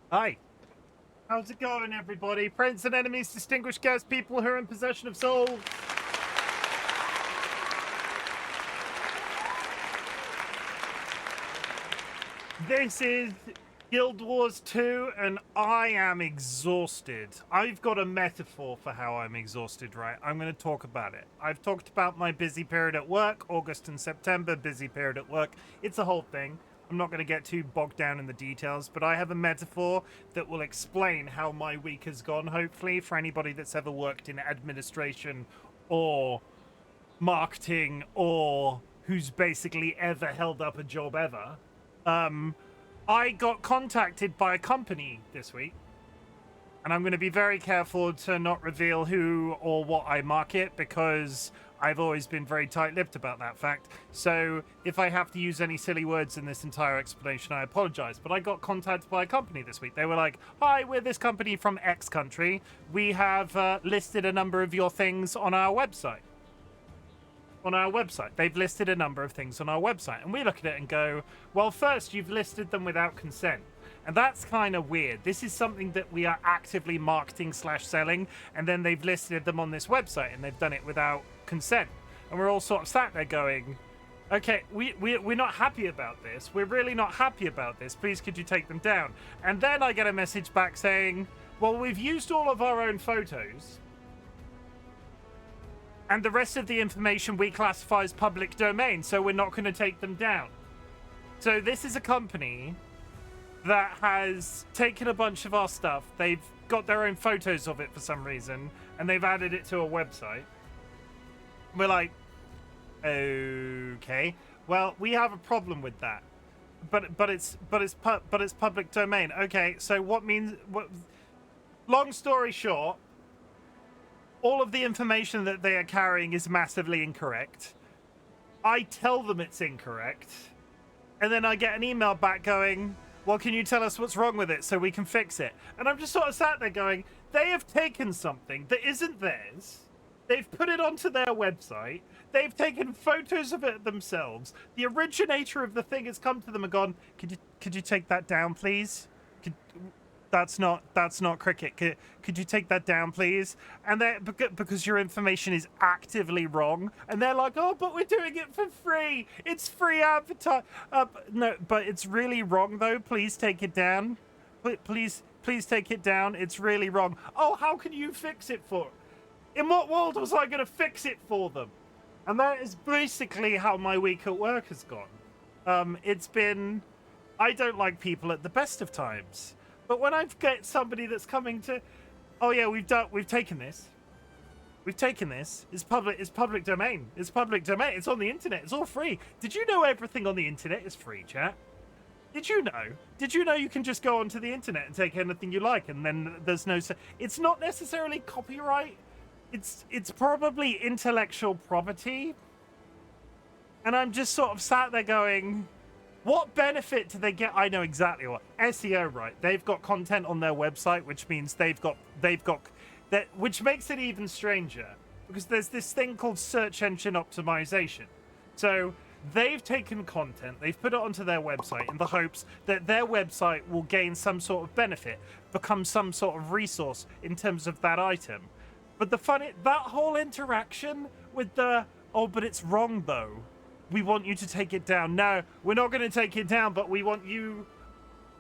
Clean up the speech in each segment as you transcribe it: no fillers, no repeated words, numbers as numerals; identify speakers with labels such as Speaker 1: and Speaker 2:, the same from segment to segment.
Speaker 1: Hi. How's it going, everybody? Friends and enemies, distinguished guests, people who are in possession of souls. This is Guild Wars 2, and I am exhausted. I've got a metaphor for how I'm exhausted, right? I'm going to talk about it. I've talked about my busy period at work, August and September, busy period at work. It's a whole thing. I'm not going to get too bogged down in the details, but I have a metaphor that will explain how my week has gone, hopefully, for anybody that's ever worked in administration or marketing or who's basically ever held up a job ever. I got contacted by a company this week, and I'm going to be very careful to not reveal who or what I market because I've always been very tight-lipped about that fact. So if I have to use any silly words in this entire explanation, I apologize. But I got contacted by a company this week. They were like, "Hi, we're this company from X country. We have listed a number of your things on our website." They've listed a number of things on our website, and we look at it and go, well, first, you've listed them without consent. And that's kind of weird. This is something that we are actively marketing / selling, and then they've listed them on this website, and they've done it without consent. And we're all sort of sat there going, okay, we're not happy about this. We're really not happy about this. Please, could you take them down? And then I get a message back saying, well, we've used all of our own photos, and the rest of the information we classify as public domain, so we're not going to take them down. So this is a company that has taken a bunch of our stuff. They've got their own photos of it for some reason, and they've added it to a website. We're like, okay, well, we have a problem with that. But it's public domain. Okay, so what? Long story short, all of the information that they are carrying is massively incorrect. I tell them it's incorrect, and then I get an email back going, well, can you tell us what's wrong with it so we can fix it? And I'm just sort of sat there going, they have taken something that isn't theirs. They've put it onto their website. They've taken photos of it themselves. The originator of the thing has come to them and gone, could you take that down, please? That's not cricket. Could you take that down, please? And they because your information is actively wrong, and they're like, oh, but we're doing it for free. It's free advertising. No, but it's really wrong though. Please take it down. Please take it down. It's really wrong. Oh, how can you fix it for? In what world was I going to fix it for them? And that is basically how my week at work has gone. It's been. I don't like people at the best of times. But when I get somebody that's coming to, oh yeah, we've taken this. It's public domain. It's public domain. It's on the internet. It's all free. Did you know everything on the internet is free, chat? Did you know you can just go onto the internet and take anything you like, and then there's no, it's not necessarily copyright. It's probably intellectual property. And I'm just sort of sat there going, what benefit do they get? I know exactly what. SEO, right? They've got content on their website, which means they've got that, which makes it even stranger because there's this thing called search engine optimization. So they've taken content, they've put it onto their website in the hopes that their website will gain some sort of benefit, become some sort of resource in terms of that item. But that whole interaction with oh, but it's wrong though. We want you to take it down. No, we're not going to take it down, but we want you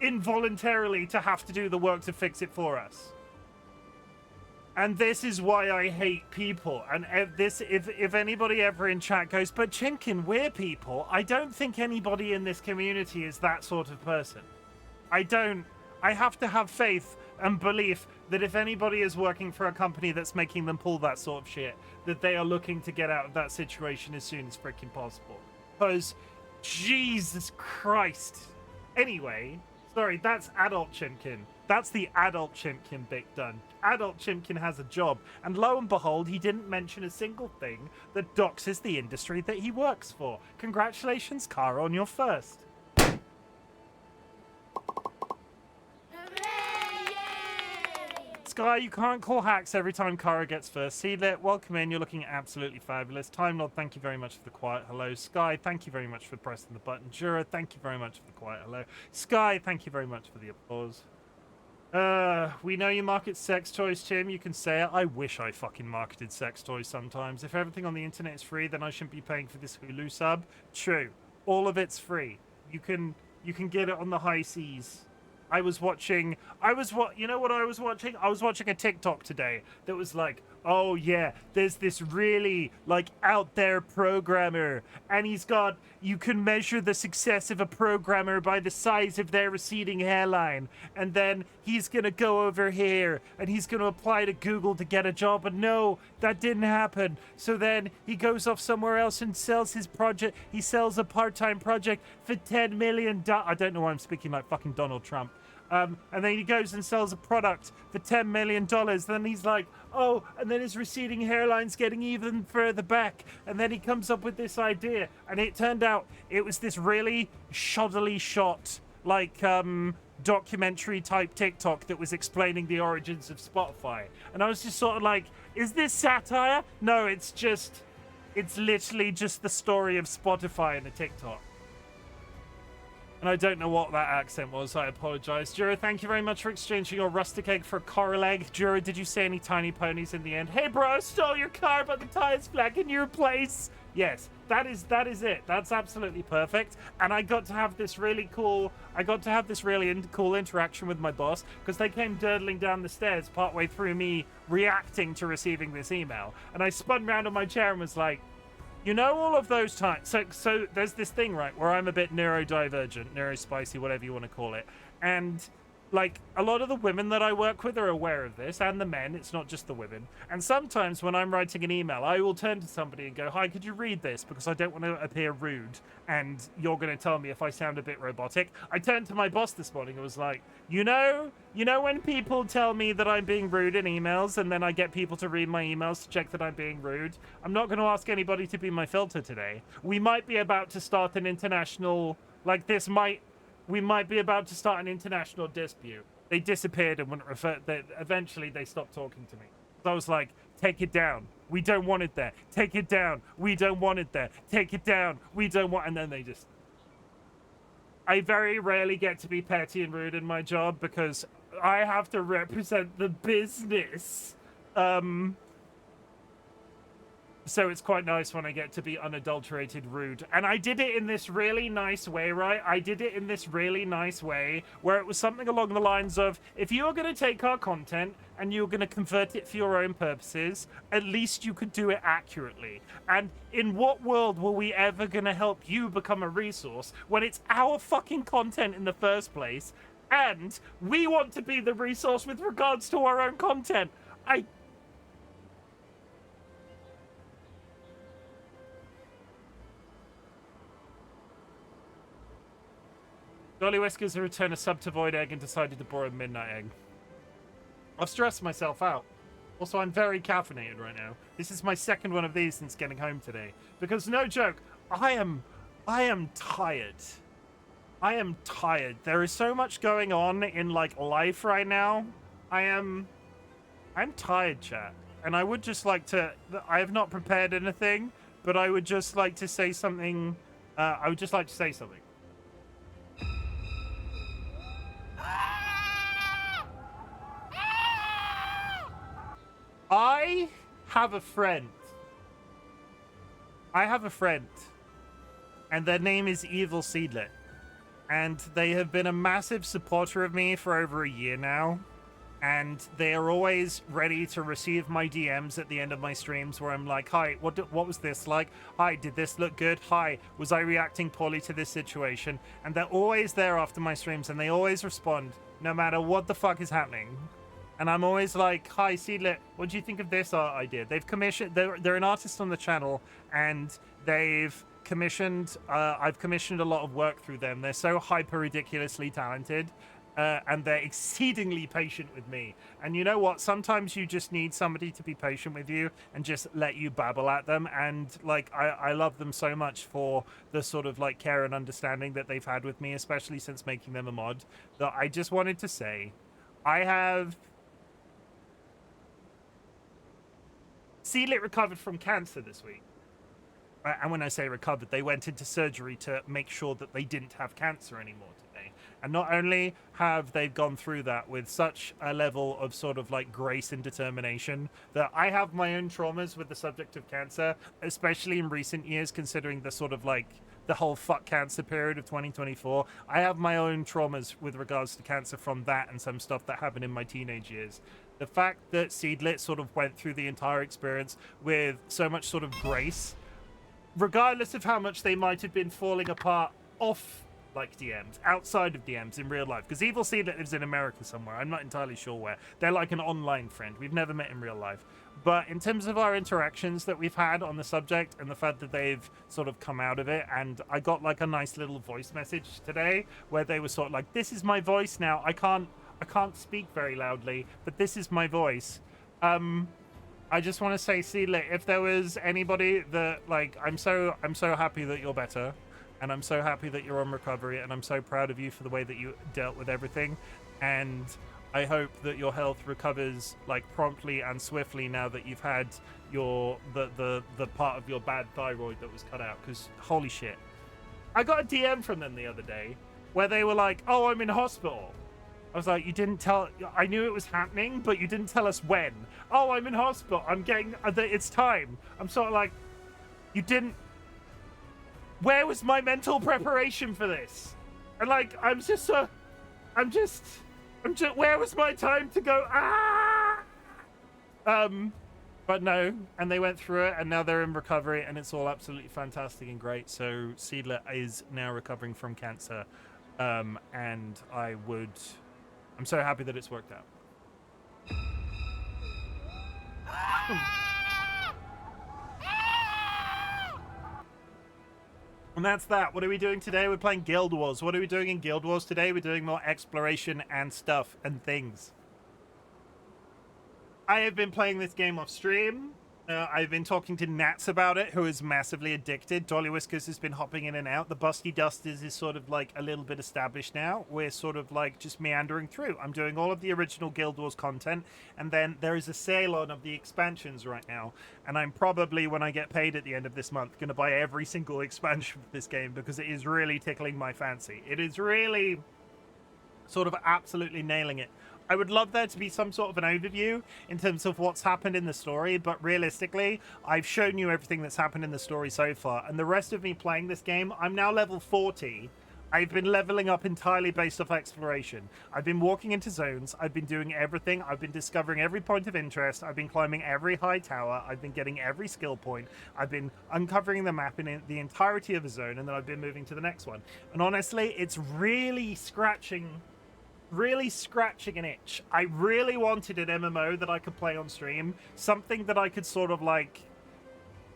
Speaker 1: involuntarily to have to do the work to fix it for us. And this is why I hate people. And if anybody ever in chat goes, but Chimken, we're people, I don't think anybody in this community is that sort of person. I have to have faith and belief that if anybody is working for a company that's making them pull that sort of shit, that they are looking to get out of that situation as soon as freaking possible. Because, Jesus Christ. Anyway, sorry, that's adult Chimken. That's the adult Chimken bit done. Adult Chimken has a job, and lo and behold, he didn't mention a single thing that doxes the industry that he works for. Congratulations, Kara, on your first. Sky, you can't call hacks every time Kara gets first. Seedlit, welcome in. You're looking absolutely fabulous. Time Lord, thank you very much for the quiet hello. Sky, thank you very much for pressing the button. Jura, thank you very much for the quiet hello. Sky, thank you very much for the applause. We know you market sex toys, Chim. You can say it. I wish I fucking marketed sex toys sometimes. If everything on the internet is free, then I shouldn't be paying for this Hulu sub. True. All of it's free. You can get it on the high seas. You know what I was watching? I was watching a TikTok today that was like, oh yeah, there's this really like out there programmer, and you can measure the success of a programmer by the size of their receding hairline, and then he's gonna go over here and he's gonna apply to Google to get a job, but no, that didn't happen. So then he goes off somewhere else and sells his project. He sells a part-time project for $10 million. I don't know why I'm speaking like fucking Donald Trump. And then he goes and sells a product for $10 million. Then he's like, oh, and then his receding hairline's getting even further back. And then he comes up with this idea. And it turned out it was this really shoddily shot, like, documentary type TikTok that was explaining the origins of Spotify. And I was just sort of like, is this satire? No, it's literally just the story of Spotify in a TikTok. And I don't know what that accent was. I apologize. Jura, thank you very much for exchanging your rustic egg for a coral egg. Jura, did you say any tiny ponies in the end? Hey, bro, I stole your car, but the tire's flat in your place. Yes, that is it. That's absolutely perfect. And I got to have this really cool interaction with my boss, because they came dirtling down the stairs partway through me reacting to receiving this email. And I spun round on my chair and was like, you know, all of those times. So there's this thing, right, where I'm a bit neurodivergent, neurospicy, whatever you want to call it. And, like, a lot of the women that I work with are aware of this, and the men. It's not just the women. And sometimes when I'm writing an email, I will turn to somebody and go, hi, could you read this? Because I don't want to appear rude, and you're going to tell me if I sound a bit robotic. I turned to my boss this morning and was like, you know when people tell me that I'm being rude in emails, and then I get people to read my emails to check that I'm being rude? I'm not going to ask anybody to be my filter today. We might be about to start an international, we might be about to start an international dispute. They disappeared and wouldn't refer. Eventually, they stopped talking to me. So I was like, take it down. We don't want it there. Take it down. We don't want it there. Take it down. We don't want. And then they just. I very rarely get to be petty and rude in my job because I have to represent the business. So it's quite nice when I get to be unadulterated rude. And I did it in this really nice way, right? I did it in this really nice way where it was something along the lines of, if you're going to take our content and you're going to convert it for your own purposes, at least you could do it accurately. And in what world were we ever going to help you become a resource when it's our fucking content in the first place? And we want to be the resource with regards to our own content. DollyWhiskers have returned a sub to Void Egg and decided to borrow a Midnight Egg. I've stressed myself out. Also, I'm very caffeinated right now. This is my second one of these since getting home today. Because, no joke, I am tired. I am tired. There is so much going on in, like, life right now. I'm tired, chat. And I would just like to... I have not prepared anything, but I would just like to say something... I have a friend. And their name is Evil Seedlet. And they have been a massive supporter of me for over a year now. And they are always ready to receive my DMs at the end of my streams where I'm like, hi, what was this like? Hi, did this look good? Hi, was I reacting poorly to this situation? And they're always there after my streams and they always respond no matter what the fuck is happening. And I'm always like, hi, Seedlet, what do you think of this art idea? They've commissioned, they're an artist on the channel, and they've commissioned, I've commissioned a lot of work through them. They're so hyper ridiculously talented, and they're exceedingly patient with me. And you know what? Sometimes you just need somebody to be patient with you and just let you babble at them. And like, I love them so much for the sort of like care and understanding that they've had with me, especially since making them a mod, that I just wanted to say, I have... Seedlet recovered from cancer this week. And when I say recovered, they went into surgery to make sure that they didn't have cancer anymore today. And not only have they gone through that with such a level of sort of like grace and determination, that I have my own traumas with the subject of cancer, especially in recent years, considering the sort of like the whole fuck cancer period of 2024. I have my own traumas with regards to cancer from that and some stuff that happened in my teenage years. The fact that Seedlit sort of went through the entire experience with so much sort of grace, regardless of how much they might have been falling apart off like DMs, outside of DMs in real life, because Evil Seedlit lives in America somewhere. I'm not entirely sure where. They're like an online friend. We've never met in real life. But in terms of our interactions that we've had on the subject and the fact that they've sort of come out of it, and I got like a nice little voice message today where they were sort of like, this is my voice now. I can't speak very loudly, but this is my voice. I just want to say, Seedlit, if there was anybody that, like, I'm so happy that you're better, and I'm so happy that you're on recovery, and I'm so proud of you for the way that you dealt with everything, and I hope that your health recovers like promptly and swiftly now that you've had your the part of your bad thyroid that was cut out, because holy shit. I got a DM from them the other day where they were like, oh, I'm in hospital. I was like, you didn't tell... I knew it was happening, but you didn't tell us when. Oh, I'm in hospital. I'm getting... It's time. I'm sort of like, you didn't... Where was my mental preparation for this? And like, I'm just... Where was my time to go? Ah! But no, and they went through it, and now they're in recovery, and it's all absolutely fantastic and great. So Seedlet is now recovering from cancer, and I'm so happy that it's worked out. And that's that. What are we doing today? We're playing Guild Wars. What are we doing in Guild Wars today? We're doing more exploration and stuff and things. I have been playing this game off stream. I've been talking to Nats about it, who is massively addicted. DollyWhiskers has been hopping in and out. The Busty Dusters is sort of like a little bit established now. We're sort of like just meandering through. I'm doing all of the original Guild Wars content, and then there is a sale on of the expansions right now. And I'm probably, when I get paid at the end of this month, going to buy every single expansion for this game because it is really tickling my fancy. It is really sort of absolutely nailing it. I would love there to be some sort of an overview in terms of what's happened in the story, but realistically, I've shown you everything that's happened in the story so far, and the rest of me playing this game, I'm now level 40. I've been leveling up entirely based off exploration. I've been walking into zones, I've been doing everything, I've been discovering every point of interest, I've been climbing every high tower, I've been getting every skill point, I've been uncovering the map in the entirety of a zone, and then I've been moving to the next one. And honestly, it's really scratching an itch. I really wanted an MMO that I could play on stream, something that I could sort of like...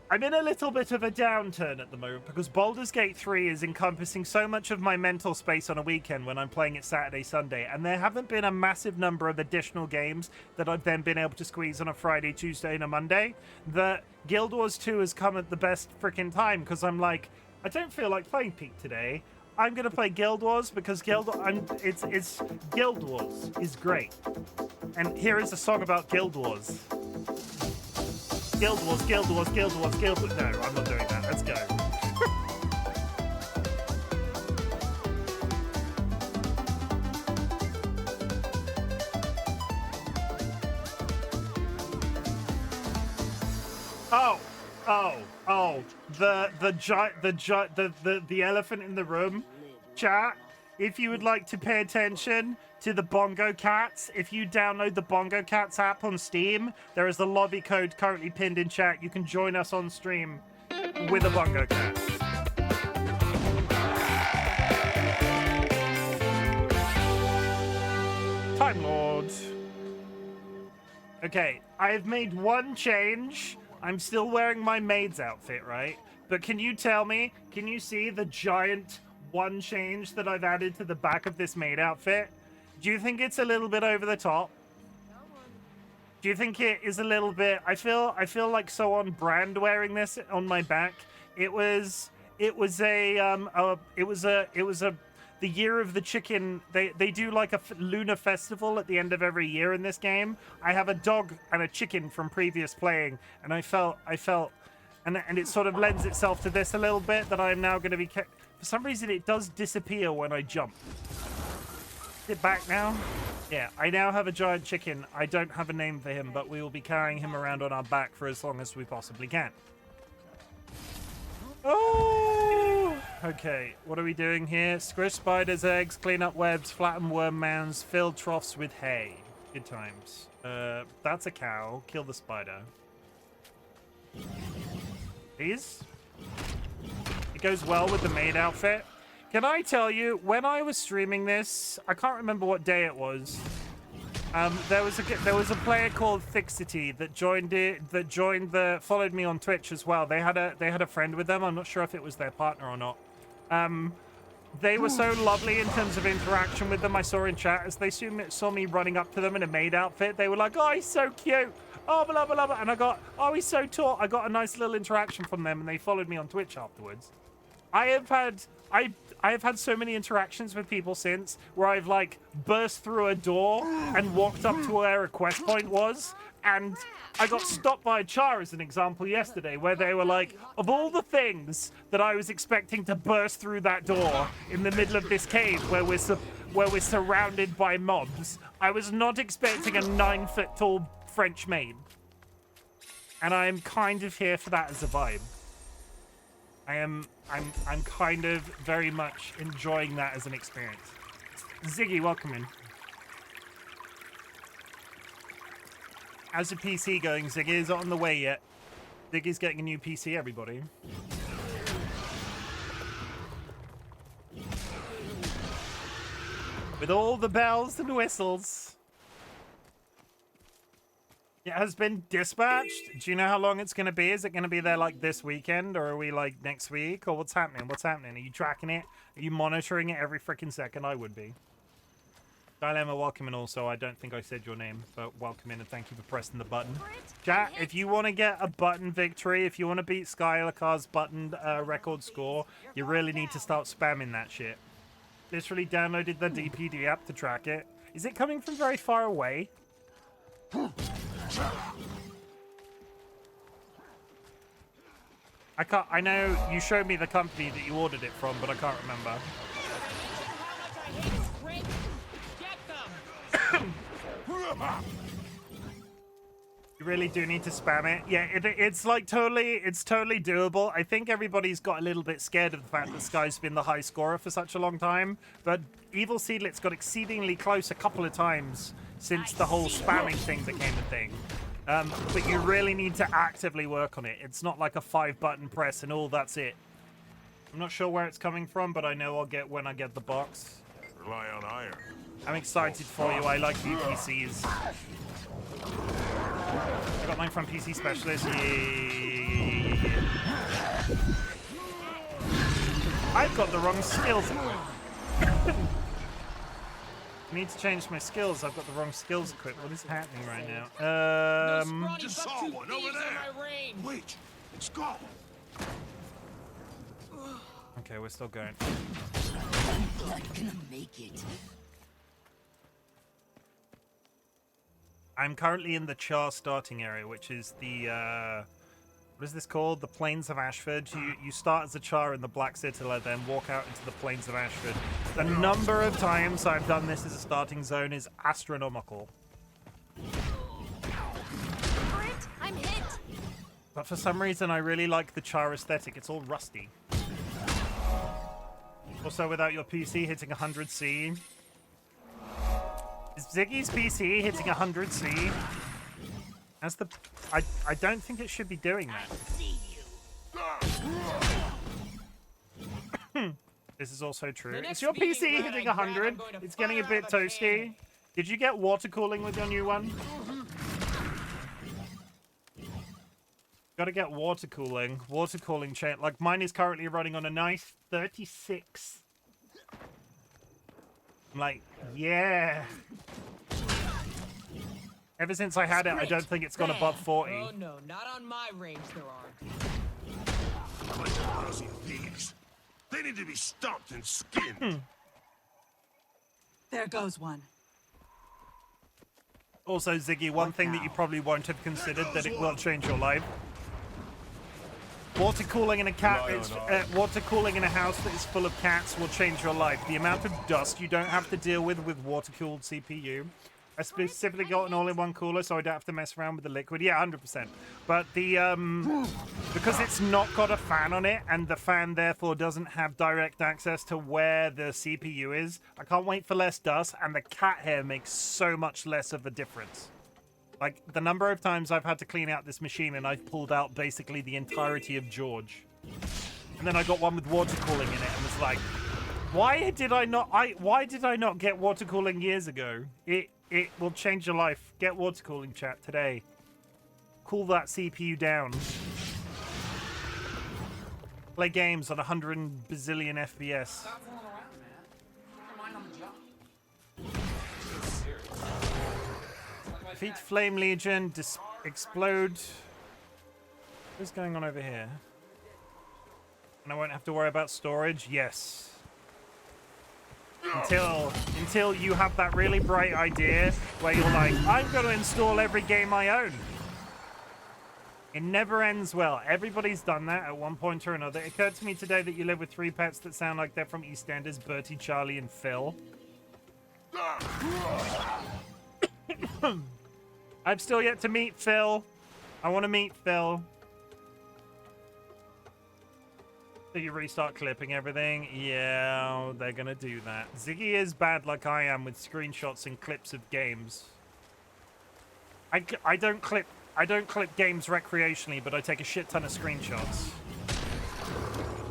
Speaker 1: I'm in a little bit of a downturn at the moment because Baldur's Gate 3 is encompassing so much of my mental space on a weekend when I'm playing it Saturday, Sunday, and there haven't been a massive number of additional games that I've then been able to squeeze on a Friday, Tuesday, and a Monday. That Guild Wars 2 has come at the best freaking time because I'm like, I don't feel like playing Peak today. I'm gonna play Guild Wars because Guild Wars is great. And here is a song about Guild Wars. Guild Wars, Guild Wars, Guild Wars, Guild Wars. No, I'm not doing that. Let's go. The elephant in the room. Chat, if you would like to pay attention to the Bongo Cats, if you download the Bongo Cats app on Steam, there is the lobby code currently pinned in chat. You can join us on stream with a Bongo Cat. Time Lord. Okay, I've made one change. I'm still wearing my Maid's outfit, right? But can you tell me, can you see the giant one change that I've added to the back of this Maid outfit? Do you think it's a little bit over the top? Do you think it is a little bit... I feel like so on brand wearing this on my back. It was the year of the chicken. They do like a lunar festival at the end of every year in this game. I have a dog and a chicken from previous playing, and I felt, and it sort of lends itself to this a little bit, that I'm now going to be... For some reason, it does disappear when I jump. it back now? Yeah, I now have a giant chicken. I don't have a name for him, but we will be carrying him around on our back for as long as we possibly can. Oh! Okay, what are we doing here? Squish spiders' eggs, clean up webs, flatten worm mounds, fill troughs with hay. Good times. That's a cow. Kill the spider. Please? It goes well with the maid outfit. Can I tell you, when I was streaming this, I can't remember what day it was. There was a player called Fixity that followed me on Twitch as well. They had a friend with them. I'm not sure if it was their partner or not. They were so lovely in terms of interaction with them. I saw in chat as they saw me running up to them in a maid outfit. They were like, "Oh, he's so cute. Oh, blah blah blah," and I got, "Oh, he's so tall." I got a nice little interaction from them, and they followed me on Twitch afterwards. I have had so many interactions with people since where I've like burst through a door and walked up to where a quest point was, and I got stopped by a char as an example yesterday where they were like, of all the things that I was expecting to burst through that door in the middle of this cave where we're surrounded by mobs, I was not expecting a 9-foot tall French maid. And I'm kind of here for that as a vibe. I'm kind of very much enjoying that as an experience. Ziggy, welcome in. How's your PC going, Ziggy? Is it on the way yet? Ziggy's getting a new PC, everybody. With all the bells and whistles. It has been dispatched. Do you know how long it's going to be? Is it going to be there like this weekend, or are we like next week, or what's happening? What's happening? Are you tracking it? Are you monitoring it every freaking second? I would be. Dilemma, welcome in also. I don't think I said your name, but welcome in and thank you for pressing the button. Chat, if you want to get a button victory, if you want to beat Skylarkar's button record score, you really need to start spamming that shit. Literally downloaded the DPD app to track it. Is it coming from very far away? I know you showed me the company that you ordered it from, but I can't remember. You really do need to spam it. Yeah, it's like it's totally doable. I think everybody's got a little bit scared of the fact that Sky's been the high scorer for such a long time, but Evil Seedlit's got exceedingly close a couple of times since the whole spamming thing became a thing. But you really need to actively work on it. It's not like a 5-button press and all, that's it. I'm not sure where it's coming from, but I know I'll get when I get the box.
Speaker 2: Rely on iron.
Speaker 1: I'm excited for you. I like VPCs. I got mine from PC Specialist. Yeah. I've got the wrong skills. I need to change my skills. I've got the wrong skills equipped. What is happening right now?
Speaker 2: Just saw one over there. Wait, it's gone.
Speaker 1: Okay, we're still going.
Speaker 3: I'm not gonna make it.
Speaker 1: I'm currently in the Char starting area, which is the what is this called? The Plains of Ashford. You start as a Char in the Black Citadel, then walk out into the Plains of Ashford. The number of times I've done this as a starting zone is astronomical.
Speaker 3: I'm hit.
Speaker 1: But for some reason, I really like the Char aesthetic. It's all rusty. Also, without your PC hitting 100C. Is Ziggy's PC hitting 100C? As the... I don't think it should be doing that. This is also true. Is your PC hitting 100? It's getting a bit toasty. Did you get water cooling with your new one? Gotta get water cooling. Water cooling chain. Like, mine is currently running on a nice 36. I'm like, yeah. Ever since I had it, I don't think it's gone above 40.
Speaker 4: Oh no, not on my range there aren't.
Speaker 2: Like the lousy thieves. They need to be stomped and skinned.
Speaker 5: There goes one.
Speaker 1: Also, Ziggy, one thing that you probably won't have considered that it will change your life. Water cooling in a water cooling in a house that is full of cats will change your life. The amount of dust you don't have to deal with water-cooled CPU. I specifically got an all-in-one cooler, so I don't have to mess around with the liquid. Yeah, 100%. But the because it's not got a fan on it, and the fan therefore doesn't have direct access to where the CPU is, I can't wait for less dust, and the cat hair makes so much less of a difference. Like, the number of times I've had to clean out this machine, and I've pulled out basically the entirety of George. And then I got one with water cooling in it, and was like, why did I not get water cooling years ago? It will change your life. Get water cooling, chat, today. Cool that CPU down. Play games on 100 bazillion FPS.
Speaker 6: Stop fooling around, man. Keep your mind on the job.
Speaker 1: Defeat Flame Legion, explode. What's going on over here? And I won't have to worry about storage? Yes. Until you have that really bright idea where you're like, I'm going to install every game I own. It never ends well. Everybody's done that at one point or another. It occurred to me today that you live with 3 pets that sound like they're from EastEnders, Bertie, Charlie, and Phil. I've still yet to meet Phil. I want to meet Phil. So you restart clipping everything? Yeah, they're gonna do that. Ziggy is bad like I am with screenshots and clips of games. I don't clip games recreationally, but I take a shit ton of screenshots.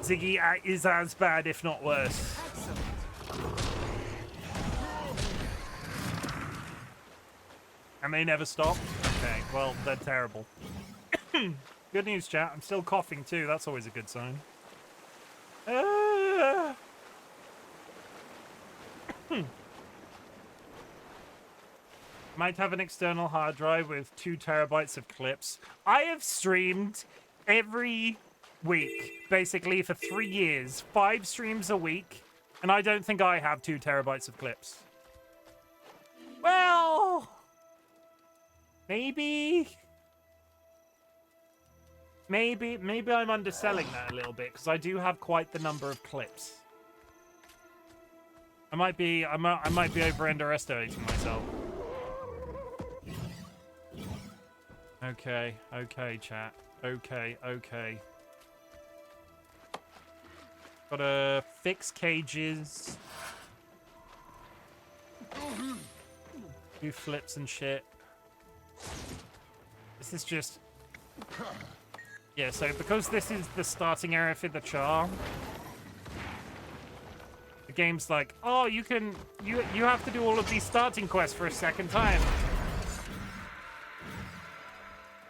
Speaker 1: Ziggy is as bad, if not worse. And they never stop? Okay, well, they're terrible. Good news, chat. I'm still coughing too. That's always a good sign. Might have an external hard drive with 2 terabytes of clips. I have streamed every week, basically for 3 years, 5 streams a week, and I don't think I have 2 terabytes of clips. Well, maybe I'm underselling that a little bit, because I do have quite the number of clips. I might be underestimating myself. Okay, chat. Okay. Gotta fix cages. Do flips and shit. This is just... Yeah, so because this is the starting area for the char, the game's like, oh, you have to do all of these starting quests for a second time.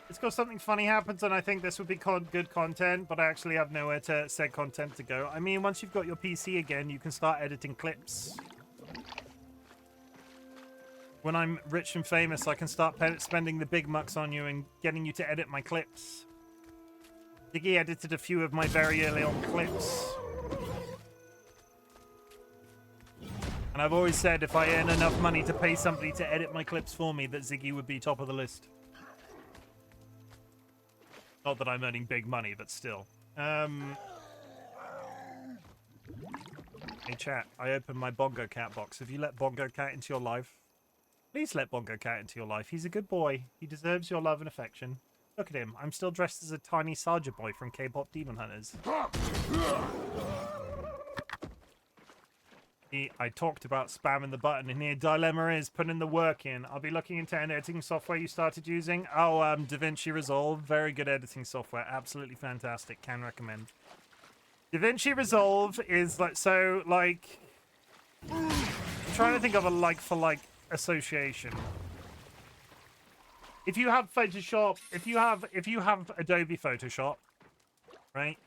Speaker 1: It's because something funny happens, and I think this would be good content, but I actually have nowhere to said content to go. I mean, once you've got your PC again, you can start editing clips. When I'm rich and famous, I can start spending the big bucks on you and getting you to edit my clips. Diggy edited a few of my very early on clips. And I've always said if I earn enough money to pay somebody to edit my clips for me, that Ziggy would be top of the list. Not that I'm earning big money, but still. Hey chat, I opened my Bongo Cat box. Have you let Bongo Cat into your life? Please let Bongo Cat into your life. He's a good boy. He deserves your love and affection. Look at him. I'm still dressed as a tiny Sergeant boy from K-pop Demon Hunters. I talked about spamming the button, and here dilemma is putting the work in. I'll be looking into editing software you started using. Oh, DaVinci Resolve. Very good editing software. Absolutely fantastic. Can recommend. DaVinci Resolve is like, so, like... I'm trying to think of a like-for-like association. If you have Photoshop, if you have Adobe Photoshop, right?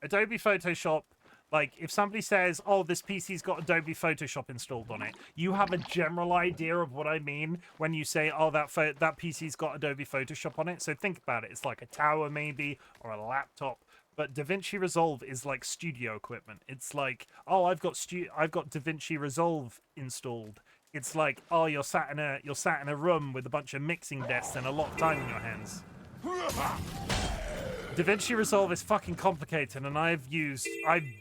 Speaker 1: Adobe Photoshop, like if somebody says, "Oh, this PC's got Adobe Photoshop installed on it," you have a general idea of what I mean when you say, "Oh, that PC's got Adobe Photoshop on it." So think about it. It's like a tower maybe or a laptop. But DaVinci Resolve is like studio equipment. It's like, "Oh, I've got DaVinci Resolve installed." It's like, oh, you're sat in a room with a bunch of mixing desks and a lot of time in your hands. DaVinci Resolve is fucking complicated, and I've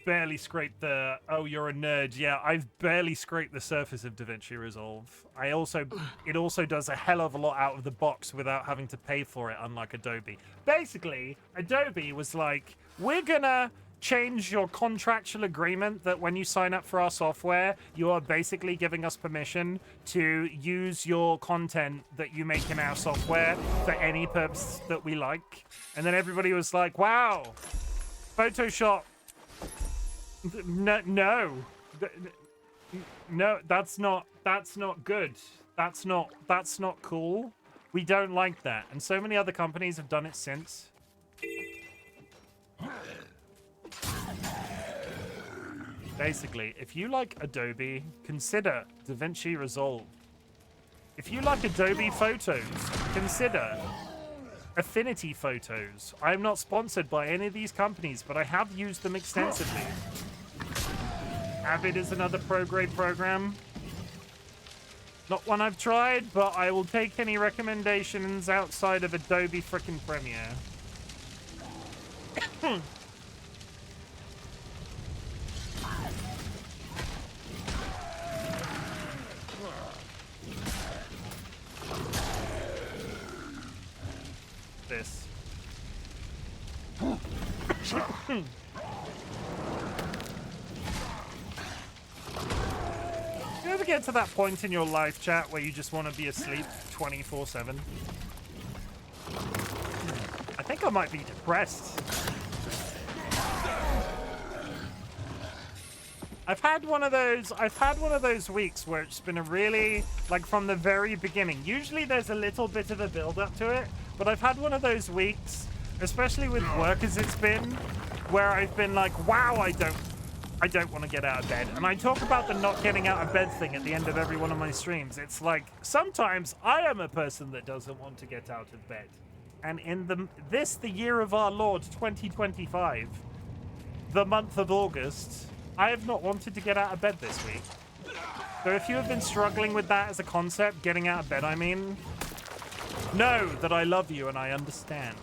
Speaker 1: barely scraped the, oh, you're a nerd. Yeah, I've barely scraped the surface of DaVinci Resolve. It also does a hell of a lot out of the box without having to pay for it, unlike Adobe. Basically, Adobe was like, we're gonna change your contractual agreement that when you sign up for our software, you are basically giving us permission to use your content that you make in our software for any purpose that we like. And then everybody was like, wow, Photoshop. No, that's not good. That's not cool. We don't like that. And so many other companies have done it since. Basically, if you like Adobe, consider DaVinci Resolve. If you like Adobe Photos, consider Affinity Photos. I'm not sponsored by any of these companies, but I have used them extensively. Avid is another pro-grade program. Not one I've tried, but I will take any recommendations outside of Adobe frickin' Premiere. This. You ever get to that point in your life, chat, where you just want to be asleep 24/7? I think I might be depressed. I've had one of those weeks where it's been a really, like, from the very beginning. Usually there's a little bit of a build up to it, but I've had one of those weeks, especially with work as it's been, where I've been like, wow, I don't want to get out of bed. And I talk about the not getting out of bed thing at the end of every one of my streams. It's like, sometimes I am a person that doesn't want to get out of bed. And in the year of our Lord 2025, the month of August, I have not wanted to get out of bed this week. So if you have been struggling with that as a concept, getting out of bed, I mean, know that I love you and I understand.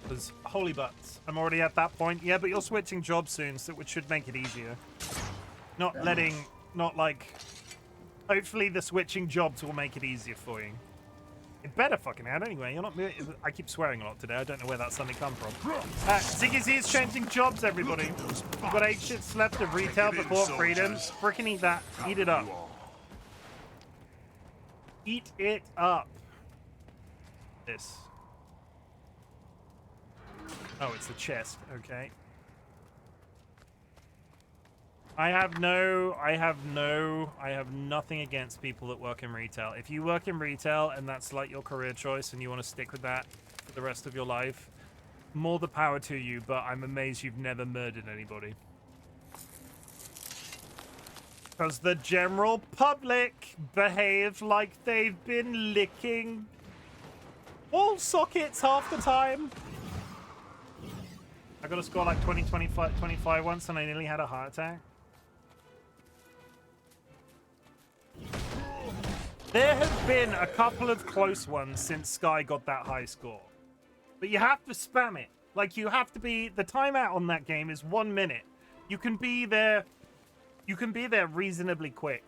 Speaker 1: Because, holy butts, I'm already at that point. Yeah, but you're switching jobs soon, so it should make it easier. Hopefully the switching jobs will make it easier for you. It better fucking out anyway. You're not. I keep swearing a lot today. I don't know where that suddenly come from. Ziggy Z is changing jobs, everybody. We've got 8 shits left of retail before freedom. Frickin' eat that. Eat it up. Eat it up. This. Oh, it's the chest. Okay. I have nothing against people that work in retail. If you work in retail and that's like your career choice and you want to stick with that for the rest of your life, more the power to you, but I'm amazed you've never murdered anybody. Because the general public behave like they've been licking wall sockets half the time. I got to score like 25 once and I nearly had a heart attack. There have been a couple of close ones since Sky got that high score. But you have to spam it. Like, you have to be... The timeout on that game is 1 minute. You can be there reasonably quick.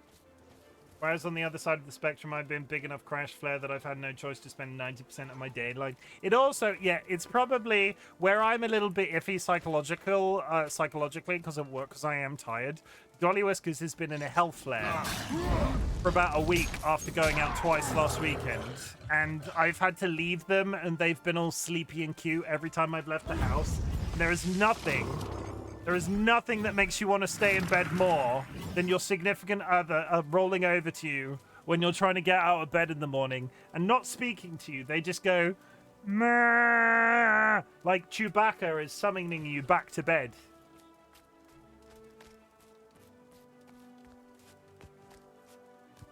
Speaker 1: Whereas on the other side of the spectrum, I've been big enough crash flare that I've had no choice to spend 90% of my day. Like, it also... Yeah, it's probably where I'm a little bit iffy psychologically because of work, because I am tired. DollyWhiskers has been in a health flare for about a week after going out twice last weekend, and I've had to leave them, and they've been all sleepy and cute every time I've left the house. And there is nothing that makes you want to stay in bed more than your significant other rolling over to you when you're trying to get out of bed in the morning and not speaking to you. They just go, meh, like Chewbacca is summoning you back to bed.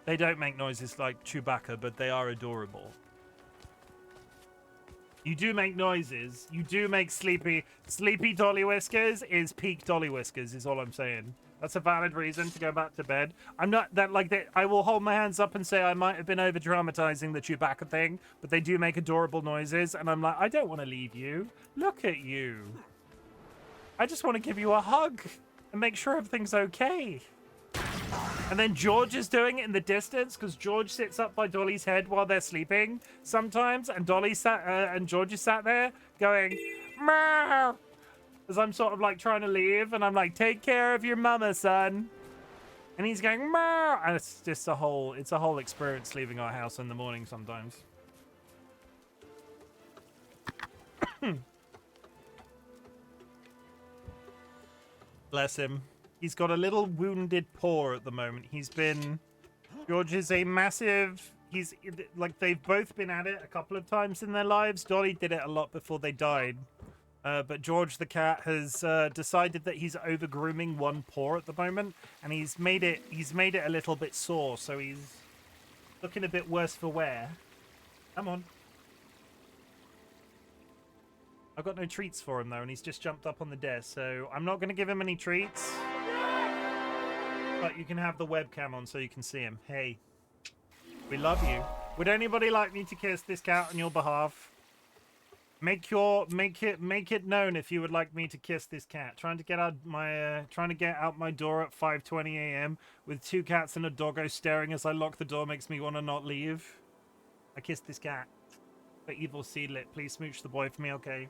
Speaker 1: They don't make noises like Chewbacca, but they are adorable. You do make noises. You do make sleepy. Sleepy DollyWhiskers is peak DollyWhiskers, is all I'm saying. That's a valid reason to go back to bed. I'm not that like that. I will hold my hands up and say I might have been over dramatizing the Chewbacca thing, but they do make adorable noises, and I'm like, I don't want to leave you. Look at you. I just want to give you a hug and make sure everything's okay. And then George is doing it in the distance because George sits up by Dolly's head while they're sleeping sometimes, and and George is sat there going, meow. As I'm sort of like trying to leave, and I'm like, take care of your mama, son. And he's going, meow. And it's just a whole experience leaving our house in the morning sometimes. Bless him. He's got a little wounded paw at the moment. George is a massive, he's like, they've both been at it a couple of times in their lives. Dolly did it a lot before they died. But George the cat has decided that he's over grooming one paw at the moment, and he's made it a little bit sore, so he's looking a bit worse for wear. Come on. I've got no treats for him though, and he's just jumped up on the desk, so I'm not going to give him any treats. But you can have the webcam on so you can see him. Hey, we love you. Would anybody like me to kiss this cat on your behalf? Make it known if you would like me to kiss this cat. Trying to get out my door at 5:20 a.m. with 2 cats and a doggo staring as I lock the door makes me want to not leave. I kissed this cat. For evil Seedlit, please smooch the boy for me, okay?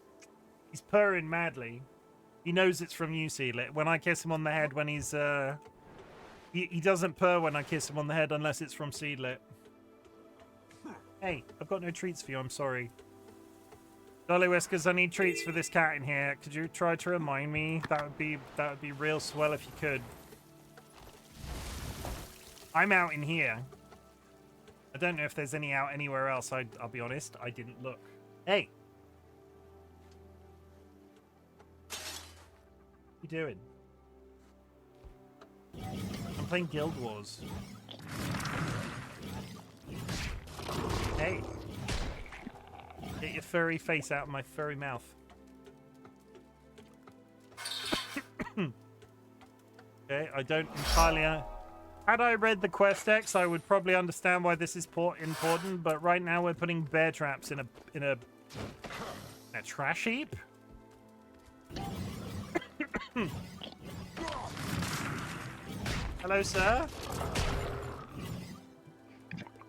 Speaker 1: He's purring madly. He knows it's from you, Seedlit. When I kiss him on the head when he's he doesn't purr when I kiss him on the head unless it's from Seedlit. Hey, I've got no treats for you, I'm sorry. DollyWhiskers, I need treats for this cat in here. Could you try to remind me? That would be real swell if you could. I'm out in here. I don't know if there's any out anywhere else. I'll be honest, I didn't look. Hey! What you doing? I'm playing Guild Wars. Hey! Get your furry face out of my furry mouth. Okay, I don't entirely... Had I read the quest X, I would probably understand why this is important, but right now we're putting bear traps in a trash heap? Hello, sir?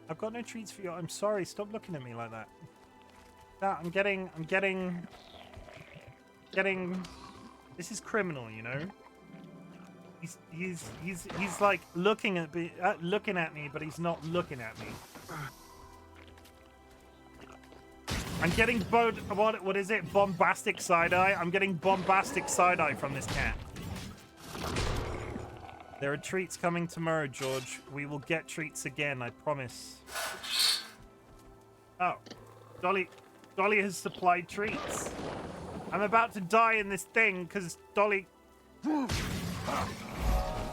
Speaker 1: I've got no treats for you. I'm sorry, stop looking at me like that. No, I'm getting... This is criminal, you know? He's like looking at me, but he's not looking at me. I'm getting what is it? Bombastic side-eye? I'm getting bombastic side-eye from this cat. There are treats coming tomorrow, George. We will get treats again, I promise. Oh, Dolly has supplied treats. I'm about to die in this thing because Dolly...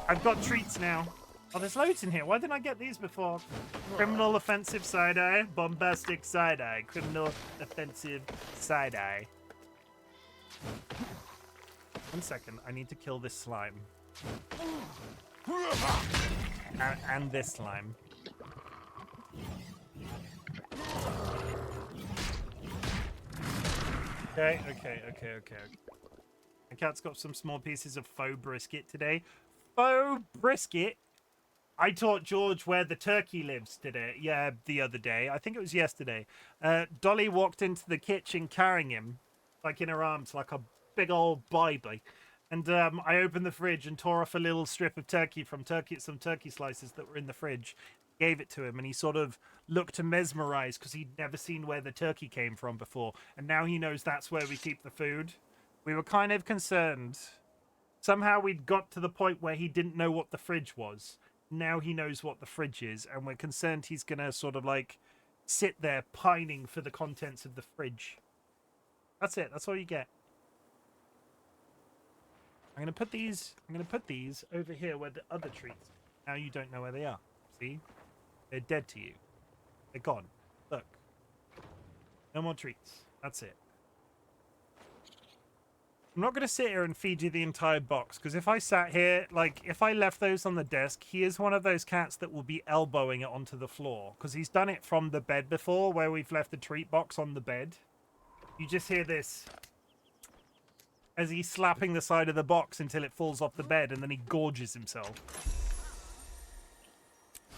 Speaker 1: I've got treats now. Oh, there's loads in here. Why didn't I get these before? Criminal offensive side-eye. Bombastic side-eye. Criminal offensive side-eye. 1 second. I need to kill this slime. And this slime. Okay. My cat's got some small pieces of faux brisket today. Faux brisket? I taught George where the turkey lives today. Yeah, the other day. I think it was yesterday. Dolly walked into the kitchen carrying him, like in her arms, like a big old baby. And I opened the fridge and tore off a little strip of turkey from some turkey slices that were in the fridge. Gave it to him, and he sort of looked mesmerized because he'd never seen where the turkey came from before. And now he knows that's where we keep the food. We were kind of concerned. Somehow we'd got to the point where he didn't know what the fridge was. Now he knows what the fridge is, and we're concerned he's going to sort of like sit there pining for the contents of the fridge. That's it. That's all you get. I'm going to put these over here where the other treats. Now you don't know where they are. See? They're dead to you. They're gone. Look. No more treats. That's it. I'm not going to sit here and feed you the entire box, because if I sat here, like, if I left those on the desk, he is one of those cats that will be elbowing it onto the floor, because he's done it from the bed before, where we've left the treat box on the bed. You just hear this as he's slapping the side of the box until it falls off the bed, and then he gorges himself.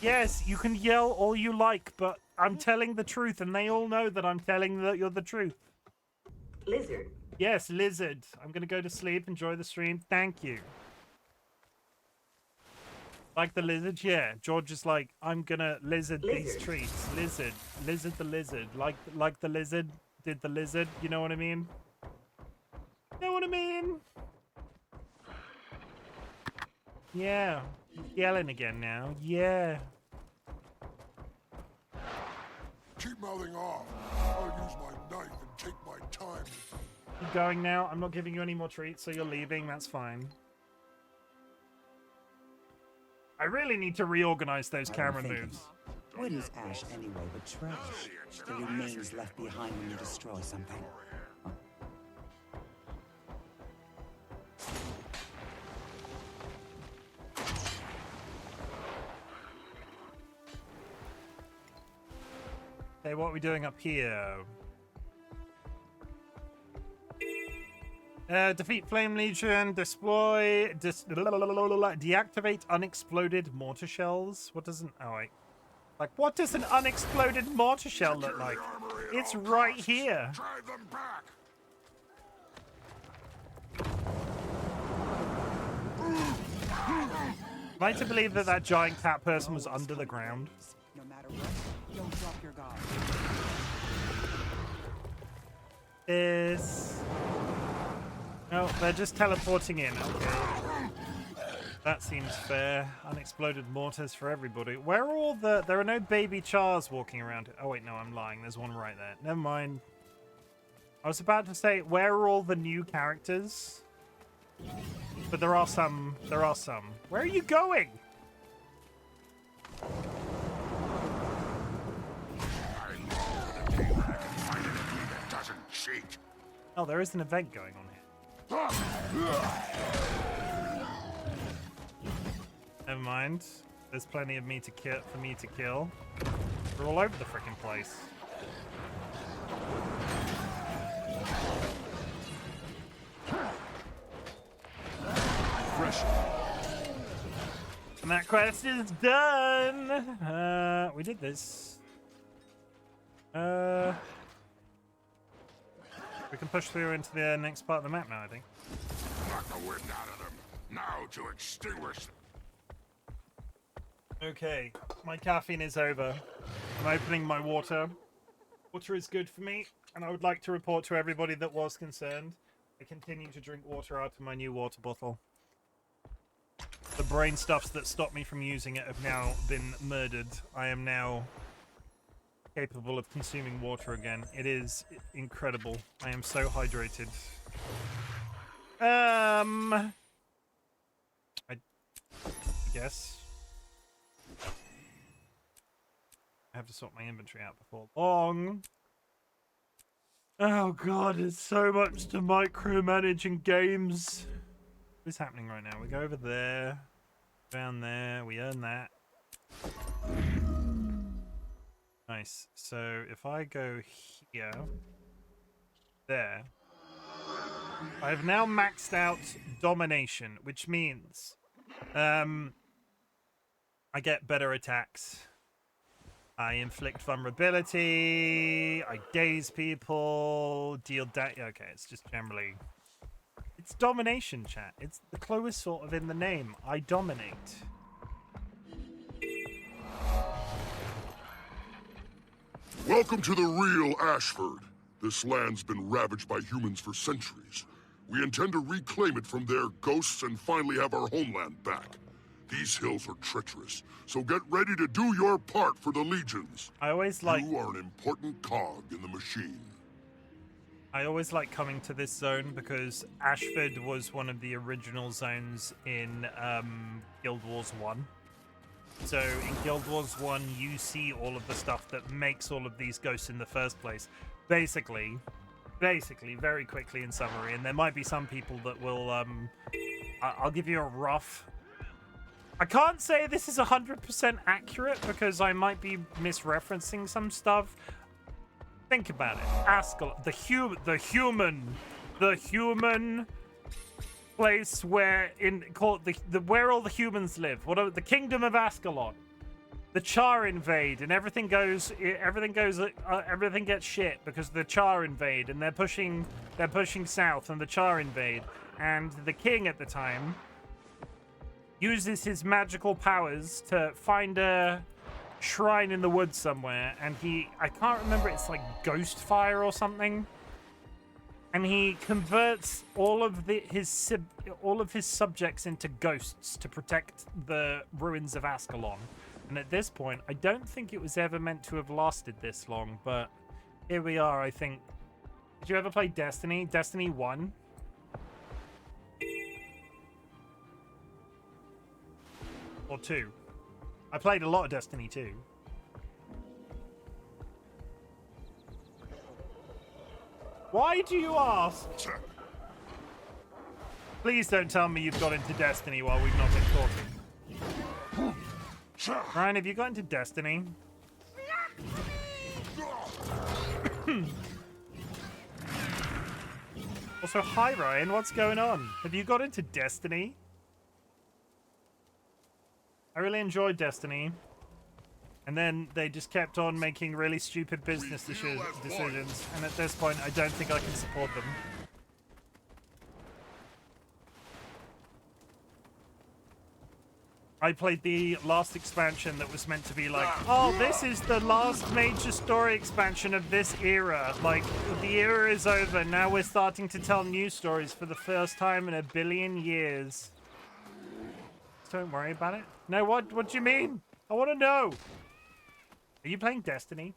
Speaker 1: Yes, you can yell all you like, but I'm telling the truth, and they all know that I'm telling that you're the truth.
Speaker 7: Lizard.
Speaker 1: Yes, lizard. I'm gonna go to sleep. Enjoy the stream. Thank you. Like the lizard? Yeah. George is like, I'm gonna lizard these treats. Lizard. Lizard the lizard. Like the lizard did the lizard. You know what I mean? You know what I mean? Yeah. He's yelling again now. Yeah.
Speaker 2: Keep mouthing off. I'll use my knife and take my time.
Speaker 1: You going now? I'm not giving you any more treats, so you're leaving. That's fine. I really need to reorganize those camera moves.
Speaker 8: What is ash anyway but trash? The remains left behind when you destroy something.
Speaker 1: Okay, what are we doing up here? Defeat Flame Legion, deploy, deactivate unexploded mortar shells. What does an what does an unexploded mortar shell look like? It's right here.
Speaker 2: Drive them back.
Speaker 1: Am I to believe that that giant cat person was under the ground?
Speaker 8: No matter what, don't drop your guard.
Speaker 1: No, they're just teleporting in. Okay. That seems fair. Unexploded mortars for everybody. Where are all the... There are no baby chars walking around. Oh, wait, no, I'm lying. There's one right there. Never mind. I was about to say, where are all the new characters? But there are some. There are some. Where are you going?
Speaker 2: I love the day when I can find an enemy that doesn't cheat.
Speaker 1: Oh, there is an event going on here. Never mind. There's plenty of me to kill for me to kill. We're all over the freaking place.
Speaker 2: Fresh.
Speaker 1: And that quest is done. We did this. We can push through into the next part of the map now, I think.
Speaker 2: Knock the wind out of them. Now to extinguish them.
Speaker 1: Okay, my caffeine is over. I'm opening my water. Water is good for me, and I would like to report to everybody that was concerned. I continue to drink water out of my new water bottle. The brain stuffs that stopped me from using it have now been murdered. I am now capable of consuming water again. It is incredible. I am so hydrated. I guess I have to sort my inventory out before long. Oh god, there's so much to micromanage in games. What's happening right now? We go over there, down there, we earn that. Nice. So if I go here, there, I've now maxed out domination, which means I get better attacks. I inflict vulnerability, I daze people, deal damage. Okay, it's just generally... It's domination, chat. It's the clue is sort of in the name. I dominate.
Speaker 2: Welcome to the real Ashford. This land's been ravaged by humans for centuries. We intend to reclaim it from their ghosts and finally have our homeland back. These hills are treacherous, so get ready to do your part for the legions.
Speaker 1: I always like...
Speaker 2: You are an important cog in the machine.
Speaker 1: I always like coming to this zone because Ashford was one of the original zones in Guild Wars 1. So in Guild Wars 1, you see all of the stuff that makes all of these ghosts in the first place. Basically, Basically, very quickly in summary, and there might be some people that will, I'll give you a rough... I can't say this is 100% accurate because I might be misreferencing some stuff. Think about it. Ascalon, the human place where where all the humans live. The kingdom of Ascalon. The Char invade and everything gets shit because the Char invade and they're pushing south and the Char invade, and the king at the time uses his magical powers to find a shrine in the woods somewhere, and I can't remember, it's like ghost fire or something, and he converts all of his subjects into ghosts to protect the ruins of Ascalon. And at this point, I don't think it was ever meant to have lasted this long, but here we are, I think. Did you ever play Destiny? Destiny 1? Or 2? I played a lot of Destiny 2. Why do you ask? Please don't tell me you've got into Destiny while we've not been talking. Ryan, have you got into Destiny? Also, hi Ryan, what's going on? Have you got into Destiny? I really enjoyed Destiny. And then they just kept on making really stupid business decisions. And at this point, I don't think I can support them. I played the last expansion that was meant to be like, oh, this is the last major story expansion of this era. Like, the era is over. Now we're starting to tell new stories for the first time in a billion years. Don't worry about it. No, what do you mean? I want to know. Are you playing Destiny?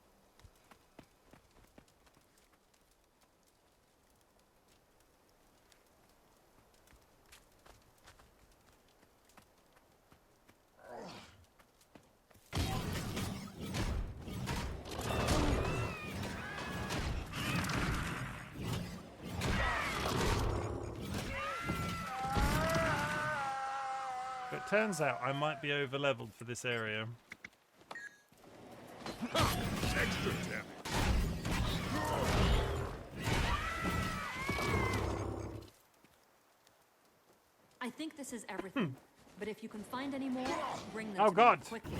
Speaker 1: It turns out I might be over-leveled for this area.
Speaker 2: Extra damage.
Speaker 3: I think this is everything. But if you can find any more, bring them
Speaker 1: Oh,
Speaker 3: to
Speaker 1: God.
Speaker 3: me quickly.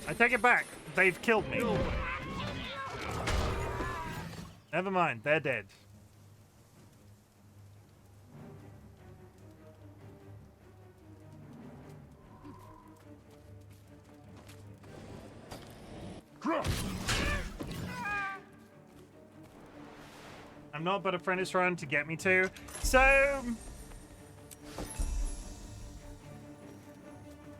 Speaker 1: I take it back. They've killed me. Never mind. They're dead. I'm not, but a friend is trying to get me to. So,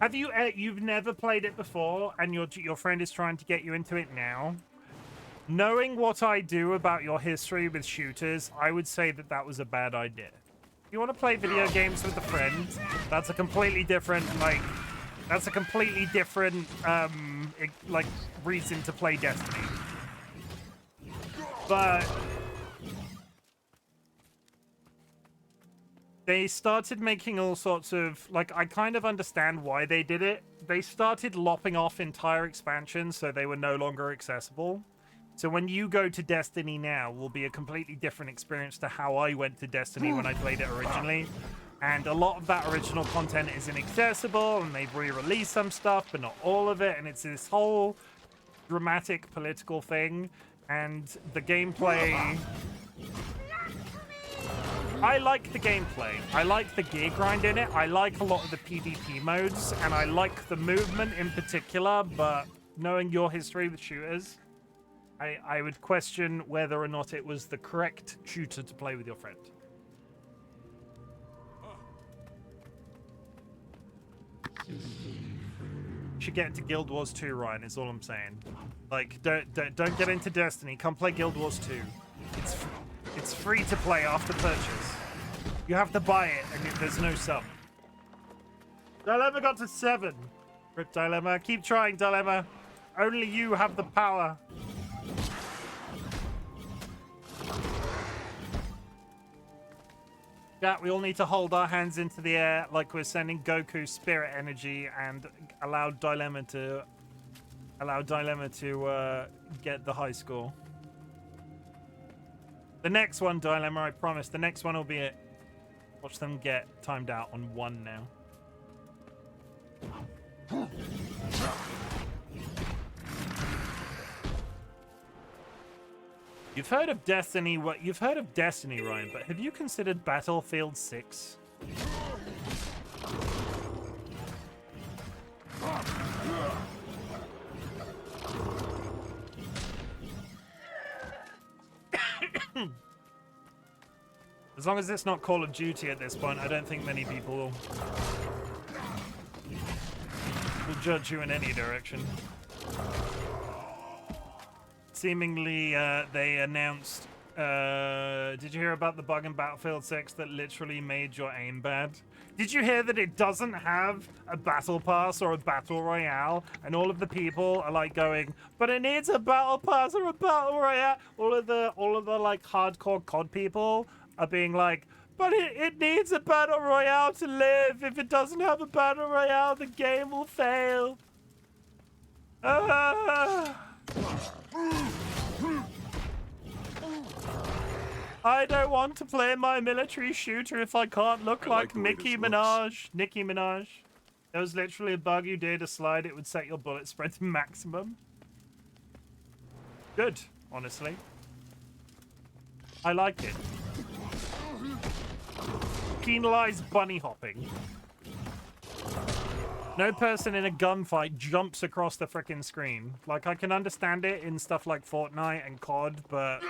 Speaker 1: have you've never played it before, and your friend is trying to get you into it now? Knowing what I do about your history with shooters, I would say that that was a bad idea. If you want to play video games with a friend, that's a completely different, reason to play Destiny. But they started making all sorts of, I kind of understand why they did it. They started lopping off entire expansions so they were no longer accessible. So when you go to Destiny now, will be a completely different experience to how I went to Destiny when I played it originally. And a lot of that original content is inaccessible, and they've re-released some stuff, but not all of it. And it's this whole dramatic political thing. And the gameplay... I like the gameplay. I like the gear grind in it. I like a lot of the PvP modes, and I like the movement in particular, but knowing your history with shooters, I would question whether or not it was the correct shooter to play with your friend. You should get into Guild Wars 2, Ryan, is all I'm saying. Don't get into Destiny. Come play Guild Wars 2. It's free to play after purchase. You have to buy it, and there's no sub. Dilemma got to 7. Rip Dilemma. Keep trying, Dilemma. Only you have the power. Yeah, we all need to hold our hands into the air like we're sending Goku spirit energy and allow Dilemma to get the high score. The next one, Dilemma, I promise. The next one will be it. Watch them get timed out on 1 now. You've heard of Destiny, Ryan, but have you considered Battlefield 6? As long as it's not Call of Duty at this point, I don't think many people will judge you in any direction. Seemingly, they announced... did you hear about the bug in Battlefield 6 that literally made your aim bad? Did you hear that it doesn't have a battle pass or a battle royale? And all of the people are like going, but it needs a battle pass or a battle royale. All of the like hardcore COD people are being like, but it needs a battle royale to live. If it doesn't have a battle royale, the game will fail. I don't want to play my military shooter if I can't look like Nicki Minaj. Nicki Minaj. There was literally a bug. You did a slide. It would set your bullet spread to maximum. Good, honestly. I like it. Penalize bunny hopping. No person in a gunfight jumps across the frickin' screen. Like, I can understand it in stuff like Fortnite and COD, but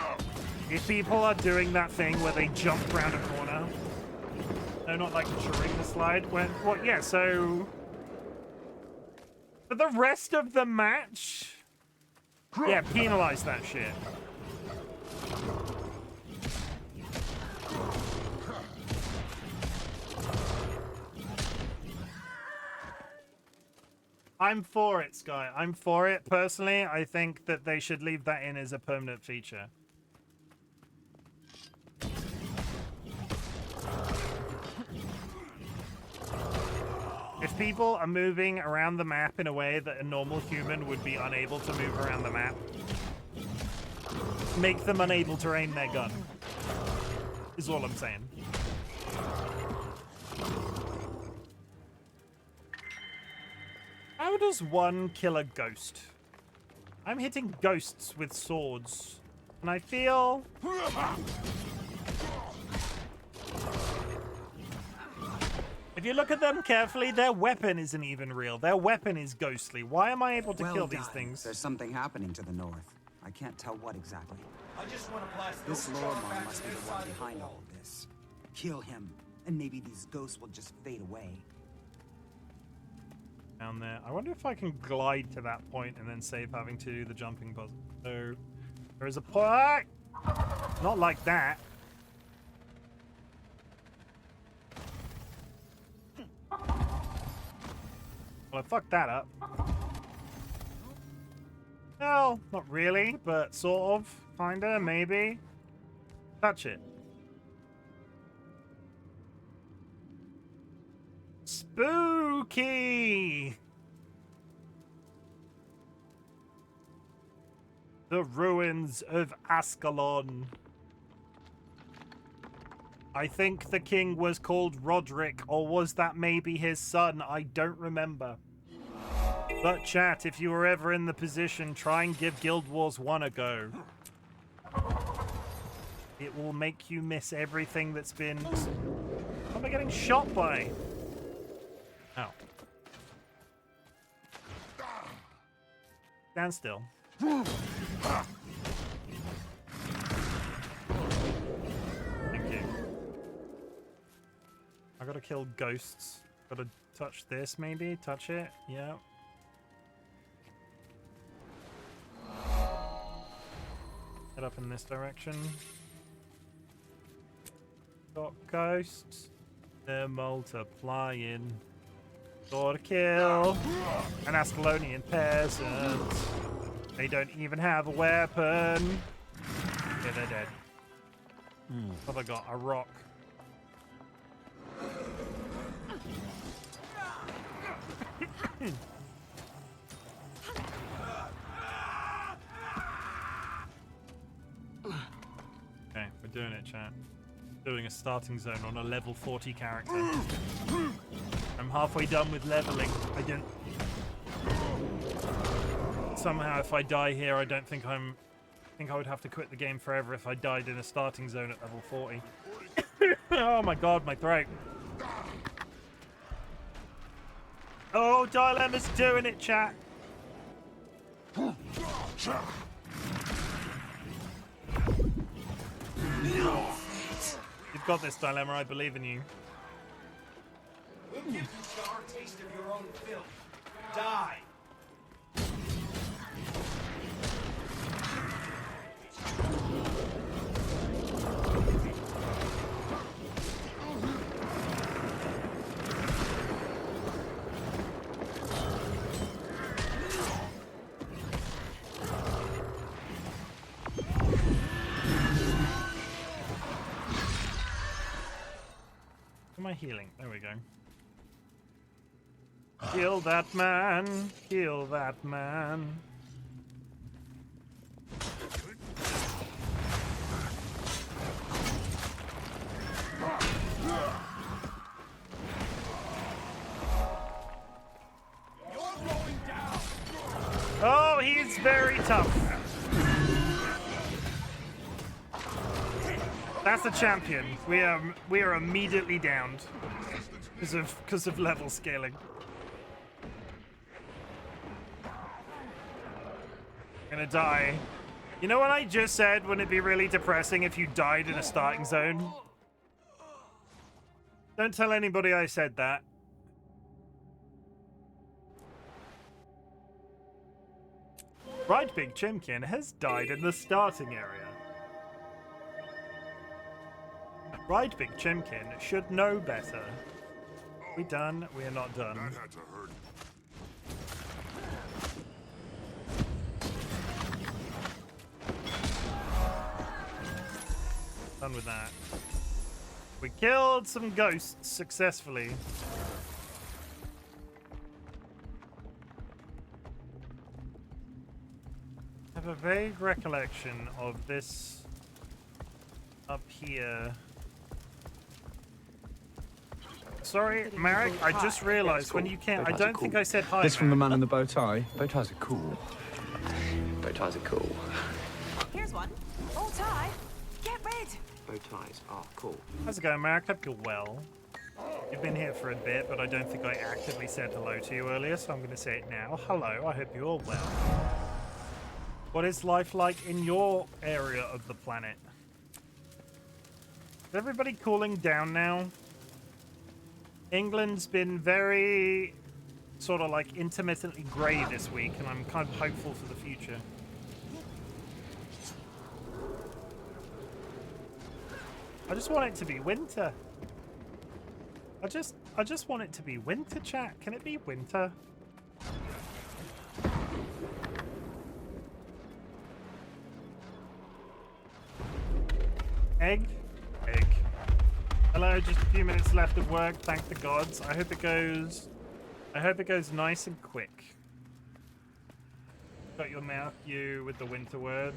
Speaker 1: if people are doing that thing where they jump around a corner, no, not like during the slide, yeah, so for the rest of the match, yeah, penalize that shit. I'm for it, Sky. I'm for it. Personally, I think that they should leave that in as a permanent feature. If people are moving around the map in a way that a normal human would be unable to move around the map, make them unable to aim their gun, is all I'm saying. How does one kill a ghost? I'm hitting ghosts with swords, and I feel... If you look at them carefully, their weapon isn't even real. Their weapon is ghostly. Why am I able to kill these things?
Speaker 8: There's something happening to the north. I can't tell what exactly.
Speaker 6: I just want to blast
Speaker 8: This Lormar must be the one behind all of this. Kill him, and maybe these ghosts will just fade away.
Speaker 1: Down there. I wonder if I can glide to that point and then save having to do the jumping puzzle. So there is a point. Not like that. Well, I fucked that up. Well, not really, but sort of. Kinda, maybe. Touch it. Spooky! The ruins of Ascalon. I think the king was called Roderick, or was that maybe his son? I don't remember. But chat, if you were ever in the position, try and give Guild Wars 1 a go. It will make you miss everything that's been... What am I getting shot by? Oh. Stand still. Thank you. I gotta kill ghosts. Gotta touch this, maybe? Touch it? Yeah. Head up in this direction. Got ghosts. They're multiplying. Sword kill. An Ascalonian peasant. They don't even have a weapon. Yeah, they're dead. What have I got? A rock. Okay, we're doing it, chat. Doing a starting zone on a level 40 character. I'm halfway done with leveling. I don't... Somehow, if I die here, I don't think I think I would have to quit the game forever if I died in a starting zone at level 40. Oh my god, my throat. Oh, Dilemma's doing it, chat. You've got this, Dilemma. I believe in you.
Speaker 6: We'll give you, Char, a taste of your own filth. Die.
Speaker 1: Am I healing? There we go. Kill that man. Kill that man. Oh, he's very tough. That's a champion. We are immediately downed because of level scaling. Gonna die. You know what I just said? Wouldn't it be really depressing if you died in a starting zone? Don't tell anybody I said that. RightBigChimken has died in the starting area. RightBigChimken should know better. We done? We are not done.
Speaker 2: That had to hurt.
Speaker 1: Done with that. We killed some ghosts successfully. I have a vague recollection of this up here. Sorry, Marek, I just realized when you can't. I don't think I said hi.
Speaker 9: This from the man in the bow tie. Bow ties are cool.
Speaker 10: Bow ties are cool.
Speaker 5: Here's one. Bow tie. Get rid.
Speaker 10: Bow ties are cool.
Speaker 1: How's it going, Marek? Hope you're well. You've been here for a bit, but I don't think I actively said hello to you earlier, so I'm going to say it now. Hello, I hope you're all well. What is life like in your area of the planet? Is everybody cooling down now? England's been very sort of like intermittently grey this week, and I'm kind of hopeful for the future. I just want it to be winter. I just want it to be winter, chat. Can it be winter? Egg? Egg. Hello, just a few minutes left of work. Thank the gods. I hope it goes nice and quick. Got your mouth, you, with the winter word.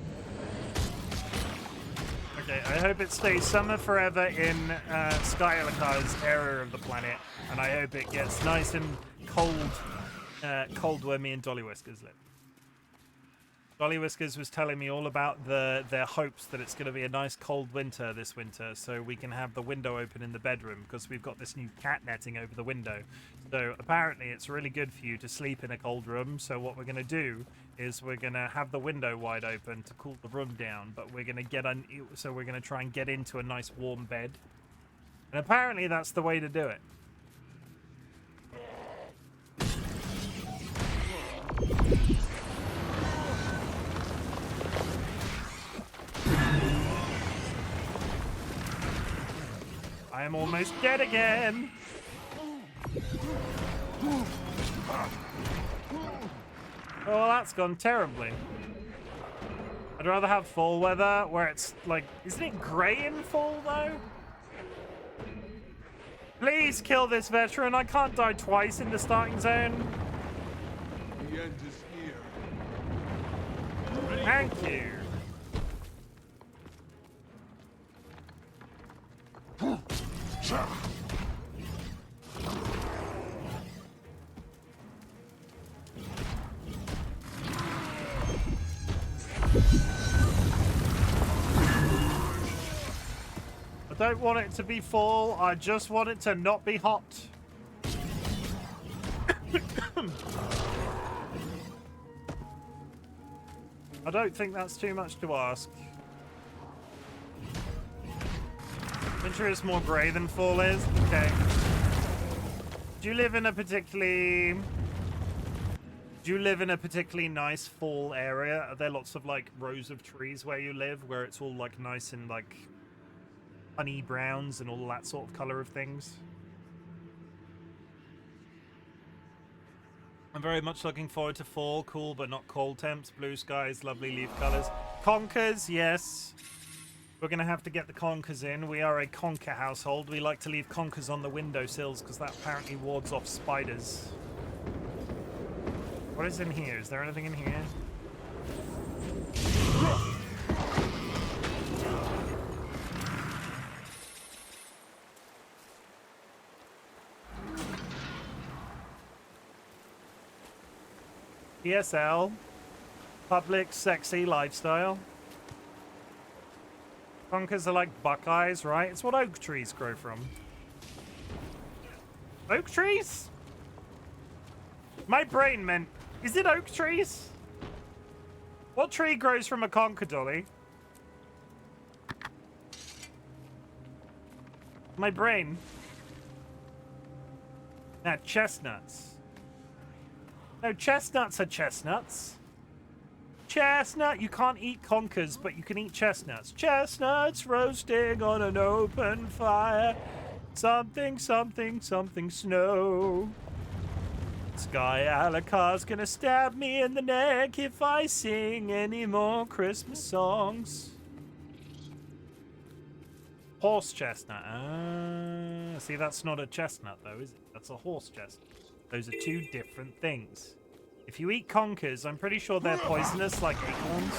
Speaker 1: Okay, I hope it stays summer forever in Skyalakar's area of the planet, and I hope it gets nice and cold where me and DollyWhiskers live. DollyWhiskers was telling me all about their hopes that it's going to be a nice cold winter this winter, so we can have the window open in the bedroom because we've got this new cat netting over the window. So apparently it's really good for you to sleep in a cold room. So what we're going to do is we're going to have the window wide open to cool the room down, but we're going to we're going to try and get into a nice warm bed. And apparently that's the way to do it. I am almost dead again. Oh, that's gone terribly. I'd rather have fall weather where it's like, isn't it grey in fall though? Please kill this veteran. I can't die twice in the starting zone.
Speaker 6: The end is here.
Speaker 1: Thank you. I don't want it to be fall. I just want it to not be hot. I don't think that's too much to ask. Winter is more grey than fall is? Okay. Do you live in a particularly nice fall area? Are there lots of like rows of trees where you live where it's all like nice and like honey browns and all that sort of color of things? I'm very much looking forward to fall. Cool but not cold temps, blue skies, lovely leaf colors. Conkers, yes. We're going to have to get the conkers in. We are a conker household. We like to leave conkers on the windowsills because that apparently wards off spiders. What is in here? Is there anything in here? PSL. Public sexy lifestyle. Conkers are like buckeyes, right? It's what oak trees grow from. Oak trees? My brain meant, is it oak trees? What tree grows from a conker, Dolly? My brain. Nah, chestnuts. No, chestnuts are chestnuts. Chestnut, you can't eat conkers, but you can eat chestnuts. Chestnuts roasting on an open fire. Something, something, something snow. Sky Alakar's gonna stab me in the neck if I sing any more Christmas songs. Horse chestnut. See, that's not a chestnut, though, is it? That's a horse chestnut. Those are two different things. If you eat conkers, I'm pretty sure they're poisonous, like acorns.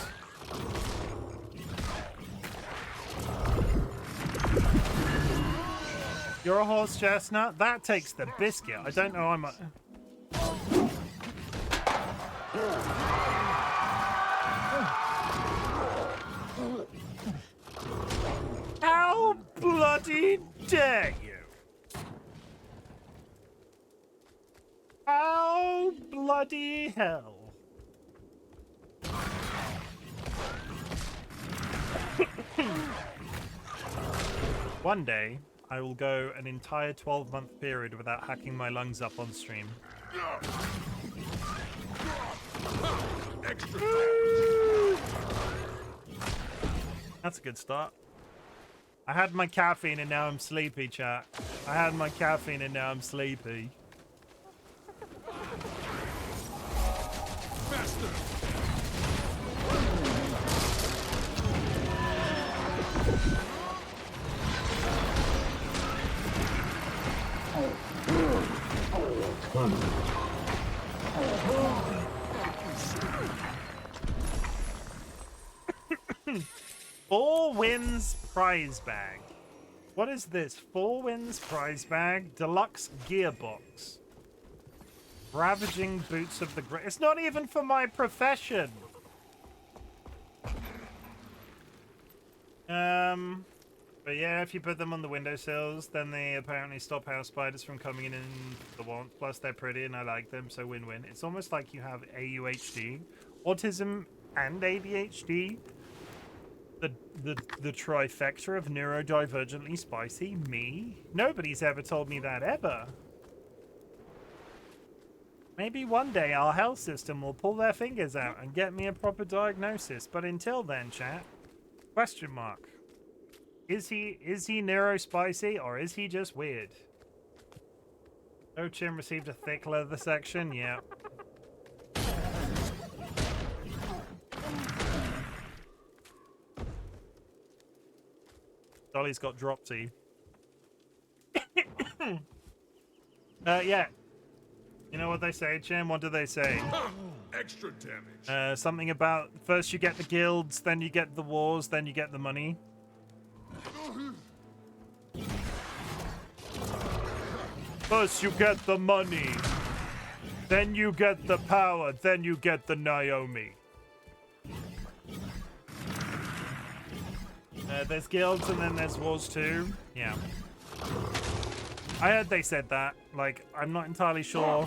Speaker 1: You're a horse chestnut? That takes the biscuit. I don't know, I'm a... How bloody dare you? How bloody hell? One day, I will go an entire 12-month period without hacking my lungs up on stream. That's a good start. I had my caffeine and now I'm sleepy, chat. I had my caffeine and now I'm sleepy. Four Wins prize bag. What is this? 4 Wins prize bag. Deluxe gearbox. Ravaging boots of the great. It's not even for my profession. But yeah, if you put them on the windowsills, then they apparently stop house spiders from coming in the want. Plus, they're pretty and I like them, so win-win. It's almost like you have AUHD, autism, and ADHD. The trifecta of neurodivergently spicy. Me? Nobody's ever told me that, ever. Maybe one day our health system will pull their fingers out and get me a proper diagnosis. But until then, chat, question mark. Is he neurospicy or is he just weird? Oh, Chim received a thick leather section. Yeah. Dolly's got dropsy. Yeah. You know what they say, Chim? What do they say?
Speaker 2: Extra damage.
Speaker 1: Something about first you get the guilds, then you get the wars, then you get the money. First you get the money, then you get the power, then you get the Naomi. There's guilds and then there's wars too. Yeah. I heard they said that. Like, I'm not entirely sure.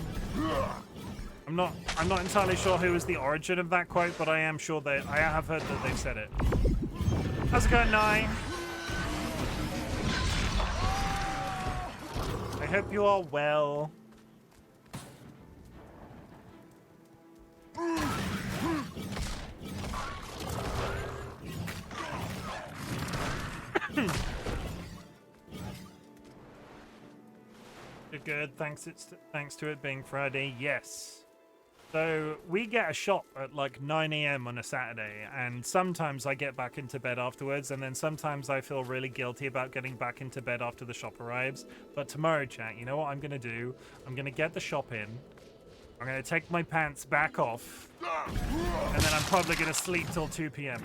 Speaker 1: I'm not entirely sure who was the origin of that quote, but I am sure that I have heard that they've said it. How's it going, Nye? I hope you are well. Good. Thanks to it being Friday. Yes. So we get a shop at like 9 a.m. on a Saturday, and sometimes I get back into bed afterwards, and then sometimes I feel really guilty about getting back into bed after the shop arrives. But tomorrow, chat, you know what I'm gonna do? I'm gonna get the shop in. I'm gonna take my pants back off, and then I'm probably gonna sleep till 2 p.m.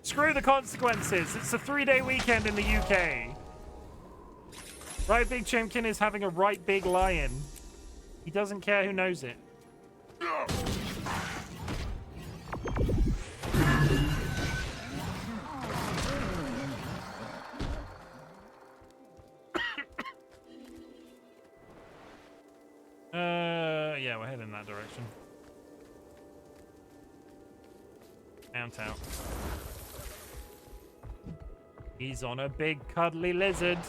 Speaker 1: Screw the consequences. It's a 3-day weekend in the UK. RightBigChimken is having a right big lie-in. He doesn't care who knows it. Yeah, we're heading in that direction. Out. He's on a big cuddly lizard.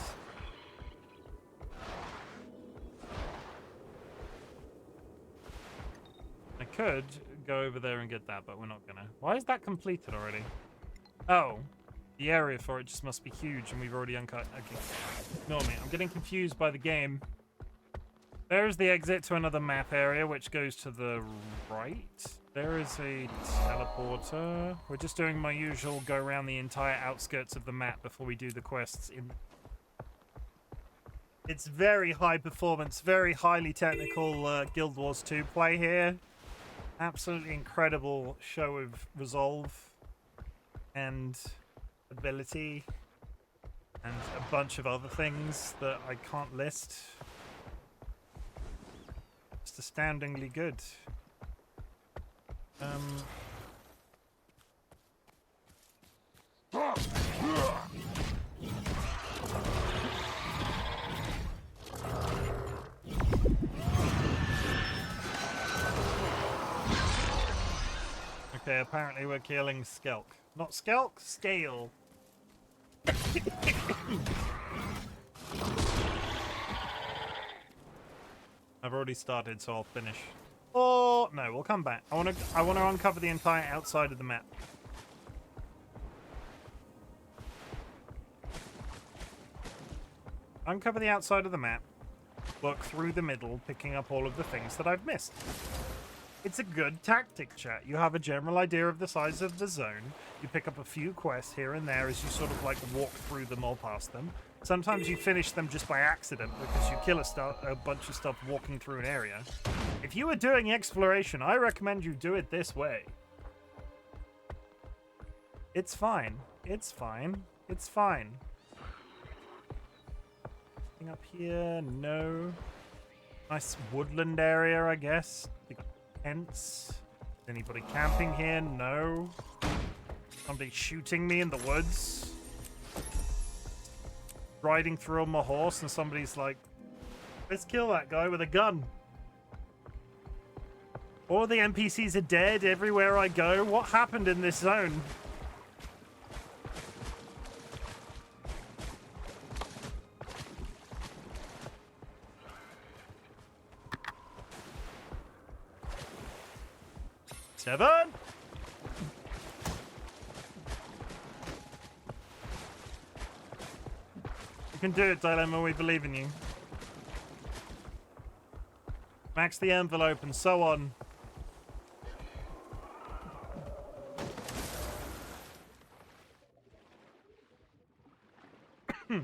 Speaker 1: I could go over there and get that, but we're not gonna. Why is that completed already? Oh, the area for it just must be huge, and we've already uncut. Okay, ignore me. I'm getting confused by the game. There's the exit to another map area, which goes to the right. There is a teleporter. We're just doing my usual go around the entire outskirts of the map before we do the quests. It's very high performance, very highly technical Guild Wars 2 play here. Absolutely incredible show of resolve and ability and a bunch of other things that I can't list. Just astoundingly good. Okay, apparently we're killing Skelk. Not Skelk, Scale. I've already started, so I'll finish. Oh no, we'll come back. I want to uncover the entire outside of the map. Uncover the outside of the map. Work through the middle, picking up all of the things that I've missed. It's a good tactic, chat. You have a general idea of the size of the zone. You pick up a few quests here and there as you sort of like walk through them or past them. Sometimes you finish them just by accident because you kill a bunch of stuff walking through an area. If you are doing exploration, I recommend you do it this way. It's fine. It's fine. It's fine. Anything up here? No. Nice woodland area, I guess. Tents. Is anybody camping here? No. Somebody shooting me in the woods. Riding through on my horse and somebody's like, let's kill that guy with a gun. All the NPCs are dead everywhere I go. What happened in this zone? Seven. You can do it, Dilemma. We believe in you. Max the envelope and so on. How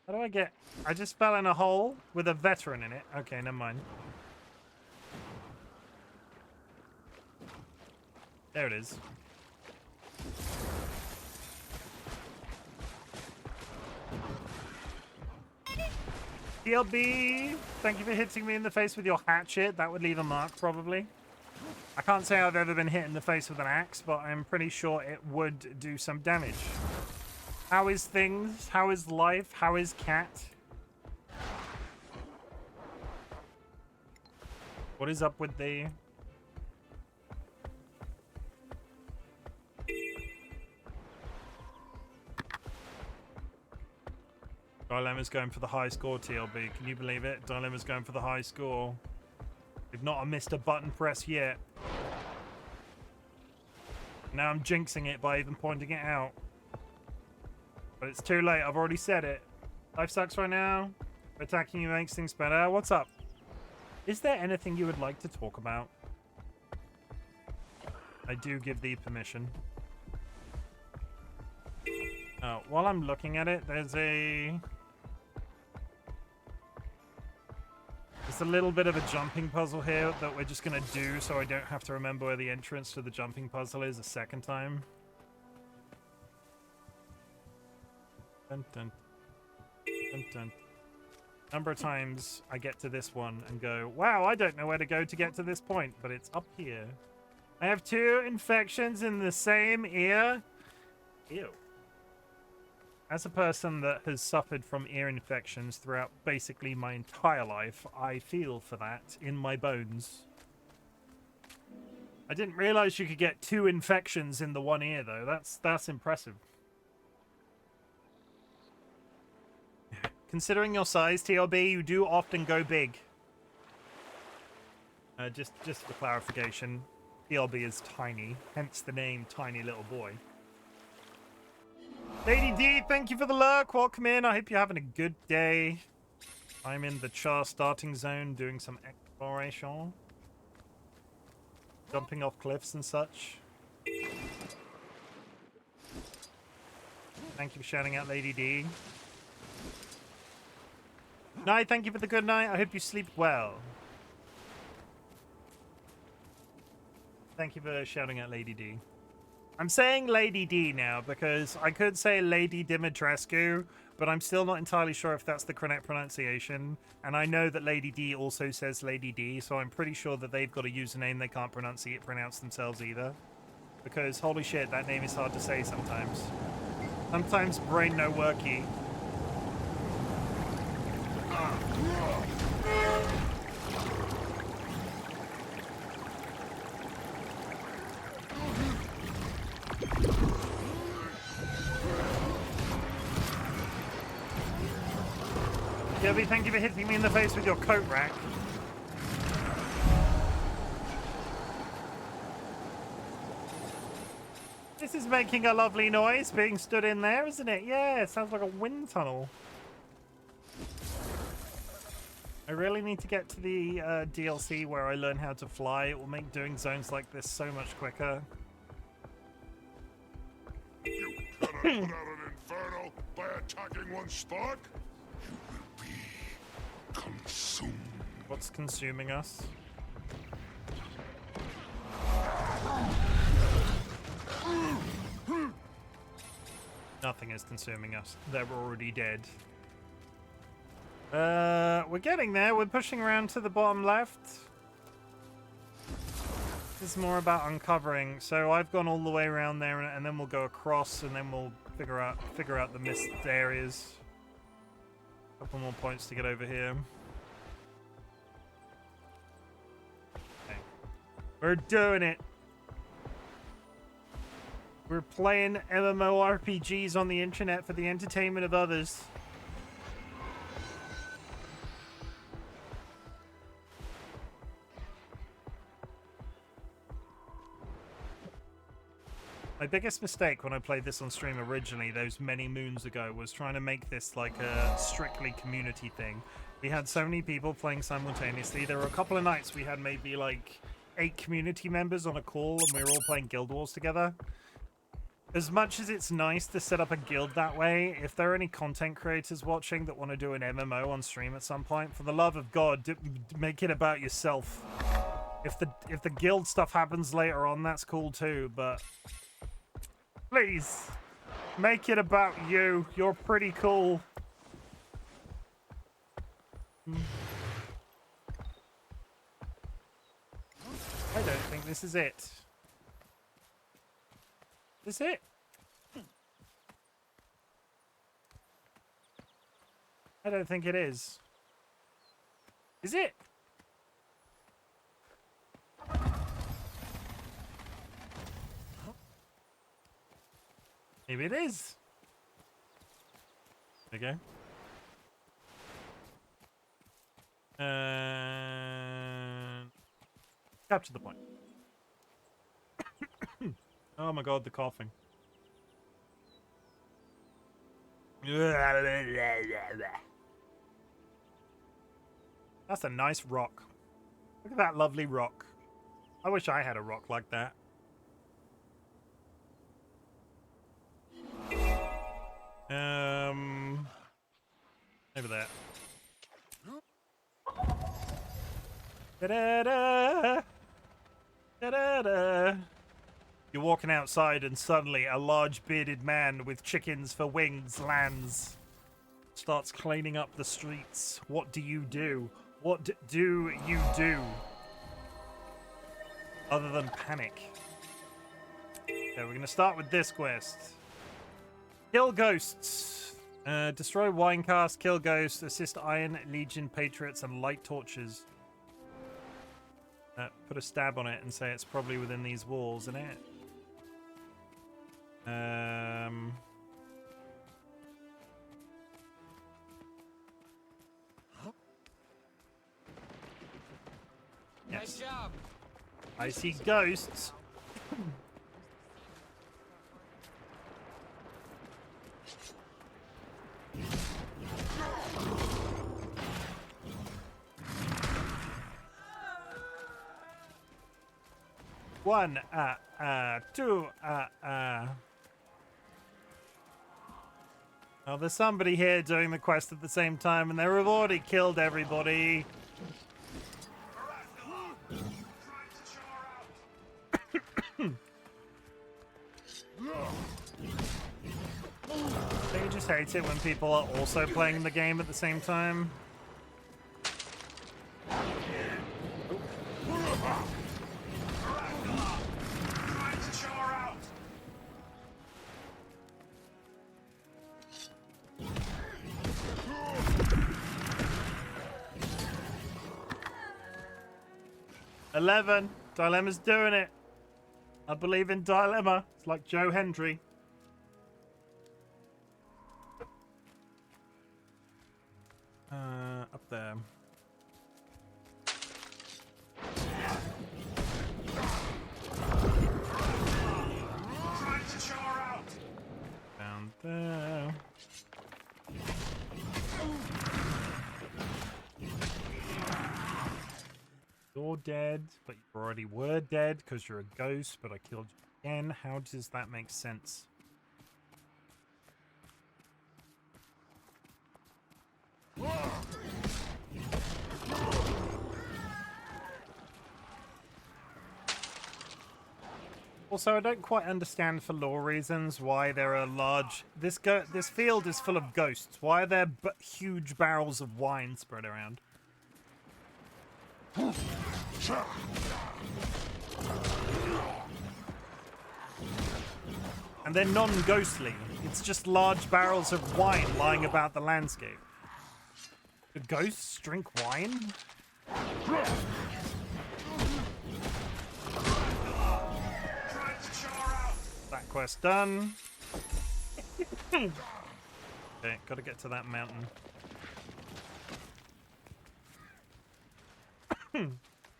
Speaker 1: do I get... I just fell in a hole with a veteran in it. Okay, never mind. There it is. TLB, thank you for hitting me in the face with your hatchet. That would leave a mark, probably. I can't say I've ever been hit in the face with an axe, but I'm pretty sure it would do some damage. How is things? How is life? How is cat? What is up with the... Dilemma's going for the high score, TLB. Can you believe it? Dilemma's going for the high score. We've not missed a button press yet. Now I'm jinxing it by even pointing it out. But it's too late. I've already said it. Life sucks right now. Attacking you makes things better. What's up? Is there anything you would like to talk about? I do give thee permission. While I'm looking at it, there's a little bit of a jumping puzzle here that we're just going to do so I don't have to remember where the entrance to the jumping puzzle is a second time. Dun, dun, dun, dun. Number of times I get to this one and go, wow, I don't know where to go to get to this point, but it's up here. I have 2 infections in the same ear. Ew. As a person that has suffered from ear infections throughout basically my entire life, I feel for that in my bones. I didn't realize you could get 2 infections in the one ear, though. That's impressive. Considering your size, TLB, you do often go big. Just for clarification, TLB is tiny, hence the name Tiny Little Boy. Lady D, thank you for the lurk. Welcome in. I hope you're having a good day. I'm in the Char starting zone doing some exploration. Jumping off cliffs and such. Thank you for shouting out, Lady D. Night, thank you for the good night. I hope you sleep well. Thank you for shouting out, Lady D. I'm saying Lady D now because I could say Lady Dimitrescu, but I'm still not entirely sure if that's the correct pronunciation. And I know that Lady D also says Lady D, so I'm pretty sure that they've got a username they can't pronounce themselves either. Because holy shit, that name is hard to say sometimes. Sometimes brain no worky. Gilby, thank you for hitting me in the face with your coat rack. This is making a lovely noise being stood in there, isn't it? Yeah, it sounds like a wind tunnel. I really need to get to the DLC where I learn how to fly. It will make doing zones like this so much quicker.
Speaker 2: You cannot put out an inferno by attacking one spot. You will be consumed.
Speaker 1: What's consuming us? Nothing is consuming us. They're already dead. We're getting there. We're pushing around to the bottom left. This is more about uncovering. So I've gone all the way around there, and then we'll go across, and then we'll figure out the missed areas. A couple more points to get over here. Okay. We're doing it. We're playing MMORPGs on the internet for the entertainment of others. My biggest mistake when I played this on stream originally, those many moons ago, was trying to make this like a strictly community thing. We had so many people playing simultaneously. There were a couple of nights we had maybe like 8 community members on a call and we were all playing Guild Wars together. As much as it's nice to set up a guild that way, if there are any content creators watching that want to do an MMO on stream at some point, for the love of God, make it about yourself. If the guild stuff happens later on, that's cool too, but please make it about you. You're pretty cool. I don't think this is it. Is it? I don't think it is. Is it? Maybe it is. There you go. Capture the point. Oh my god, the coughing. That's a nice rock. Look at that lovely rock. I wish I had a rock like that. Over there. Da-da-da! Da-da-da! You're walking outside and suddenly a large bearded man with chickens for wings lands. Starts cleaning up the streets. What do you do? What do you do? Other than panic. Okay, we're going to start with this quest. Kill ghosts. Destroy wine casks, kill ghosts, assist Iron Legion Patriots and light torches. Put a stab on it and say it's probably within these walls, isn't it? Yes.
Speaker 4: Nice job.
Speaker 1: I see ghosts. One, two, Oh, there's somebody here doing the quest at the same time, and they've already killed everybody. Don't you just hate it when people are also playing the game at the same time? $11. Dilemma's doing it. I believe in Dilemma. It's like Joe Hendry. Up there. Down there. You're dead, but you already were dead because you're a ghost, but I killed you again. How does that make sense? Also, I don't quite understand for lore reasons why there are large... This field is full of ghosts. Why are there huge barrels of wine spread around? And they're non-ghostly. It's just large barrels of wine lying about the landscape. Do ghosts drink wine? That quest done. Okay, gotta get to that mountain.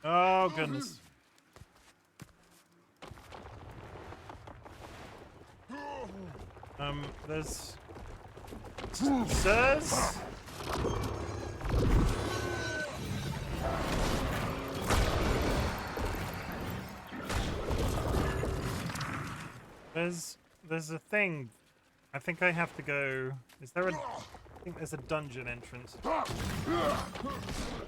Speaker 1: Oh, goodness. There's... Sirs? There's a thing. I think I have to go... Is there a... I think there's a dungeon entrance.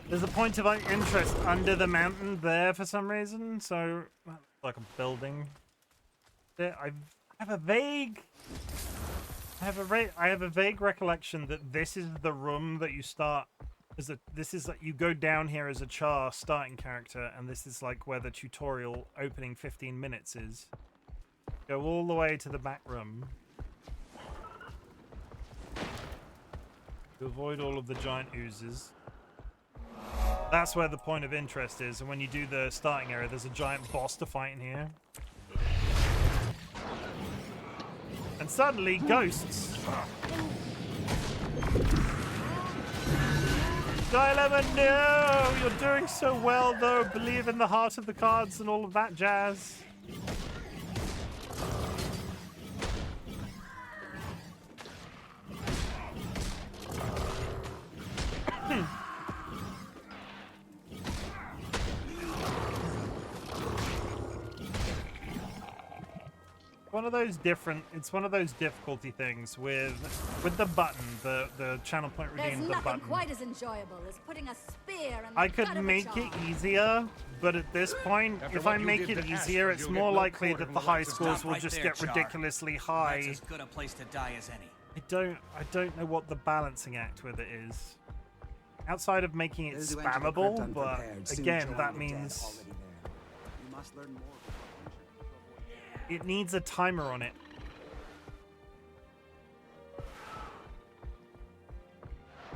Speaker 1: There's a point of interest under the mountain there for some reason, so... Like a building. I have a vague... I have a vague recollection that this is the room that you start... This is like you go down here as a Char starting character, and this is like where the tutorial opening 15 minutes is. Go all the way to the back room. To avoid all of the giant oozes. That's where the point of interest is, and when you do the starting area, there's a giant boss to fight in here. And suddenly, ghosts. Dilemma, no! You're doing so well, though. Believe in the heart of the cards and all of that jazz. It's one of those difficulty things with the button, the channel point redeem,
Speaker 3: There's
Speaker 1: the
Speaker 3: nothing
Speaker 1: button.
Speaker 3: quite as enjoyable as putting a spear in the
Speaker 1: I could
Speaker 3: gut of a
Speaker 1: make
Speaker 3: Char.
Speaker 1: it easier, but at this point,
Speaker 6: After
Speaker 1: if
Speaker 6: what
Speaker 1: I
Speaker 6: you
Speaker 1: make
Speaker 6: did
Speaker 1: it
Speaker 6: to
Speaker 1: easier,
Speaker 6: Ashford,
Speaker 1: it's
Speaker 6: you'll
Speaker 1: more
Speaker 6: get no
Speaker 1: likely
Speaker 6: quarter
Speaker 1: that the
Speaker 6: who
Speaker 1: high
Speaker 6: wants to
Speaker 1: scores
Speaker 6: stop
Speaker 1: will
Speaker 6: right
Speaker 1: just
Speaker 6: there,
Speaker 1: get
Speaker 6: Char.
Speaker 1: ridiculously
Speaker 6: That's
Speaker 1: high.
Speaker 6: as good a place to die as any.
Speaker 1: I don't know what the balancing act with it is. Outside of making it
Speaker 8: Those who enter the crypt
Speaker 1: spammable, but
Speaker 8: unprepared soon
Speaker 1: again,
Speaker 8: join
Speaker 1: that
Speaker 8: the dead
Speaker 1: means
Speaker 8: already there. You must learn more.
Speaker 1: it needs a timer on it.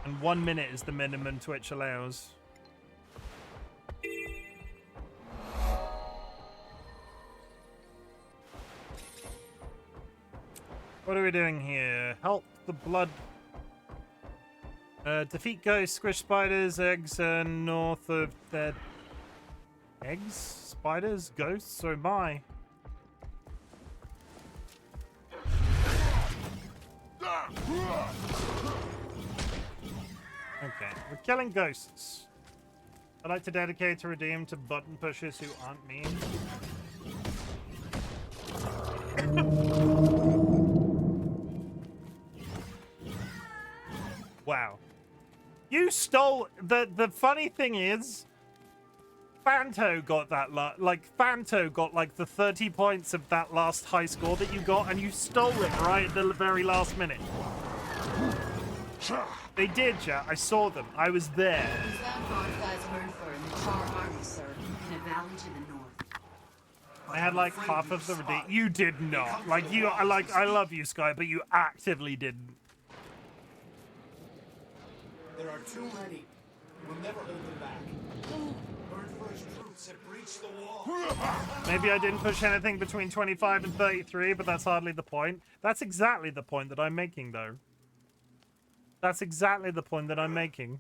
Speaker 1: And 1 minute is the minimum Twitch allows. What are we doing here? Help the blood. Defeat ghosts, squish spiders, eggs, north of dead. Eggs? Spiders? Ghosts? Oh my. Okay, we're killing ghosts. I'd like to dedicate a redeem to button pushers who aren't me. Wow. You stole... The funny thing is... Fanto got that Fanto got like the 30 points of that last high score that you got, and you stole it right at the very last minute. They did, chat. I saw them. I was there.
Speaker 11: We found Bonfires Murder in the Char army, sir, in a valley to the north.
Speaker 1: I had like half of the redeem. You did not. Like you, I love you, Sky, but you actively didn't.
Speaker 6: There are too many. We'll never hold them back. Birdfirst troops have breached the wall.
Speaker 1: Maybe I didn't push anything between 25 and 33, but that's hardly the point. That's exactly the point that I'm making, though. That's exactly the point that I'm making.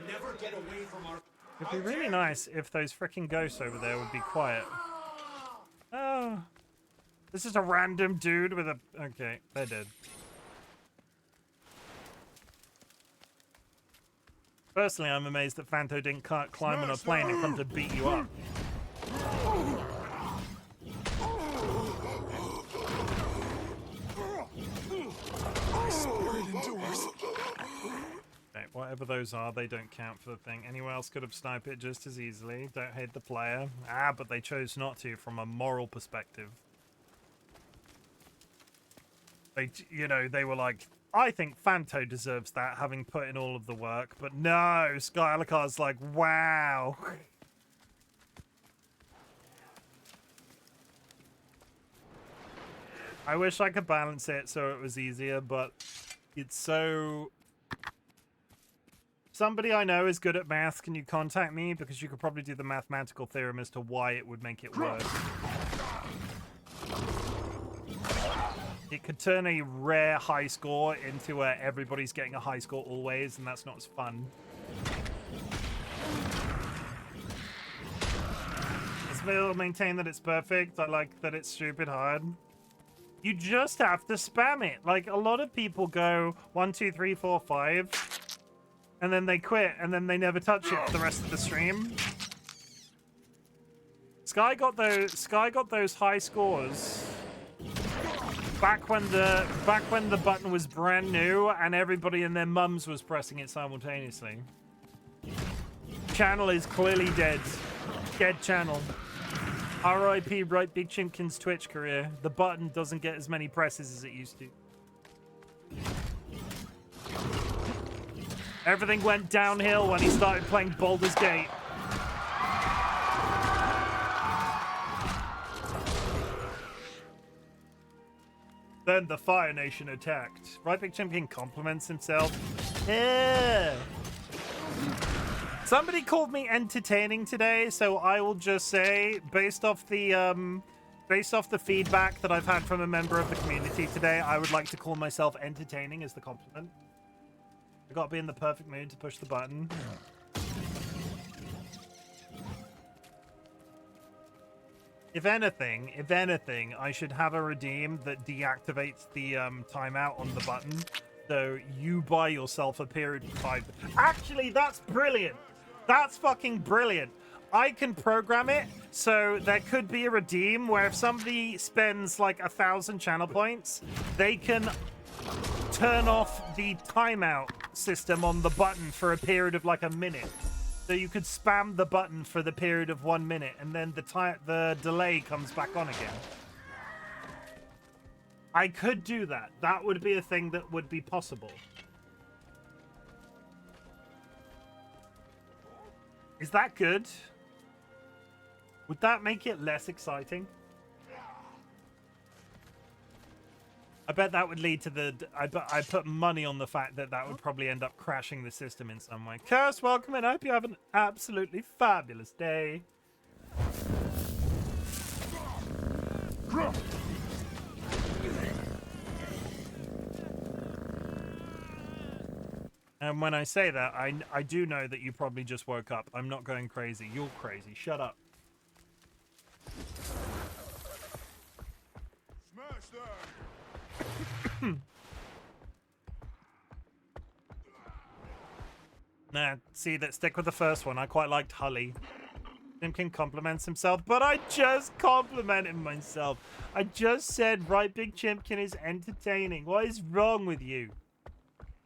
Speaker 6: Never get away from our...
Speaker 1: It'd be really nice if those freaking ghosts over there would be quiet. Oh. This is a random dude with a... Okay, they're dead. Personally, I'm amazed that Fanto didn't climb on a plane and come to beat you up. Okay, whatever those are, they don't count for the thing. Anyone else could have sniped it just as easily. Don't hate the player. Ah, but they chose not to from a moral perspective. They, you know, they were like, I think Fanto deserves that, having put in all of the work. But no, Skylarkar's like, wow. I wish I could balance it so it was easier, but it's so... Somebody I know is good at math. Can you contact me? Because you could probably do the mathematical theorem as to why it would make it worse. It could turn a rare high score into a everybody's getting a high score always, and that's not as fun. will maintain that it's perfect. I like that it's stupid hard. You just have to spam it. Like, a lot of people go 1, 2, 3, 4, 5, and then they quit, and then they never touch it for the rest of the stream. Sky got those high scores back when the button was brand new and everybody and their mums was pressing it simultaneously. Channel is clearly dead. Dead channel. R.I.P. RightBigChimken's Twitch career. The button doesn't get as many presses as it used to. Everything went downhill when he started playing Baldur's Gate. Then the Fire Nation attacked. RightBigChimken compliments himself. Yeah. Somebody called me entertaining today, so I will just say, based off the feedback that I've had from a member of the community today, I would like to call myself entertaining as the compliment. I gotta be in the perfect mood to push the button. If anything, I should have a redeem that deactivates the timeout on the button, so you buy yourself a period of 5. Actually, that's brilliant. That's fucking brilliant. I can program it so there could be a redeem where if somebody spends like 1,000 channel points, they can turn off the timeout system on the button for a period of like a minute. So you could spam the button for the period of 1 minute, and then the delay comes back on again. I could do that. That would be a thing that would be possible. Is that good? Would that make it less exciting? I bet that would lead to the... I put money on the fact that that would probably end up crashing the system in some way. Curse, welcome, and I hope you have an absolutely fabulous day. And when I say that, I do know that you probably just woke up. I'm not going crazy. You're crazy. Shut up. Nah, see, stick with the first one. I quite liked Hully. Chimken compliments himself, but I just complimented myself. I just said RightBigChimken is entertaining. What is wrong with you?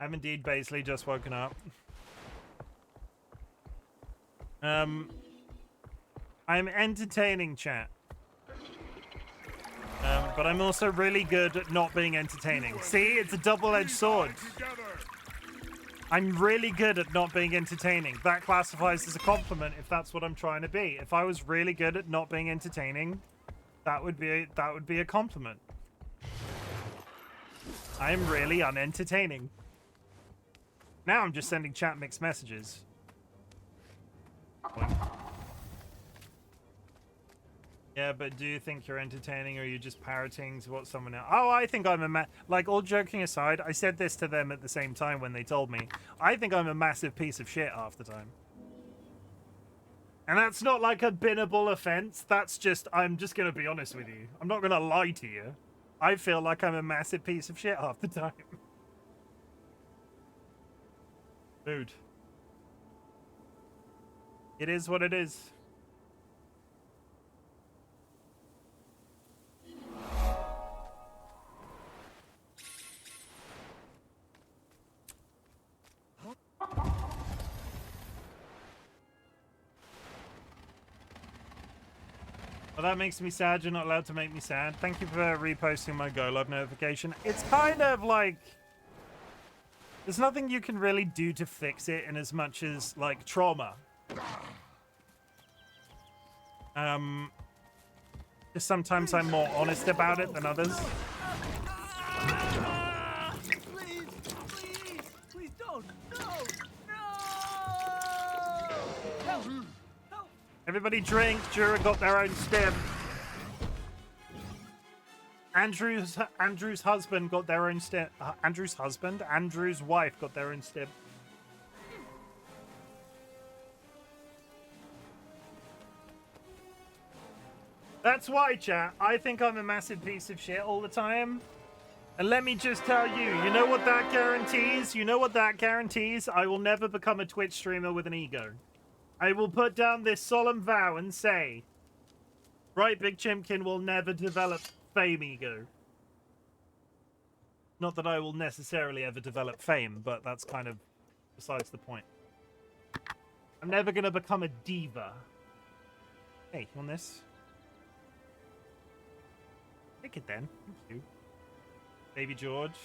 Speaker 1: I've indeed basically just woken up. I'm entertaining, chat. But I'm also really good at not being entertaining. See, it's a double-edged sword. I'm really good at not being entertaining. That classifies as a compliment if that's what I'm trying to be. If I was really good at not being entertaining, that would be a compliment. I am really unentertaining. Now I'm just sending chat mixed messages. Yeah, but do you think you're entertaining, or are you just parroting to what someone else... Oh, I think I'm like, all joking aside, I said this to them at the same time when they told me. I think I'm a massive piece of shit half the time. And that's not like a binnable offense. That's just, I'm just going to be honest with you. I'm not going to lie to you. I feel like I'm a massive piece of shit half the time. Dude. It is what it is. Well, that makes me sad. You're not allowed to make me sad. Thank you for reposting my Go Live notification. It's kind of like... There's nothing you can really do to fix it in as much as, like, trauma. Just sometimes I'm more honest about it than others.
Speaker 6: Please don't. No.
Speaker 1: Everybody drink. Jura got their own stim. Andrew's husband got their own stim. Andrew's wife got their own stim. That's why, chat. I think I'm a massive piece of shit all the time. And let me just tell you, you know what that guarantees? You know what that guarantees? I will never become a Twitch streamer with an ego. I will put down this solemn vow and say, RightBigChimken will never develop fame ego. Not that I will necessarily ever develop fame, but that's kind of besides the point. I'm never going to become a diva. Hey, you want this? Take it then. Thank you. Baby George.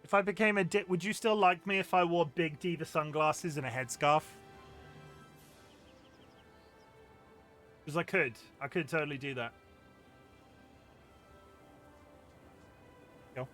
Speaker 1: If I became a would you still like me if I wore big diva sunglasses and a headscarf? Because I could totally do that. Go.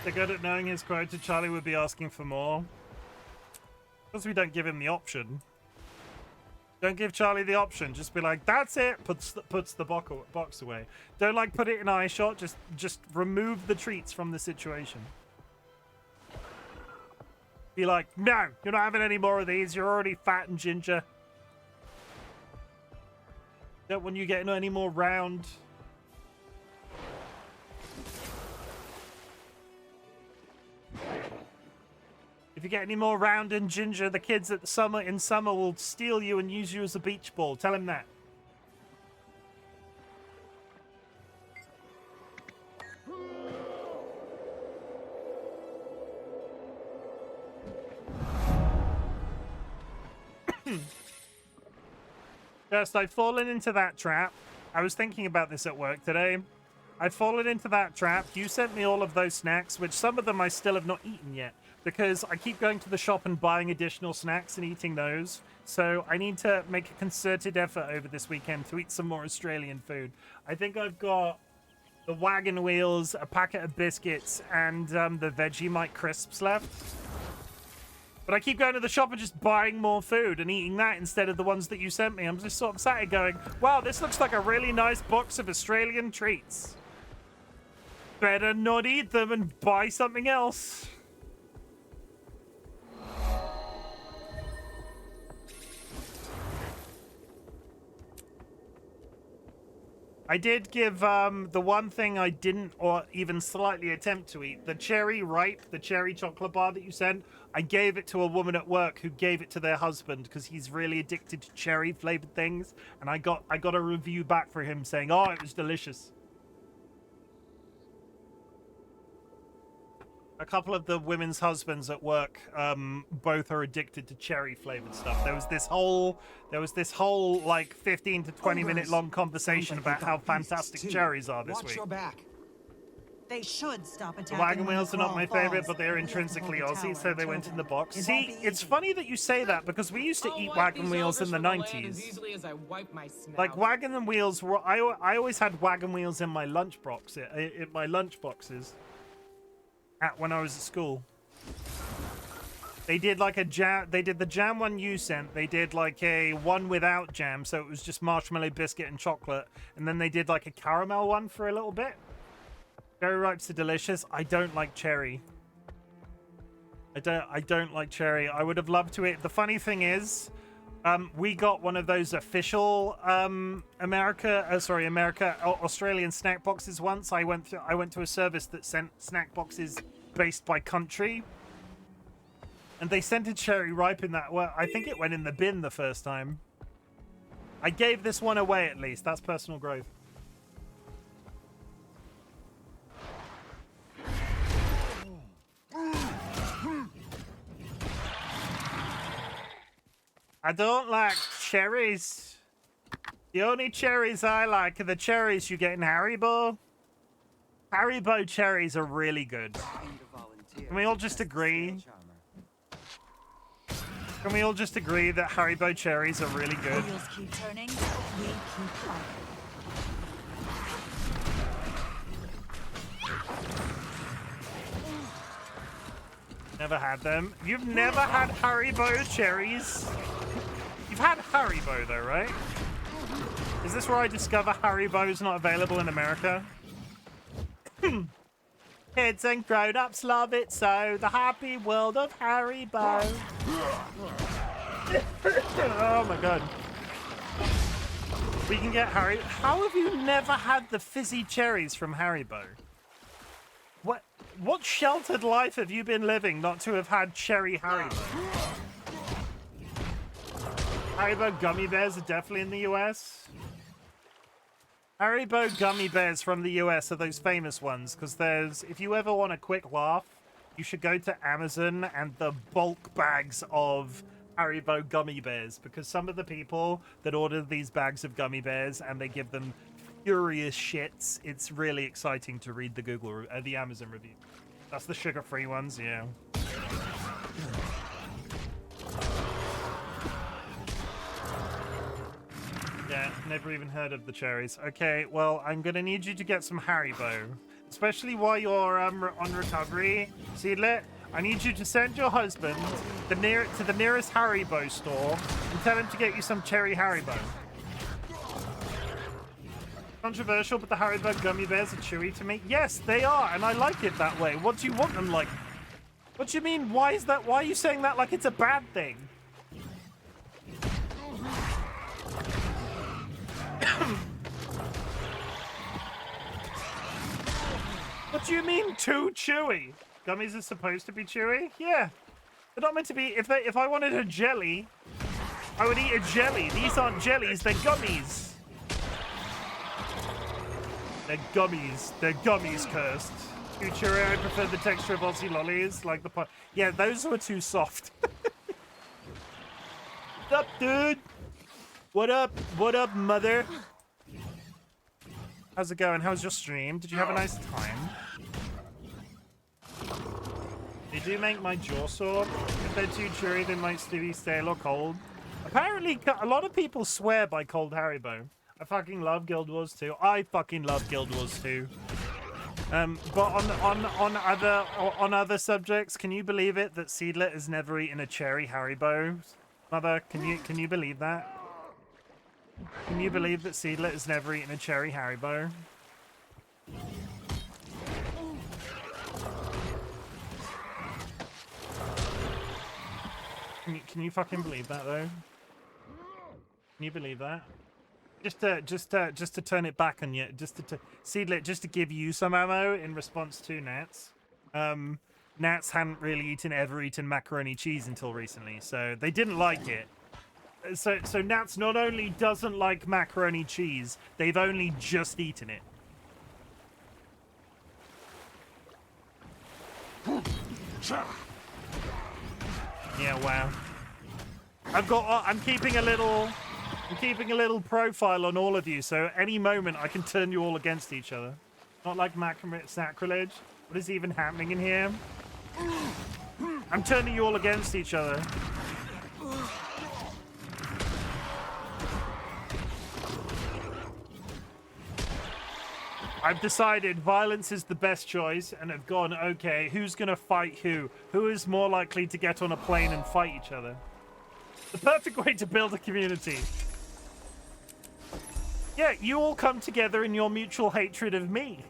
Speaker 1: They're good at knowing his quota. Charlie would be asking for more. Because we don't give him the option. Don't give Charlie the option. Just be like, that's it. Puts the box away. Don't like put it in eye shot. Just remove the treats from the situation. Be like, no, you're not having any more of these. You're already fat and ginger. Don't want you getting any more round. If you get any more round and ginger, the kids at in summer will steal you and use you as a beach ball. Tell him that. Just, I've fallen into that trap. I was thinking about this at work today. I've fallen into that trap. You sent me all of those snacks, which some of them I still have not eaten yet, because I keep going to the shop and buying additional snacks and eating those. So I need to make a concerted effort over this weekend to eat some more Australian food. I think I've got the wagon wheels, a packet of biscuits, and the Vegemite crisps left. But I keep going to the shop and just buying more food and eating that instead of the ones that you sent me. I'm just sort of sat here going, wow, this looks like a really nice box of Australian treats. Better not eat them and buy something else. I did give the one thing I didn't or even slightly attempt to eat, the cherry ripe, the cherry chocolate bar that you sent. I gave it to a woman at work who gave it to their husband because he's really addicted to cherry flavored things, and I got a review back for him saying, "Oh, it was delicious." A couple of the women's husbands at work both are addicted to cherry flavored stuff. There was this whole like 15 to 20 minute long conversation about how fantastic cherries are this week.
Speaker 4: Watch your back.
Speaker 5: They should stop attacking.
Speaker 1: The wagon wheels are not my favorite, but they're intrinsically Aussie, so they went in the box. See, it's funny that you say that because we used to eat wagon wheels in the 90s. Like wagon and wheels were. I always had wagon wheels in my lunch box, in my lunch boxes. When I was at school. They did like a jam. They did the jam one you sent. They did like a one without jam, so it was just marshmallow, biscuit, and chocolate. And then they did like a caramel one for a little bit. Very ripes are delicious. I don't like cherry. I don't like cherry. I would have loved to eat. The funny thing is, we got one of those official Australian snack boxes once. I went to a service that sent snack boxes based by country, and they sent a cherry ripe in that. Well, I think it went in the bin the first time. I gave this one away at least. That's personal growth. I don't like cherries. The only cherries I like are the cherries you get in Haribo. Haribo cherries are really good. Can we all just agree? Can we all just agree that Haribo cherries are really good?
Speaker 5: Wheels keep turning, we keep flying.
Speaker 1: Never had them. You've never had Haribo cherries? You've had Haribo though, right? Is this where I discover Haribo is not available in America? Kids and grown-ups love it so. The happy world of Haribo. Oh my god. We can get Haribo. How have you never had the fizzy cherries from Haribo? What sheltered life have you been living not to have had cherry Haribo? Haribo gummy bears are definitely in the US. Haribo gummy bears from the US are those famous ones because there's, if you ever want a quick laugh, you should go to Amazon and the bulk bags of Haribo gummy bears, because some of the people that order these bags of gummy bears and they give them furious shits, it's really exciting to read the the Amazon review. That's the sugar-free ones, yeah. Yeah, never even heard of the cherries. Okay, well, I'm gonna need you to get some Haribo, especially while you're on recovery. Seedlet, I need you to send your husband to the nearest Haribo store and tell him to get you some cherry Haribo. Controversial, but the Haribo gummy bears are chewy to me. Yes, they are, and I like it that way. What do you want them like? What do you mean? Why is that? Why are you saying that like it's a bad thing? What do you mean too chewy? Gummies are supposed to be chewy? Yeah. They're not meant to be. If I wanted a jelly, I would eat a jelly. These aren't jellies, they're gummies. They're gummies. They're gummies, cursed. Too chewy. I prefer the texture of Aussie lollies, like the pot. Yeah, those were too soft. What's up, dude? What up? What up, mother? How's it going? How's your stream? Did you have a nice time? They do make my jaw sore. If they're too chewy, they might still be stale or cold. Apparently, a lot of people swear by cold Haribo. I fucking love Guild Wars 2. I fucking love Guild Wars 2. But on other subjects, can you believe it that Seedlet has never eaten a cherry Haribo? Mother, can you believe that? Can you believe that Seedlet has never eaten a cherry Haribo? Can you fucking believe that though? Can you believe that? Just to turn it back on you, Seedlet, just to give you some ammo in response to Nats. Nats hadn't really ever eaten macaroni cheese until recently, so they didn't like it. So Nats not only doesn't like macaroni cheese, they've only just eaten it. Yeah, wow. I'm keeping a little profile on all of you, so any moment I can turn you all against each other. Not like sacrilege. What is even happening in here? I'm turning you all against each other. I've decided violence is the best choice and have gone, okay, who's gonna fight who? Who is more likely to get on a plane and fight each other? The perfect way to build a community. Yeah, you all come together in your mutual hatred of me.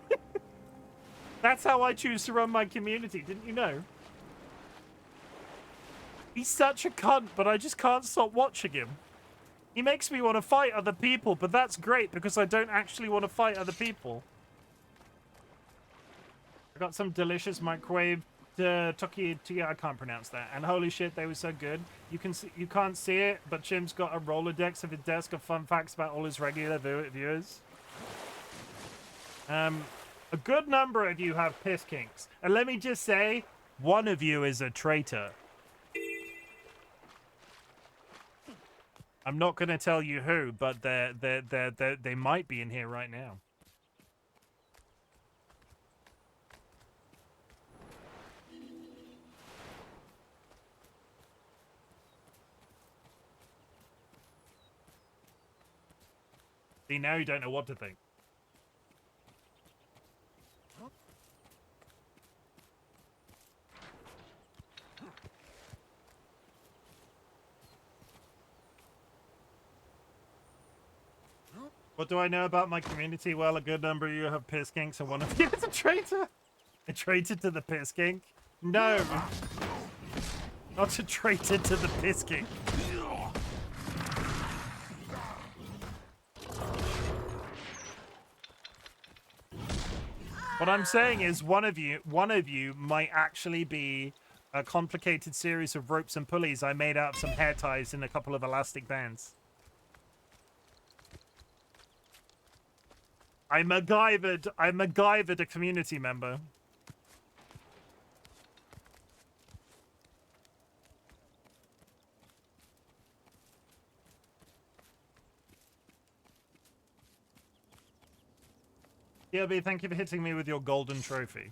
Speaker 1: That's how I choose to run my community, didn't you know? He's such a cunt, but I just can't stop watching him. He makes me want to fight other people, but that's great because I don't actually want to fight other people. I got some delicious microwave Toki, I can't pronounce that. And holy shit, they were so good. You can't see it, but Chim's got a Rolodex of his desk of fun facts about all his regular viewers. A good number of you have piss kinks. And let me just say, one of you is a traitor. I'm not going to tell you who, but they might be in here right now. See, now you don't know what to think. What do I know about my community? Well, a good number of you have piss kinks, and one of you is a traitor. A traitor to the piss kink? No. Not a traitor to the piss kink. What I'm saying is one of you might actually be a complicated series of ropes and pulleys I made out of some hair ties and a couple of elastic bands. I MacGyvered a community member. DLB, thank you for hitting me with your golden trophy.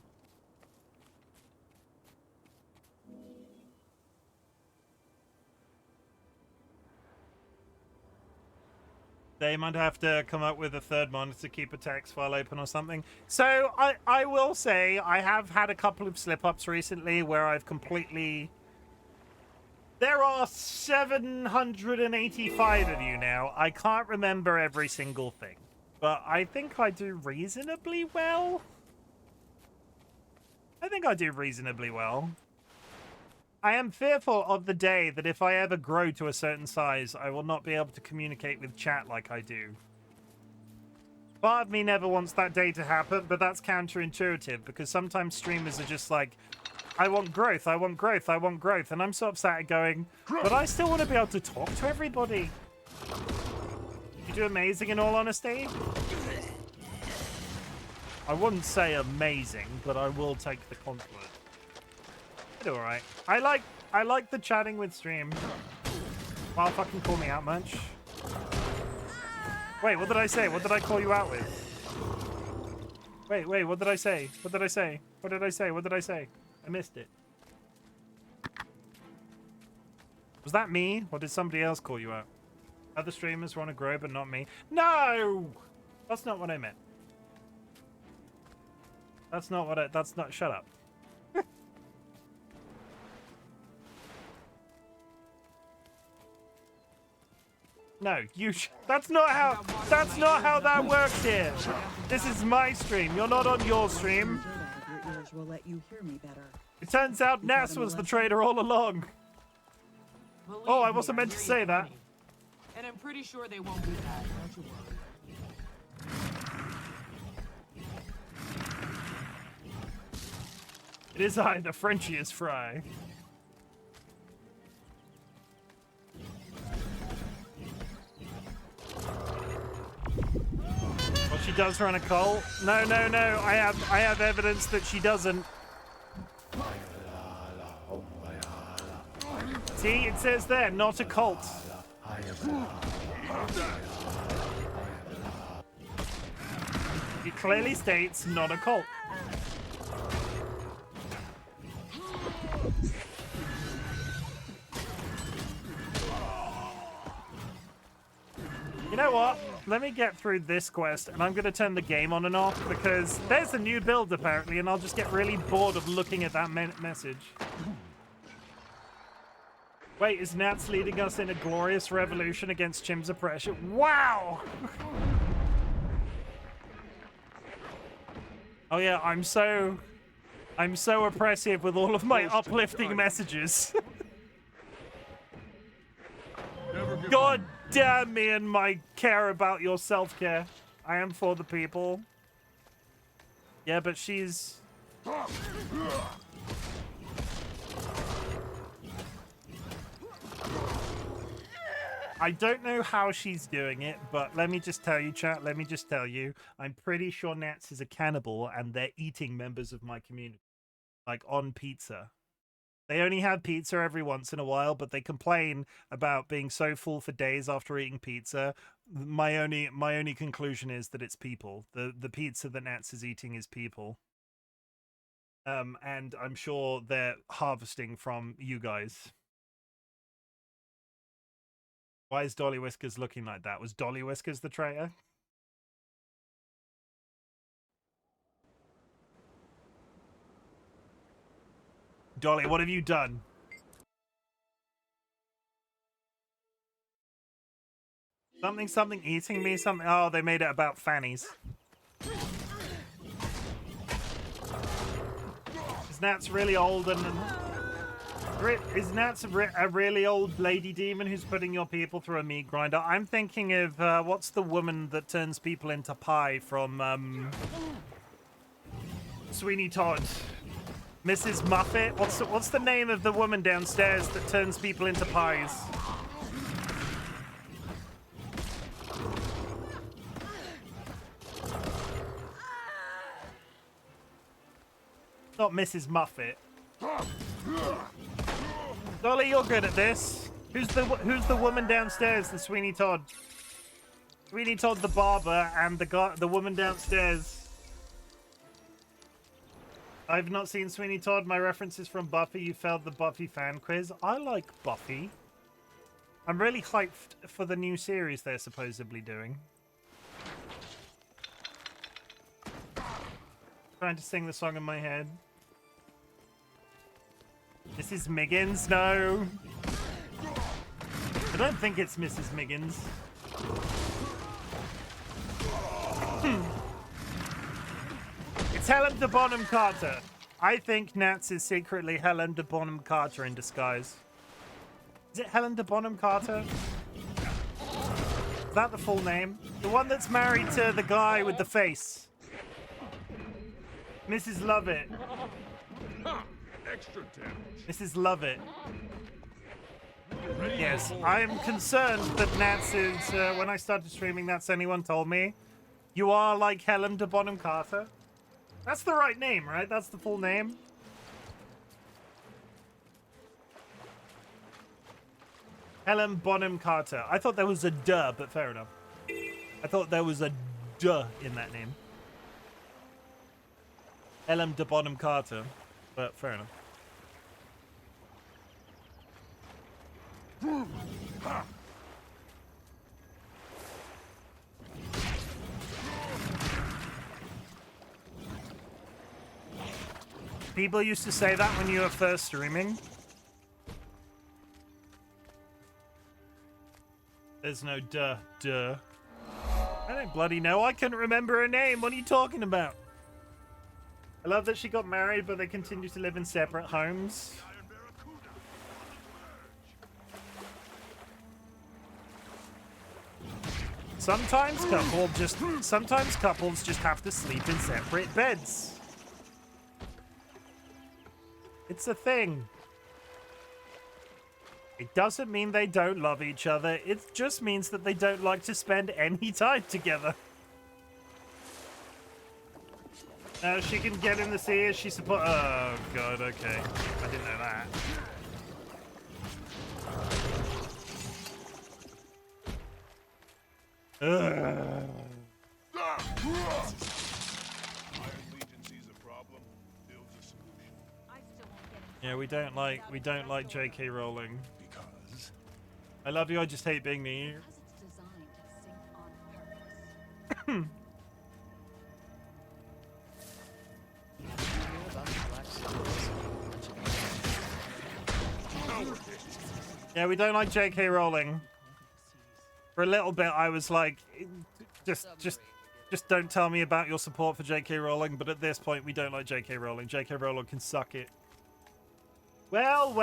Speaker 1: They might have to come up with a third monitor to keep a text file open or something. So I will say I have had a couple of slip-ups recently where I've completely... There are 785 of you now. I can't remember every single thing. But I think I do reasonably well. I think I do reasonably well. I am fearful of the day that if I ever grow to a certain size, I will not be able to communicate with chat like I do. Part of me never wants that day to happen, but that's counterintuitive because sometimes streamers are just like, I want growth, I want growth, I want growth. And I'm so upset at going, but I still want to be able to talk to everybody. You do amazing in all honesty. I wouldn't say amazing, but I will take the compliment. I do alright. I like the chatting with stream. Wow, fucking call me out much. Wait, what did I say? What did I call you out with? Wait, what did I say? What did I say? What did I say? What did I say? I missed it. Was that me? Or did somebody else call you out? Other streamers want to grow, but not me. No! That's not what I meant. That's not what I... That's not... Shut up. No, you that's not how that works here. This is my stream. You're not on your stream.
Speaker 8: Your ears will let you hear me better.
Speaker 1: It turns out Ness was the traitor all along. Oh, I wasn't meant to say that.
Speaker 4: And I'm pretty sure they won't do that. Don't you worry.
Speaker 1: It is I, the Frenchiest fry. Well, she does run a cult. No. I have evidence that she doesn't. See, it says there, not a cult. It clearly states not a cult. You know what? Let me get through this quest, and I'm going to turn the game on and off, because there's a new build, apparently, and I'll just get really bored of looking at that message. Wait, is Nats leading us in a glorious revolution against Chim's oppression? Wow! Oh yeah, I'm so oppressive with all of my uplifting messages. God damn me and my care about your self-care. I am for the people. Yeah, but she's... I don't know how she's doing it, but let me just tell you, chat, let me just tell you, I'm pretty sure Nats is a cannibal and they're eating members of my community. Like, on pizza. They only have pizza every once in a while, but they complain about being so full for days after eating pizza. My only conclusion is that it's people. The pizza that Nats is eating is people. And I'm sure they're harvesting from you guys. Why is DollyWhiskers looking like that? Was DollyWhiskers the traitor? Dolly, what have you done? Something eating me, something. Oh, they made it about fannies. Is Nat's really old and is Nat's a really old lady demon who's putting your people through a meat grinder? I'm thinking of what's the woman that turns people into pie from Sweeney Todd? Mrs. Muffet? What's the name of the woman downstairs that turns people into pies? Not Mrs. Muffet. Dolly, you're good at this. Who's the woman downstairs? The Sweeney Todd. Sweeney Todd, the barber, and the woman downstairs. I've not seen Sweeney Todd. My reference is from Buffy. You failed the Buffy fan quiz. I like Buffy. I'm really hyped for the new series they're supposedly doing. Trying to sing the song in my head. Mrs. Miggins? No. I don't think it's Mrs. Miggins. It's Helen de Bonham Carter. I think Nats is secretly Helen de Bonham Carter in disguise. Is it Helen de Bonham Carter? Is that the full name? The one that's married to the guy with the face. Mrs. Lovett.
Speaker 2: Extra damage.
Speaker 1: Mrs. Lovett. Yes, I'm concerned that Nats is, when I started streaming, that's anyone told me. You are like Helen de Bonham Carter. That's the right name, right? That's the full name. Helen Bonham Carter. I thought there was a duh, but fair enough. I thought there was a duh in that name. Helen de Bonham Carter, but fair enough. People used to say that when you were first streaming. There's no duh. I don't bloody know. I couldn't remember her name. What are you talking about? I love that she got married, but they continue to live in separate homes. Sometimes couples just have to sleep in separate beds. It's a thing. It doesn't mean they don't love each other. It just means that they don't like to spend any time together. Now she can get in the sea as she support. Oh god, okay. I didn't know that. Yeah, we don't like JK Rowling. Because I love you, I just hate being me. Yeah, we don't like JK Rowling. For a little bit, I was like, just don't tell me about your support for JK Rowling. But at this point, we don't like JK Rowling. JK Rowling can suck it. Well.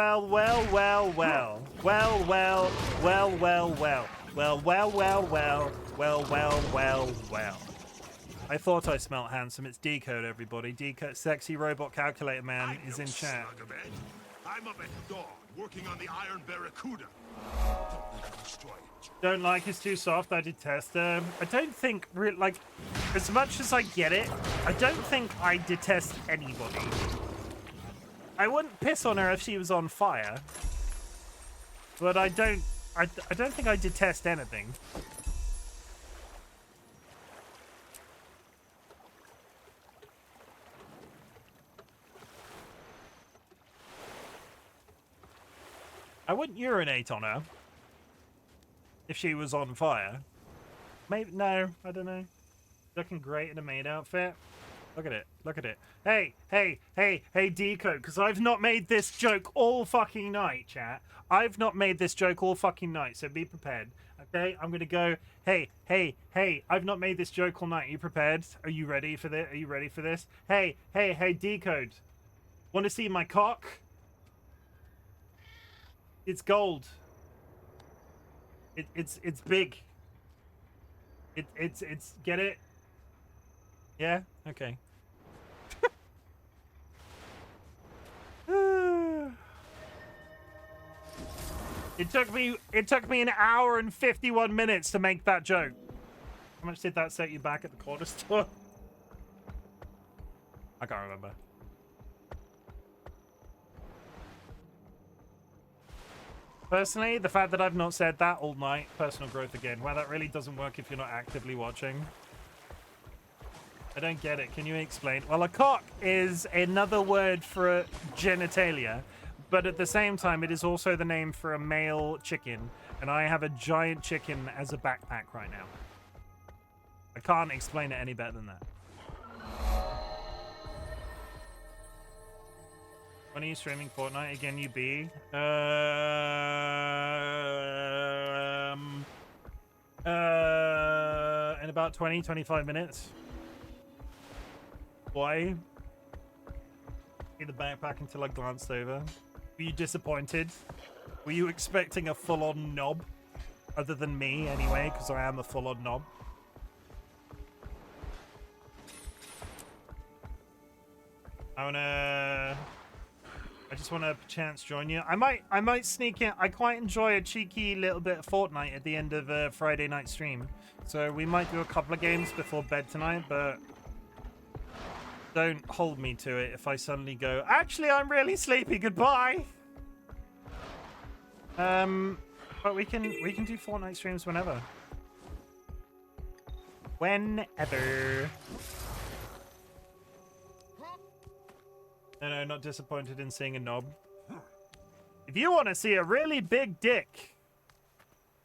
Speaker 1: I thought I smelt handsome. It's Decode, everybody. Decode, sexy robot calculator man is in chat.
Speaker 2: I'm up at dawn, working on the Iron Barracuda.
Speaker 1: Don't like it's too soft. I detest them. I don't think, like, as much as I get it, I don't think I detest anybody. I wouldn't piss on her if she was on fire. But I don't think I detest anything. I wouldn't urinate on her if she was on fire. Maybe, no, I don't know. Looking great in a maid outfit. Look at it, look at it. Hey, Decode, because I've not made this joke all fucking night, chat. I've not made this joke all fucking night, so be prepared. Okay, I'm gonna go, hey, I've not made this joke all night. Are you prepared? Are you ready for this? Are you ready for this? Hey, Decode. Want to see my cock? It's gold. It's big. It's get it? Yeah? Okay. It took me an hour and 51 minutes to make that joke. How much did that set you back at the corner store? I can't remember. Personally, the fact that I've not said that all night, personal growth again. Well, that really doesn't work if you're not actively watching. I don't get it. Can you explain? Well, a cock is another word for genitalia, but at the same time, it is also the name for a male chicken, and I have a giant chicken as a backpack right now. I can't explain it any better than that. When are you streaming Fortnite again, you be? In about 20-25 minutes. Why? In the backpack until I glanced over. Were you disappointed? Were you expecting a full-on knob? Other than me, anyway, because I am a full-on knob. I just want to chance join you. I might sneak in. I quite enjoy a cheeky little bit of Fortnite at the end of a Friday night stream. So we might do a couple of games before bed tonight, but don't hold me to it if I suddenly go, actually, I'm really sleepy, goodbye. But we can do Fortnite streams whenever. Whenever. No, not disappointed in seeing a knob. If you want to see a really big dick,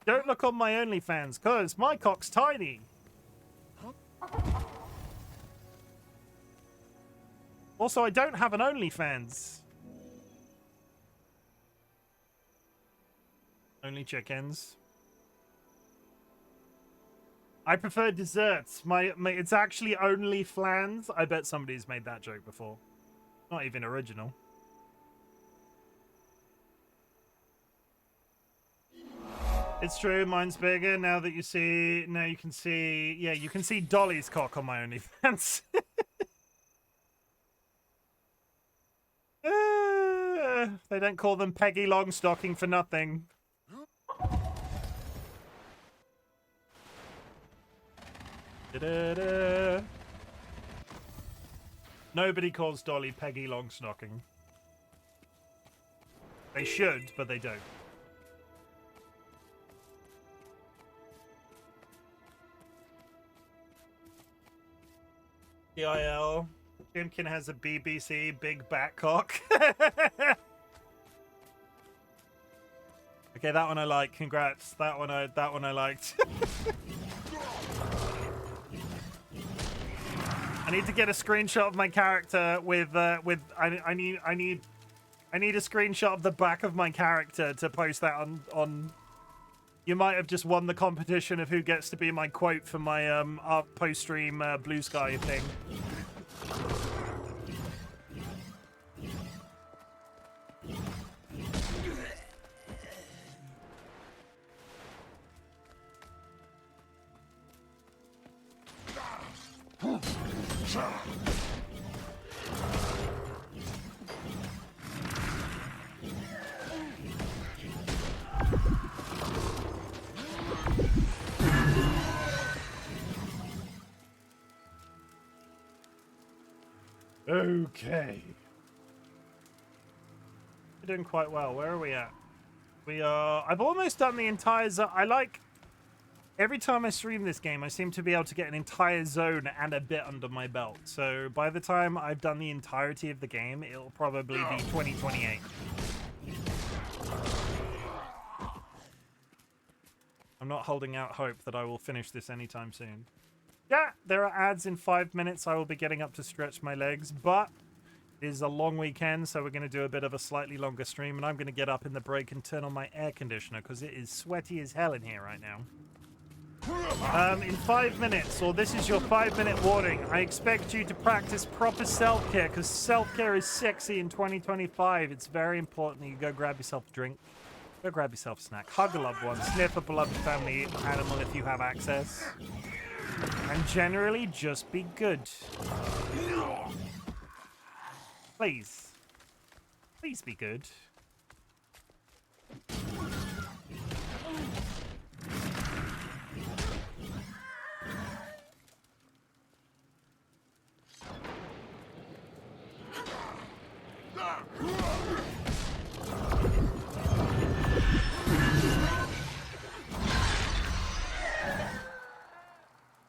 Speaker 1: don't look on my OnlyFans, because my cock's tiny. Also, I don't have an OnlyFans. Only chickens. I prefer desserts. It's actually only flans. I bet somebody's made that joke before. Not even original. It's true, mine's bigger now that you see. Now you can see. Yeah, you can see Dolly's cock on my OnlyFans. They don't call them Peggy Longstocking for nothing. Da-da-da. Nobody calls Dolly Peggy Longstocking. They should, but they don't. DIL. Chimken has a BBC big back cock. Okay, that one I like. Congrats. That one I liked. I need to get a screenshot of my character with I need a screenshot of the back of my character to post that on. You might have just won the competition of who gets to be my quote for my post stream Blue Sky thing. Okay. We're doing quite well. Where are we at? We are... I've almost done the entire zone. I like... Every time I stream this game, I seem to be able to get an entire zone and a bit under my belt. So by the time I've done the entirety of the game, it'll probably be 2028. I'm not holding out hope that I will finish this anytime soon. Yeah, there are ads in 5 minutes. I will be getting up to stretch my legs, but it is a long weekend, so we're going to do a bit of a slightly longer stream, and I'm going to get up in the break and turn on my air conditioner because it is sweaty as hell in here right now. In 5 minutes, or this is your 5-minute warning, I expect you to practice proper self-care because self-care is sexy in 2025. It's very important that you go grab yourself a drink, go grab yourself a snack, hug a loved one, sniff a beloved family animal if you have access, and generally just be good. Please. Please be good.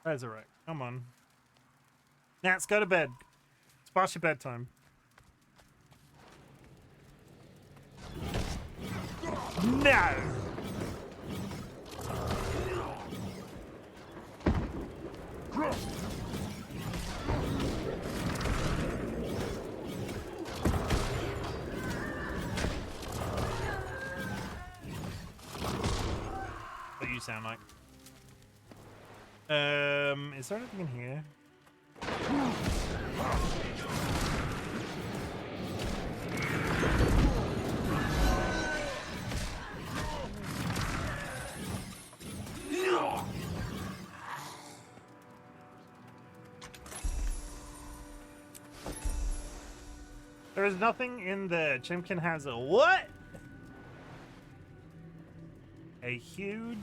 Speaker 1: Resurrect. Come on. Nats, go to bed. It's past your bedtime. No! What you sound like. Is there anything in here? There is nothing in there. Chimken has a what? A huge...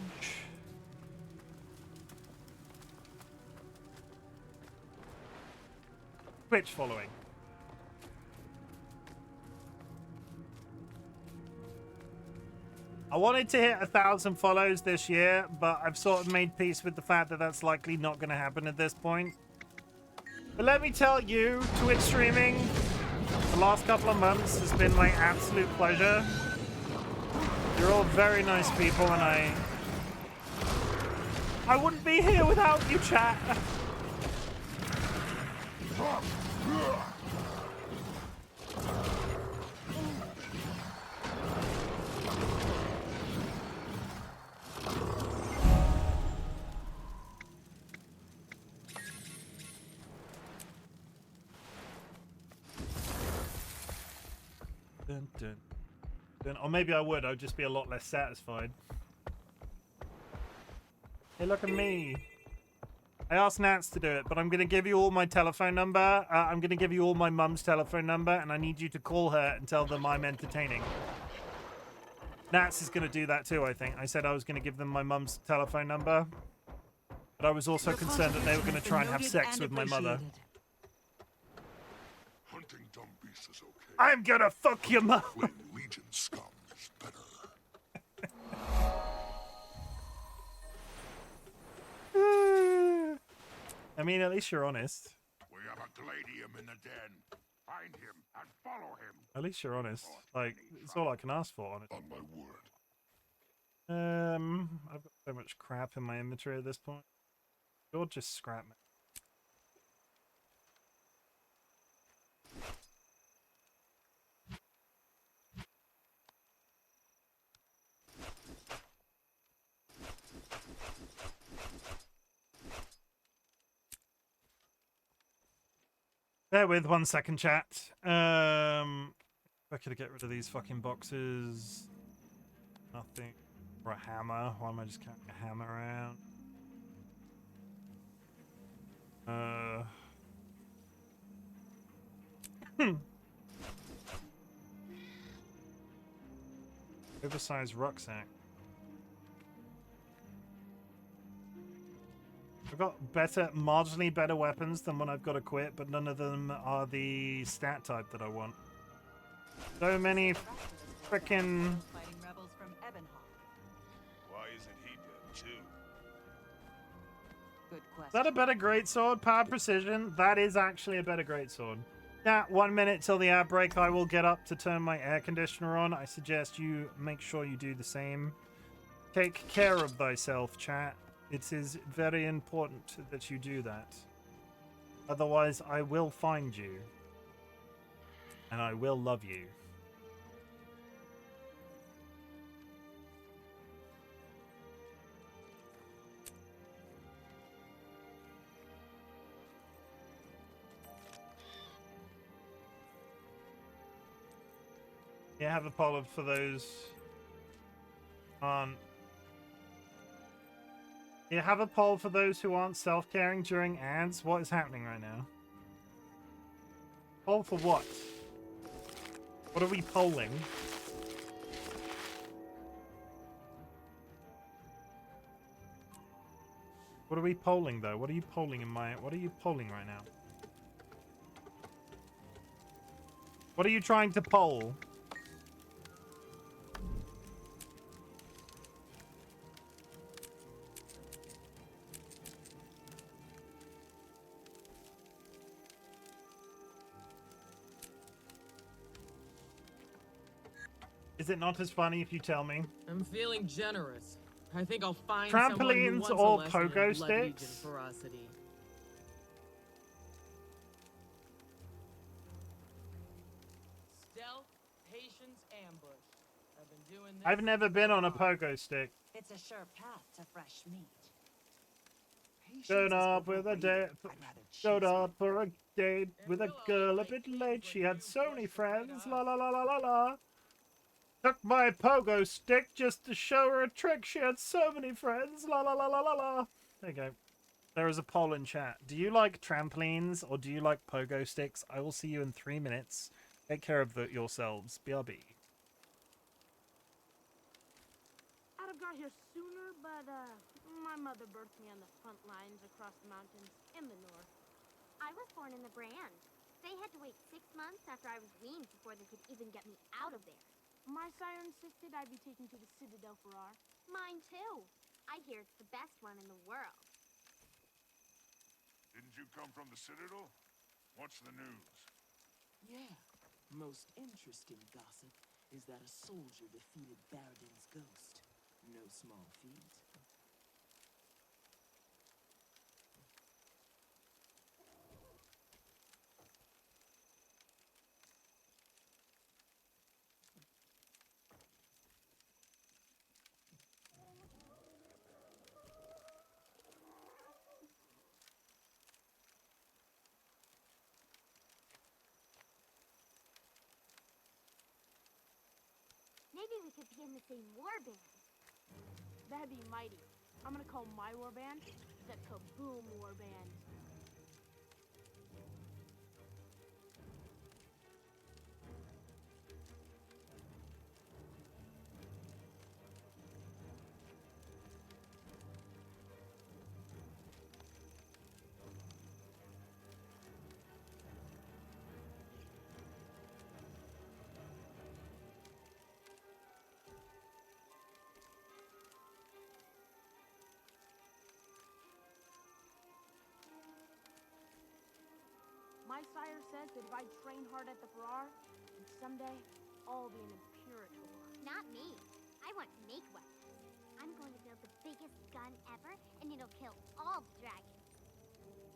Speaker 1: Twitch following. I wanted to hit 1,000 follows this year, but I've sort of made peace with the fact that that's likely not going to happen at this point. But let me tell you, Twitch streaming the last couple of months has been my absolute pleasure. You're all very nice people, and I wouldn't be here without you, chat. Dun, dun. Dun. Or maybe I would. I'd just be a lot less satisfied. Hey, look at me. I asked Nats to do it, but I'm going to give you all my telephone number. I'm going to give you all my mum's telephone number, and I need you to call her and tell them I'm entertaining. Nats is going to do that too, I think. I said I was going to give them my mum's telephone number, but I was also concerned that they were going to try and have sex with my mother.
Speaker 2: Hunting dumb beasts is okay.
Speaker 1: I'm going to fuck your mum.
Speaker 2: Playing Legion scum is better.
Speaker 1: I mean, at least you're honest.
Speaker 2: We have a gladium in the den. Find him and follow him.
Speaker 1: At least you're honest. Like, it's all I can ask for on it.
Speaker 2: On my word.
Speaker 1: I've got so much crap in my inventory at this point. You'll just scrap me. Bear with 1 second, chat. I could get rid of these fucking boxes. Nothing. Or a hammer. Why am I just carrying a hammer around? Oversized rucksack. I've got marginally better weapons than what I've got equipped, but none of them are the stat type that I want. So many Frickin'.
Speaker 5: Fighting rebels from Ebonhawk.
Speaker 6: Why isn't he dead, too?
Speaker 5: Good
Speaker 1: Is
Speaker 5: question.
Speaker 1: that a better greatsword? Power precision? That is actually a better greatsword. Yeah, 1 minute till the ad break. I will get up to turn my air conditioner on. I suggest you make sure you do the same. Take care of thyself, chat. It is very important that you do that. Otherwise, I will find you. And I will love you. Yeah, have a poll for those on. Yeah, have a poll for those who aren't self-caring during ads. What is happening right now? Poll for what? What are we polling? What are we polling though? What are you polling in my? What are you polling right now? What are you trying to poll? Is it not as funny if you tell me?
Speaker 4: I'm feeling generous. I think I'll find someone who
Speaker 1: Trampolines
Speaker 4: wants a
Speaker 1: or
Speaker 4: lesson in
Speaker 1: pogo
Speaker 4: Blood Legion
Speaker 1: sticks?
Speaker 4: ferocity. Stealth, patience, ambush. I've been doing this.
Speaker 1: I've never been on a pogo stick.
Speaker 5: It's a sure path to fresh meat.
Speaker 1: Showed up with a date. Showed up for a date with a girl a bit late. She had so many friends. La la la la la la. Took my pogo stick just to show her a trick. She had so many friends. La la la la la la. There you go. There is a poll in chat. Do you like trampolines or do you like pogo sticks? I will see you in 3 minutes. Take care of yourselves. BRB.
Speaker 12: I'd have got here sooner, but my mother birthed me on the front lines across the mountains in the north.
Speaker 13: I was born in the Brand. They had to wait 6 months after I was weaned before they could even get me out of there.
Speaker 12: My sire insisted I be taken to the Citadel Farrar.
Speaker 13: Mine too. I hear it's the best one in the world.
Speaker 6: Didn't you come from the Citadel? What's the news?
Speaker 14: Yeah. Most interesting gossip is that a soldier defeated Baradin's ghost. No small feat.
Speaker 13: Maybe we could be in the same war band.
Speaker 12: That'd be mighty. I'm gonna call my war band the Kaboom War Band. My sire says that if I train hard at the Farrar, then someday I'll be an Imperator.
Speaker 13: Not me. I want to make weapons. I'm going to build the biggest gun ever, and it'll kill all the dragons.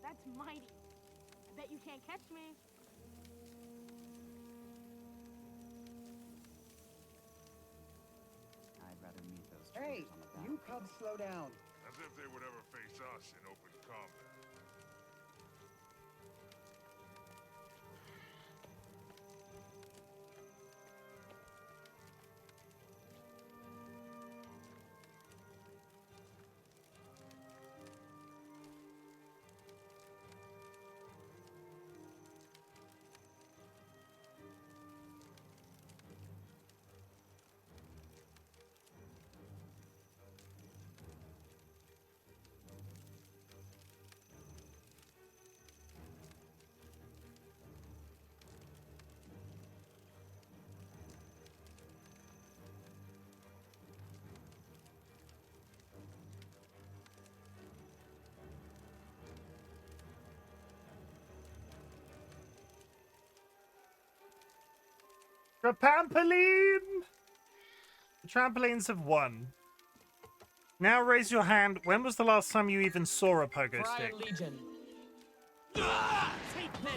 Speaker 12: That's mighty. I bet you can't catch me.
Speaker 8: I'd rather meet those traitors on the battlefield.
Speaker 15: You cubs slow down.
Speaker 6: As if they would ever face us in open combat.
Speaker 1: Trampoline! The trampolines have won. Now raise your hand. When was the last time you even saw a pogo stick?
Speaker 4: Pride Legion. Ah, take this.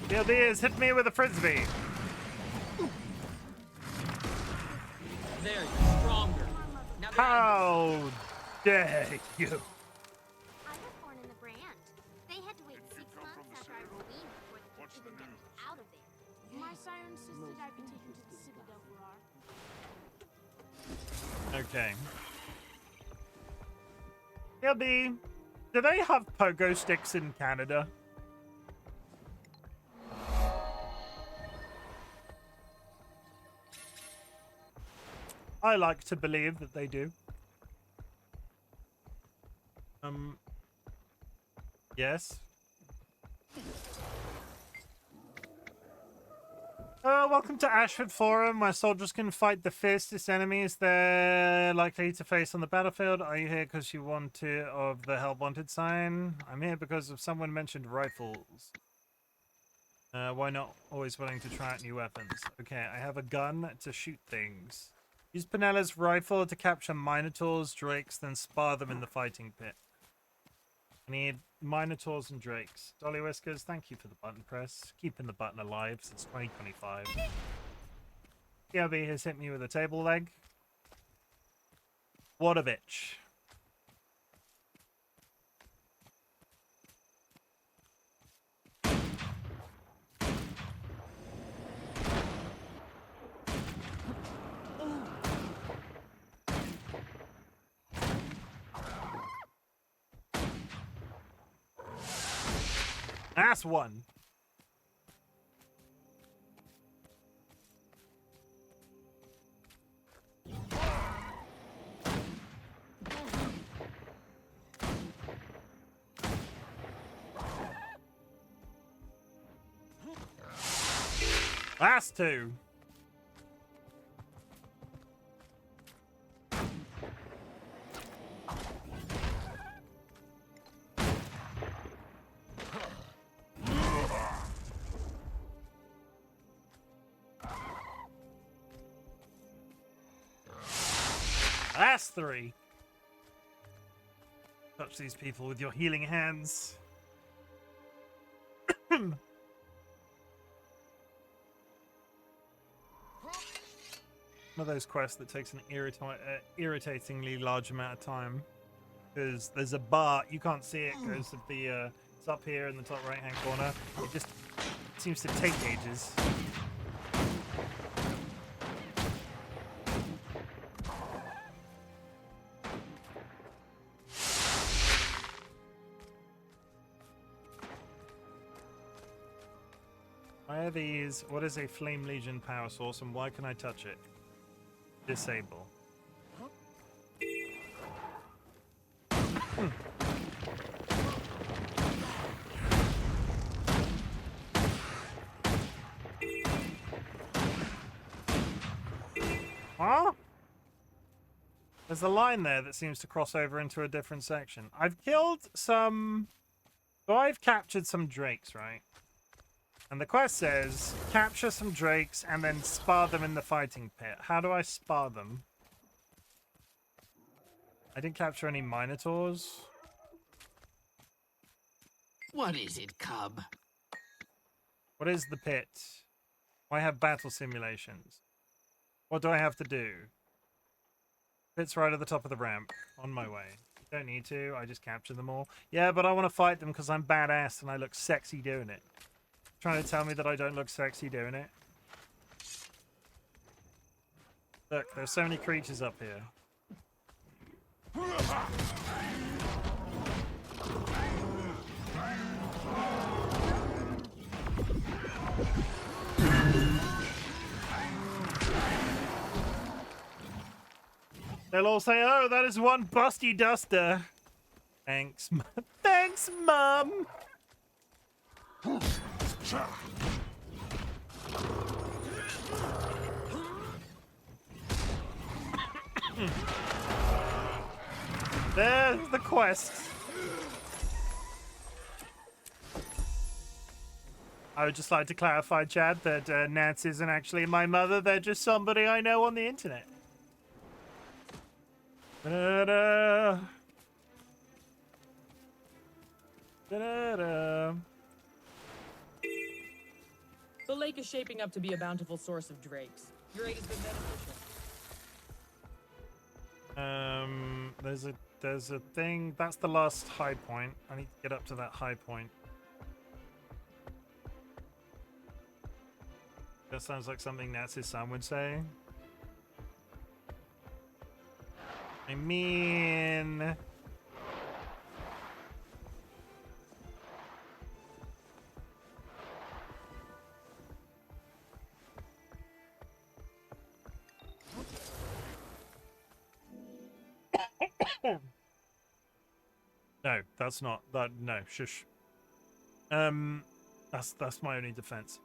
Speaker 1: Here it is. Hit me with a frisbee.
Speaker 4: There, you're stronger. Now
Speaker 1: How dare you?
Speaker 13: I was born in the brand. They had to wait 6 months after I was weaned before they could even get me out of there.
Speaker 12: My sire insisted I be taken to the Citadel for our.
Speaker 1: Okay. Gilby, do they have pogo sticks in Canada? I like to believe that they do. Yes. Welcome to Ashford Forum, where soldiers can fight the fiercest enemies they're likely to face on the battlefield. Are you here because you want to of the Help Wanted sign? I'm here because of someone mentioned rifles. Why not? Always willing to try out new weapons. Okay, I have a gun to shoot things. Use Penella's rifle to capture minotaurs, drakes, then spar them in the fighting pit. I need minotaurs and drakes. DollyWhiskers, thank you for the button press. Keeping the button alive since 2025. DLB has hit me with a table leg. What a bitch. That's one. That's two. That's three. Touch these people with your healing hands. One of those quests that takes an irritatingly large amount of time. Because there's a bar, you can't see it because of the, it's up here in the top right hand corner. It just seems to take ages. Why are these? What is a Flame Legion power source and why can I touch it? Disable. Huh? There's a line there that seems to cross over into a different section. I've killed some... So I've captured some drakes, right? And the quest says, capture some drakes and then spar them in the fighting pit. How do I spar them? I didn't capture any minotaurs.
Speaker 14: What is it, cub?
Speaker 1: What is the pit? I have battle simulations. What do I have to do? Pit's right at the top of the ramp. On my way. Don't need to. I just capture them all. Yeah, but I want to fight them because I'm badass and I look sexy doing it. Trying to tell me that I don't look sexy doing it? Look, there's so many creatures up here. They'll all say, oh, that is one busty duster. Thanks, thanks, Mum. There's the quest. I would just like to clarify, Chad, that Nats isn't actually my mother. They're just somebody I know on the internet. Da-da. Da-da.
Speaker 4: The lake is shaping up to be a bountiful source of drakes. Your aid has been beneficial.
Speaker 1: There's a thing. That's the last high point. I need to get up to that high point. That sounds like something Nat's son would say. I mean... No, that's not that. No, shush. That's my only defense.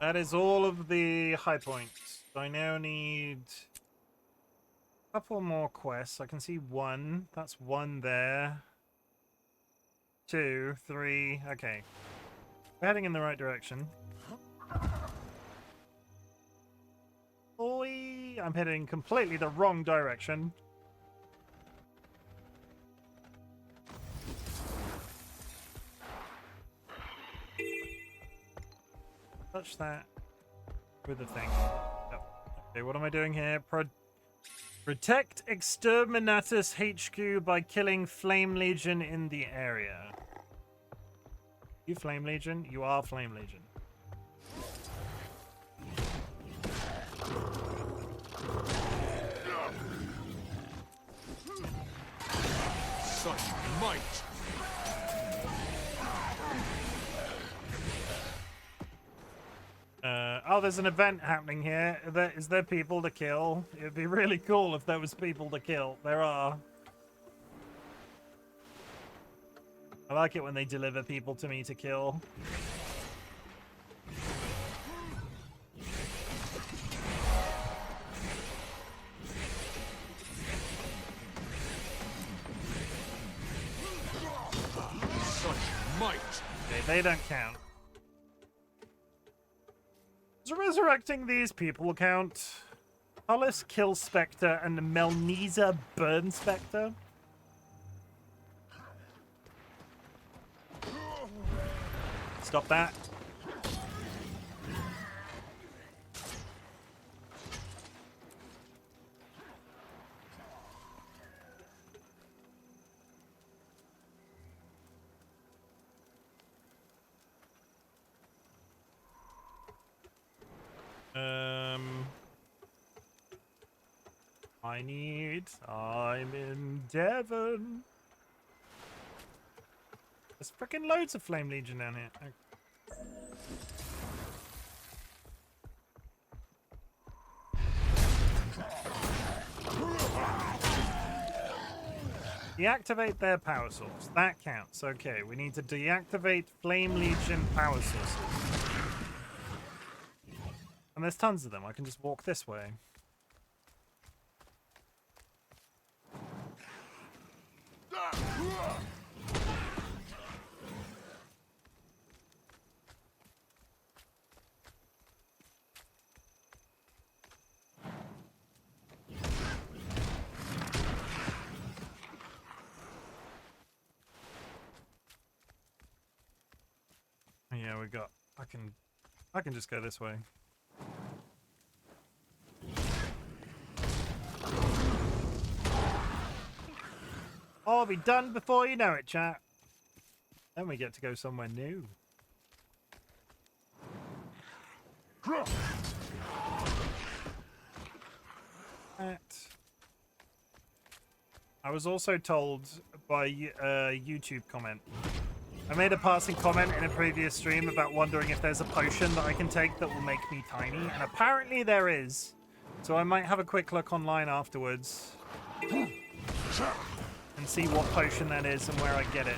Speaker 1: That is all of the high points. I now need a couple more quests. I can see one. That's one there. 2, 3. Okay. We're heading in the right direction. Oi! I'm heading completely the wrong direction. Touch that with the thing. Yep. Okay, what am I doing here? Protect Exterminatus HQ by killing Flame Legion in the area. You Flame Legion? You are Flame Legion.
Speaker 6: Such might!
Speaker 1: Oh, there's an event happening here. Is there people to kill? It'd be really cool if there was people to kill. There are. I like it when they deliver people to me to kill.
Speaker 6: Such might!
Speaker 1: Okay, they don't count. Does resurrecting these people count? Hollis Kill Spectre and Melnisa Burn Spectre? Stop that. I'm in Devon. There's freaking loads of Flame Legion down here. Deactivate their power source. That counts. Okay, we need to deactivate Flame Legion power sources. And there's tons of them. I can just walk this way. Yeah, we got. I can just go this way. I'll be done before you know it, chat. Then we get to go somewhere new. I was also told by a YouTube comment. I made a passing comment in a previous stream about wondering if there's a potion that I can take that will make me tiny, and apparently there is. So I might have a quick look online afterwards and and see what potion that is and where I get it.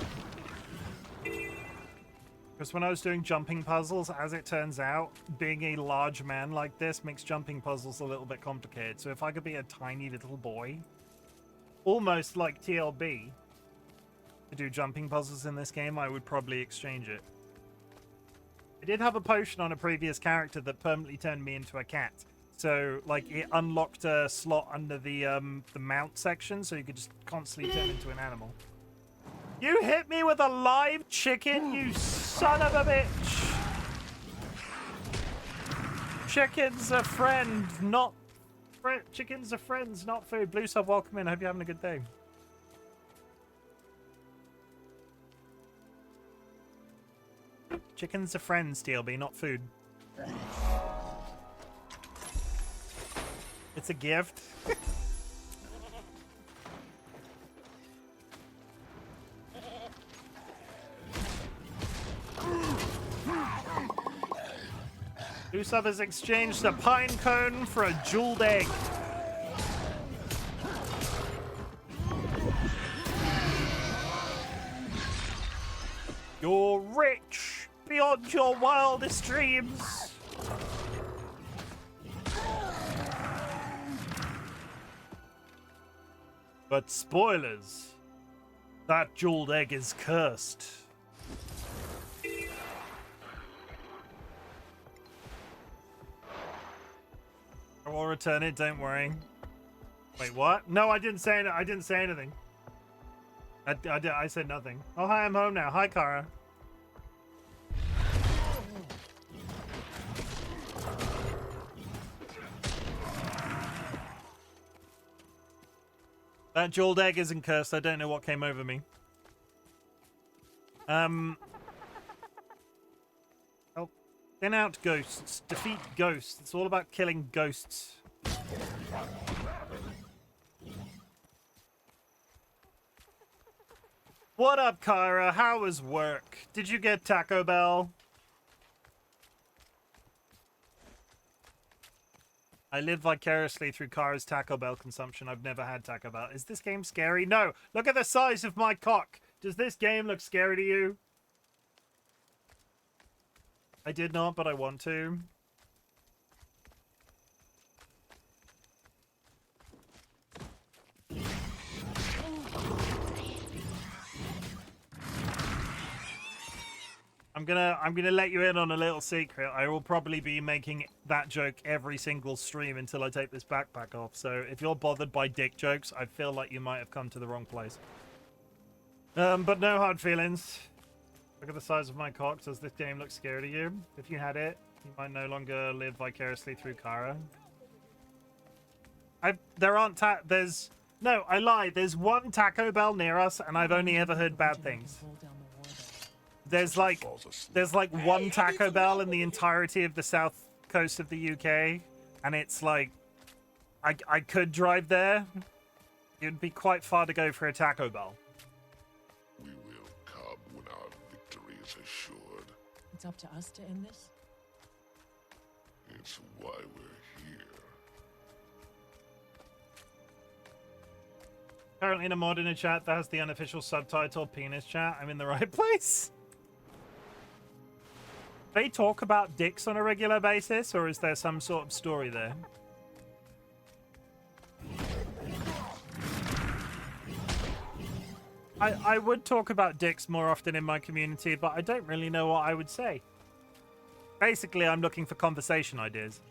Speaker 1: Because when I was doing jumping puzzles, as it turns out, being a large man like this makes jumping puzzles a little bit complicated. So if I could be a tiny little boy, almost like TLB, to do jumping puzzles in this game, I would probably exchange it. I did have a potion on a previous character that permanently turned me into a cat. So, like, it unlocked a slot under the mount section, so you could just constantly turn into an animal. You hit me with a live chicken, you son of a bitch! Chicken's a friend, not... Chickens are friends, not food. Blue sub, welcome in. Hope you're having a good day. Chickens are friends, DLB, not food. It's a gift. Usub has exchanged a pine cone for a jeweled egg. You're rich beyond your wildest dreams. But spoilers, that jeweled egg is cursed. I will return it, don't worry. Wait, what? No, I didn't say I didn't say anything. I said nothing. Oh, hi, I'm home now. Hi, Kara. That jeweled egg isn't cursed. I don't know what came over me. Oh. Thin out ghosts. Defeat ghosts. It's all about killing ghosts. What up, Kyra? How was work? Did you get Taco Bell? I live vicariously through Kyra's Taco Bell consumption. I've never had Taco Bell. Is this game scary? No. Look at the size of my cock. Does this game look scary to you? I did not, but I want to. I'm gonna let you in on a little secret. I will probably be making that joke every single stream until I take this backpack off. So if you're bothered by dick jokes, I feel like you might have come to the wrong place. But no hard feelings. Look at the size of my cock. Does this game look scary to you? If you had it, you might no longer live vicariously through Kara. There's... No, I lied. There's one Taco Bell near us, and I've only ever heard bad things. There's like one Taco Bell in the entirety of the south coast of the UK, and it's like... I could drive there. It would be quite far to go for a Taco Bell.
Speaker 4: It's up to us to end this?
Speaker 2: It's why we're here.
Speaker 1: Currently in a mod in a chat that has the unofficial subtitle penis chat. I'm in the right place. They talk about dicks on a regular basis, or is there some sort of story there? I would talk about dicks more often in my community, but I don't really know what I would say. Basically, I'm looking for conversation ideas.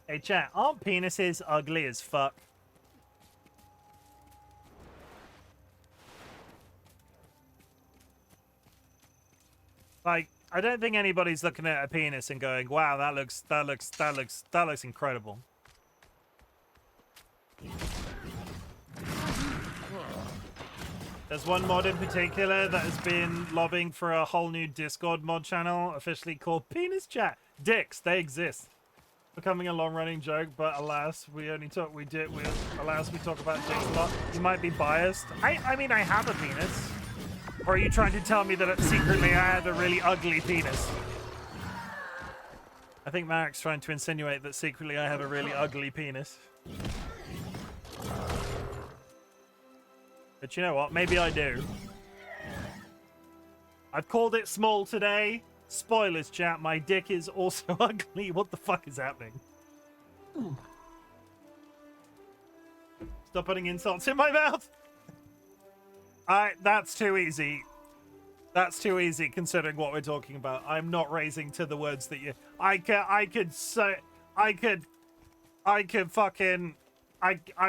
Speaker 1: Hey, chat, aren't penises ugly as fuck? Like, I don't think anybody's looking at a penis and going, "Wow, that looks incredible." There's one mod in particular that has been lobbying for a whole new Discord mod channel, officially called Penis Chat. Dicks, they exist. Becoming a long-running joke, but alas, we talk about dicks a lot. You might be biased. I mean, I have a penis. Or are you trying to tell me that secretly I have a really ugly penis? I think Marek's trying to insinuate that secretly I have a really ugly penis. But you know what? Maybe I do. I've called it small today. Spoilers, chat. My dick is also ugly. What the fuck is happening? Stop putting insults in my mouth. That's too easy. That's too easy considering what we're talking about. I'm not raising to the words that you... I'm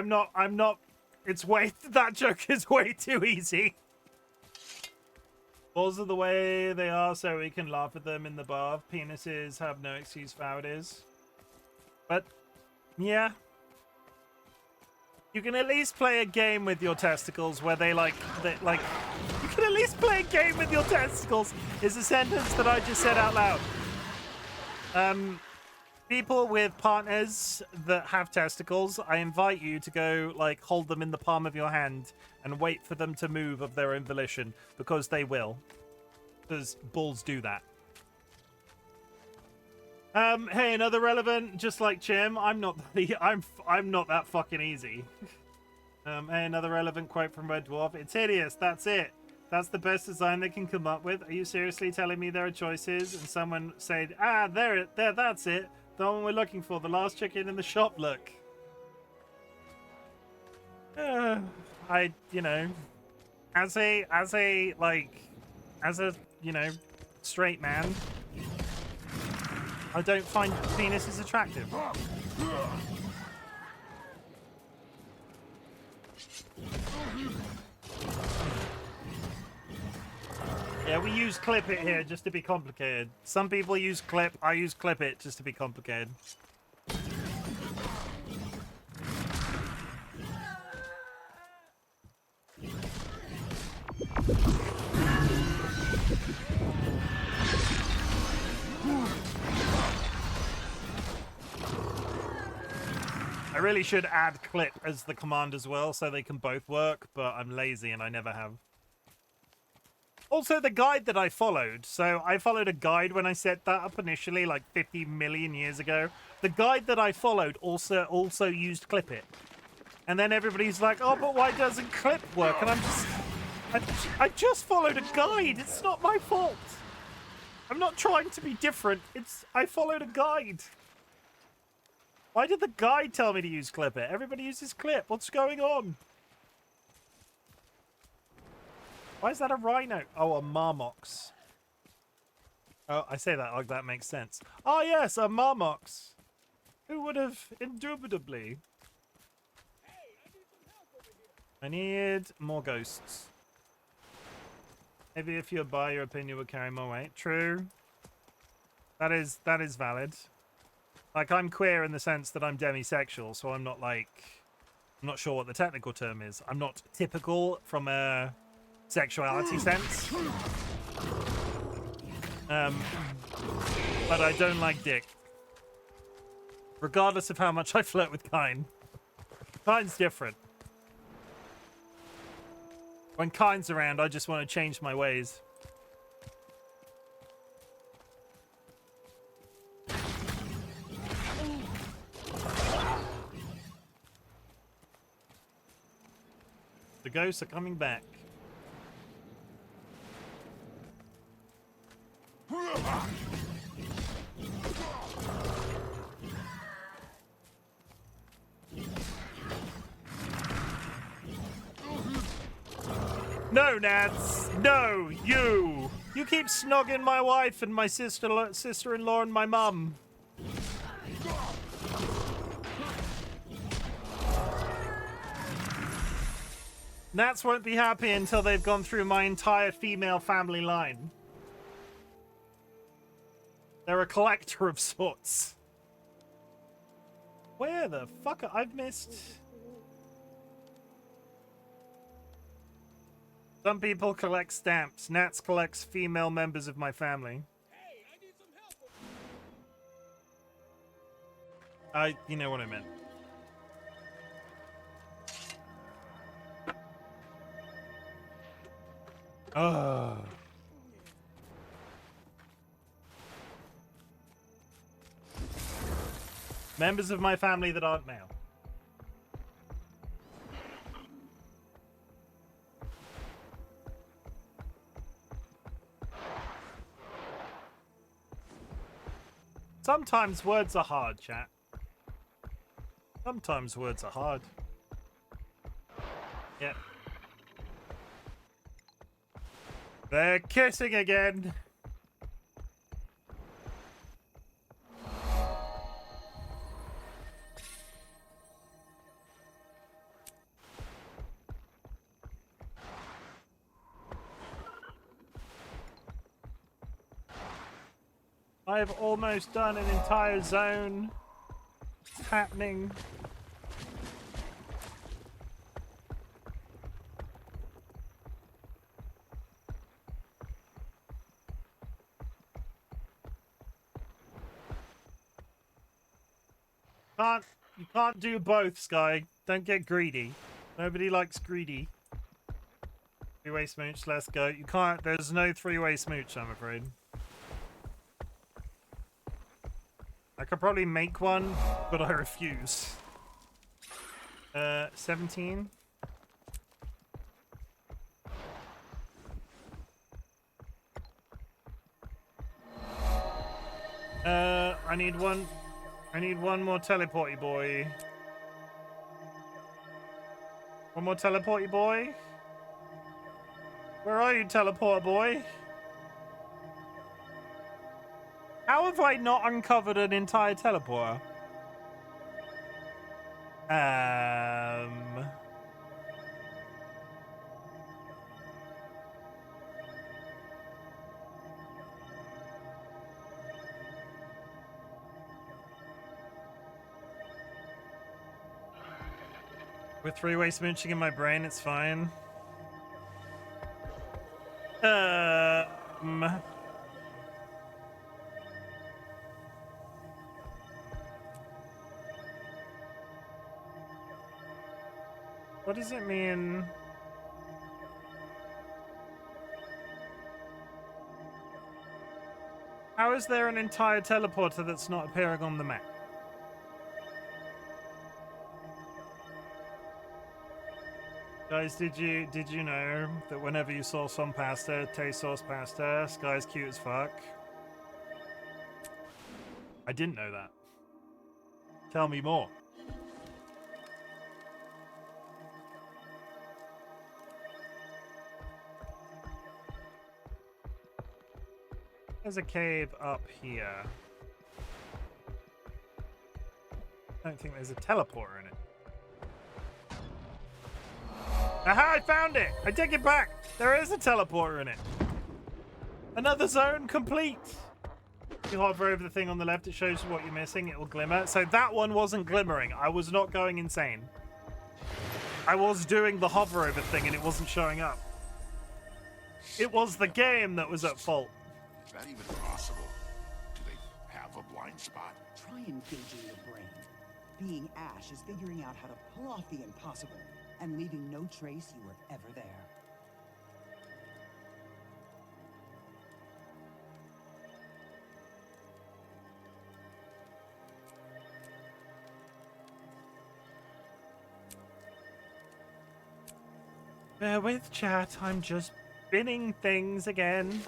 Speaker 1: not... It's way... That joke is way too easy. Balls are the way they are so we can laugh at them in the bath. Penises have no excuse for how it is. But, yeah. You can at least play a game with your testicles where you can at least play a game with your testicles is a sentence that I just said out loud. People with partners that have testicles, I invite you to go, like, hold them in the palm of your hand and wait for them to move of their own volition, because they will. Because balls do that. Hey, another relevant, just like Chim, I'm not that fucking easy. Hey, another relevant quote from Red Dwarf. It's hideous, that's it. That's the best design they can come up with. Are you seriously telling me there are choices? And someone said, there, that's it. The one we're looking for, the last chicken in the shop look. You know, as a, you know, straight man, I don't find penises attractive. Yeah, we use clip it here just to be complicated. Some people use clip, I use clip it just to be complicated. I really should add clip as the command as well so they can both work, but I'm lazy and I never have. Also, the guide that I followed. So I followed a guide when I set that up initially, like 50 million years ago. The guide that I followed also used clip it. And then everybody's like, oh, but why doesn't clip work? And I just followed a guide. It's not my fault. I'm not trying to be different. I followed a guide. Why did the guide tell me to use clip it? Everybody uses clip. What's going on? Why is that a rhino? Oh, a marmox. Oh, I say that like that makes sense. Oh, yes, a marmox. Who would have indubitably? I need more ghosts. Maybe if you're bi, your opinion would carry more weight. True. That is valid. Like, I'm queer in the sense that I'm demisexual, so I'm not sure what the technical term is. I'm not typical from a sexuality sense. But I don't like dick. Regardless of how much I flirt with Kine. Kine's different. When Kine's around, I just want to change my ways. The ghosts are coming back. No, Nads! No, you! You keep snogging my wife and my sister-in-law and my mum. Nats won't be happy until they've gone through my entire female family line. They're a collector of sorts. Where the fuck? I've missed... Some people collect stamps. Nats collects female members of my family.
Speaker 6: Hey, I need some help.
Speaker 1: You know what I meant. Members of my family that aren't male. Sometimes words are hard, chat. Sometimes words are hard. Yep. They're kissing again. I've almost done an entire zone. It's happening. You can't do both, Sky. Don't get greedy. Nobody likes greedy. Three-way smooch, let's go. You can't, there's no three-way smooch, I'm afraid. I could probably make one, but I refuse. 17. I need one more teleporty boy. One more teleporty boy? Where are you, teleport boy? How have I not uncovered an entire teleporter? With three-way smooching in my brain, it's fine. What does it mean? How is there an entire teleporter that's not appearing on the map? Guys, did you know that whenever you saw some pasta, taste sauce pasta, Sky's cute as fuck? I didn't know that. Tell me more. There's a cave up here. I don't think there's a teleporter in it. Aha, I found it! I take it back! There is a teleporter in it. Another zone complete! If you hover over the thing on the left, it shows you what you're missing. It will glimmer. So that one wasn't glimmering. I was not going insane. I was doing the hover over thing and it wasn't showing up. It was the game that was at fault.
Speaker 2: Is that even possible? Do they have a blind spot?
Speaker 8: Try engaging your brain. Being Ash is figuring out how to pull off the impossible and leaving no trace you were ever there.
Speaker 1: Bear with, chat. I'm just spinning things again.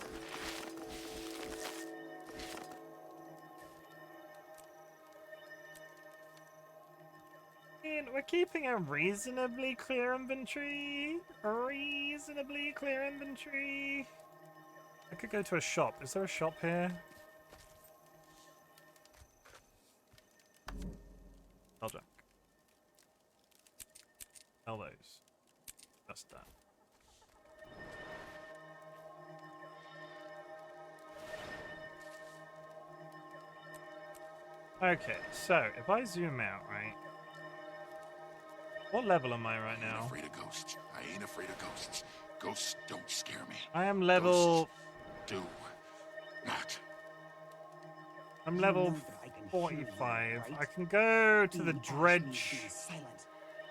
Speaker 1: We're keeping a reasonably clear inventory. Reasonably clear inventory. I could go to a shop. Is there a shop here? I'll junk. Sell those. Just that. Okay, so if I zoom out, right? What level am I right now?
Speaker 2: I ain't afraid of ghosts. I ain't afraid of ghosts. Ghosts don't scare me.
Speaker 1: I am level...
Speaker 2: Ghosts do not.
Speaker 1: I'm level 45. I can go to the dredge...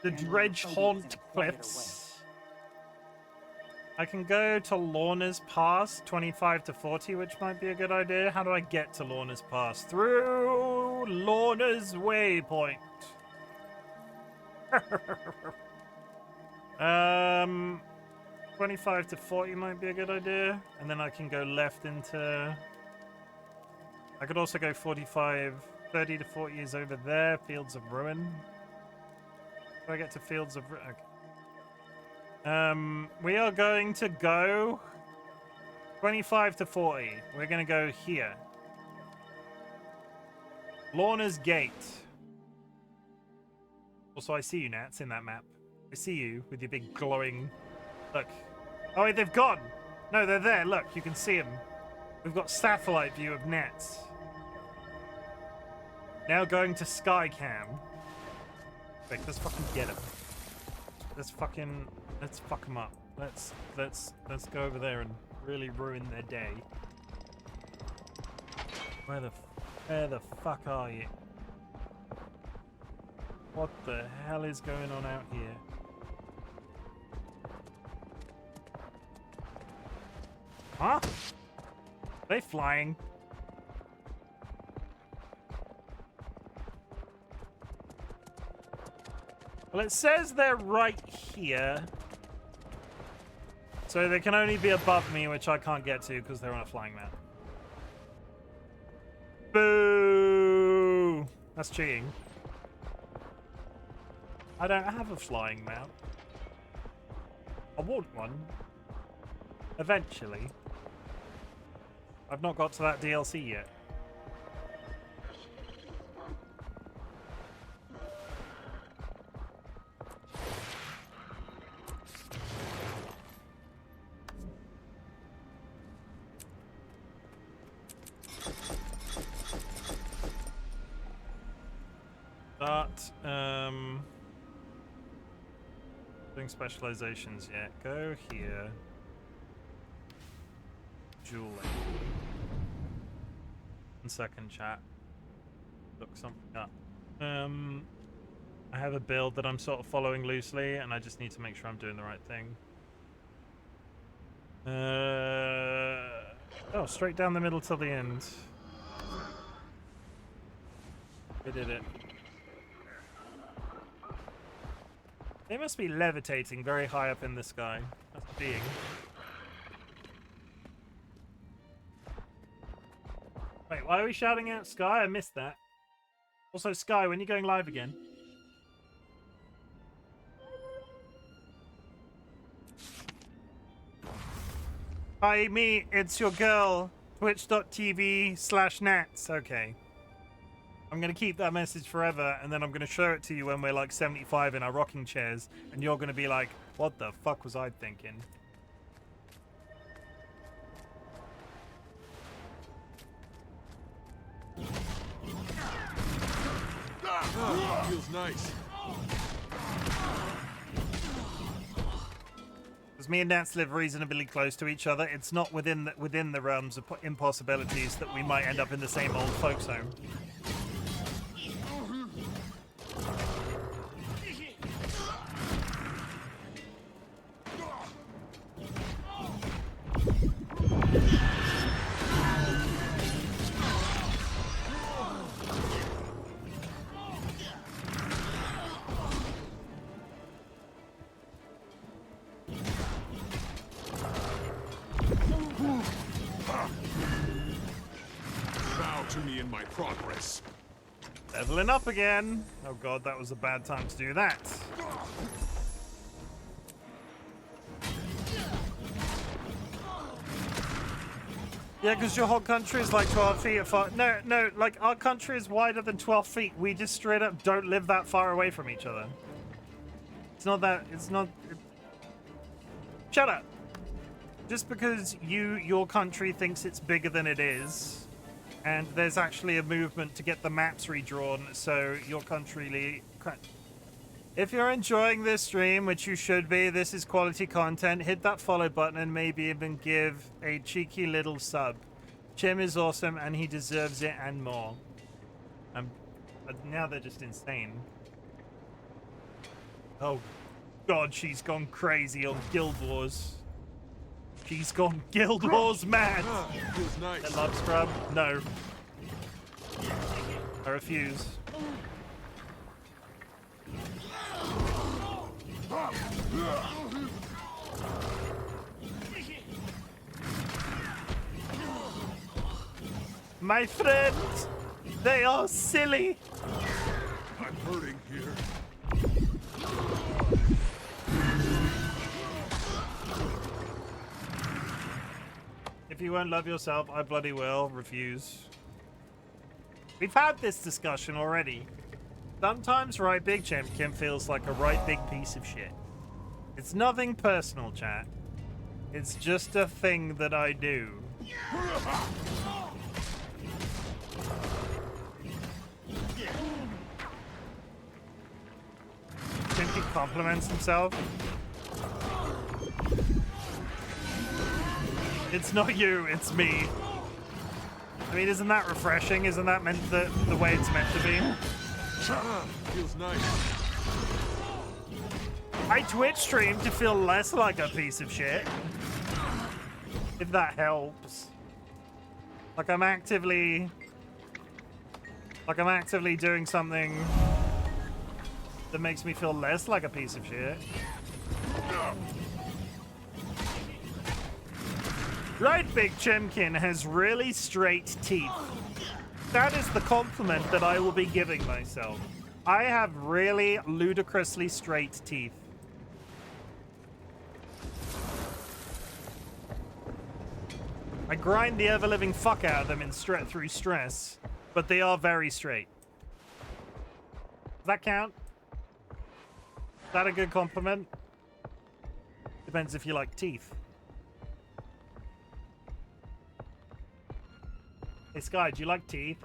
Speaker 1: The dredge haunt cliffs. I can go to Lorna's Pass, 25 to 40, which might be a good idea. How do I get to Lorna's Pass? Through Lorna's Waypoint. 25 to 40 might be a good idea. And then I can go left into... I could also go 45, 30 to 40 is over there. Fields of Ruin. Do I get to Fields of Ruin? Okay. We are going to go 25 to 40. We're going to go here. Lorna's Gate. Also, I see you, Nats, in that map. I see you with your big glowing... Look. Oh, wait, they've gone. No, they're there. Look, you can see them. We've got satellite view of Nats. Now going to Skycam. Wait, let's fucking get him. Let's fuck him up. Let's go over there and really ruin their day. Where the fuck are you? What the hell is going on out here? Huh? Are they flying? Well, it says they're right here. So they can only be above me, which I can't get to because they're on a flying map. Boo! That's cheating. I don't have a flying mount. I want one. Eventually. I've not got to that DLC yet. But, doing specializations yet. Go here. Jeweling. 1 second, chat. Look something up. I have a build that I'm sort of following loosely, and I just need to make sure I'm doing the right thing. Oh, straight down the middle till the end. We did it. They must be levitating very high up in the sky. That's being. Wait, why are we shouting out Sky? I missed that. Also, Sky, when are you going live again? Hi, me, it's your girl. Twitch.tv/Nats. Okay. I'm going to keep that message forever, and then I'm going to show it to you when we're like 75 in our rocking chairs, and you're going to be like, what the fuck was I thinking?
Speaker 15: Feels nice.
Speaker 1: Because me and Nats live reasonably close to each other, it's not within the realms of impossibilities that we might end up in the same old folks home.
Speaker 2: Progress.
Speaker 1: Leveling up again. Oh god, that was a bad time to do that. Yeah, because your whole country is like 12 feet apart. No, like our country is wider than 12 feet. We just straight up don't live that far away from each other. It's not that, Shut up. Just because your country thinks it's bigger than it is, and there's actually a movement to get the maps redrawn, so your country... If you're enjoying this stream, which you should be, this is quality content, hit that follow button and maybe even give a cheeky little sub. Chim is awesome and he deserves it and more. Now they're just insane. Oh god, she's gone crazy on Guild Wars. She's gone Guild Wars mad.
Speaker 15: Feels nice.
Speaker 1: I love Scrub. No. I refuse. My friends, they are silly.
Speaker 15: I'm hurting here.
Speaker 1: If you won't love yourself, I bloody will. Refuse. We've had this discussion already. Sometimes RightBigChimken feels like a right big piece of shit. It's nothing personal, chat. It's just a thing that I do. Chimken compliments himself. It's not you, it's me. I mean, isn't that refreshing? Isn't that meant the way it's meant to be?
Speaker 15: Feels nice.
Speaker 1: I Twitch stream to feel less like a piece of shit. If that helps. Like I'm actively doing something that makes me feel less like a piece of shit. RightBigChimken has really straight teeth. That is the compliment that I will be giving myself. I have really ludicrously straight teeth. I grind the ever-living fuck out of them in through stress, but they are very straight. Does that count? Is that a good compliment? Depends if you like teeth. Hey Sky, do you like teeth?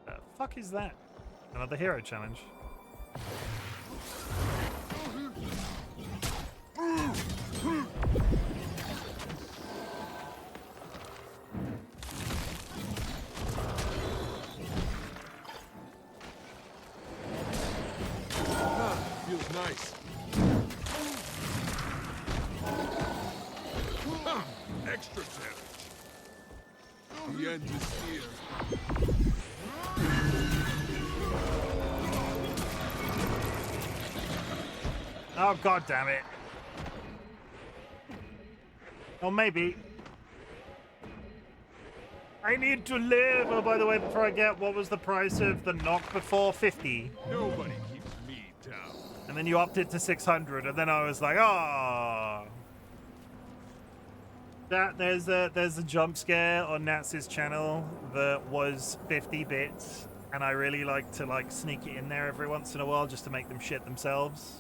Speaker 1: The fuck is that? Another hero challenge.
Speaker 15: Feels nice. Extra damage. The end is here.
Speaker 1: Oh god damn it. Or maybe. I need to live. Oh, by the way, before I get, what was the price of the knock before? 50.
Speaker 15: Nobody keeps me down.
Speaker 1: And then you upped it to 600, and then I was like, oh. There's a jump scare on Nats's channel that was 50 bits, and I really like to sneak it in there every once in a while just to make them shit themselves.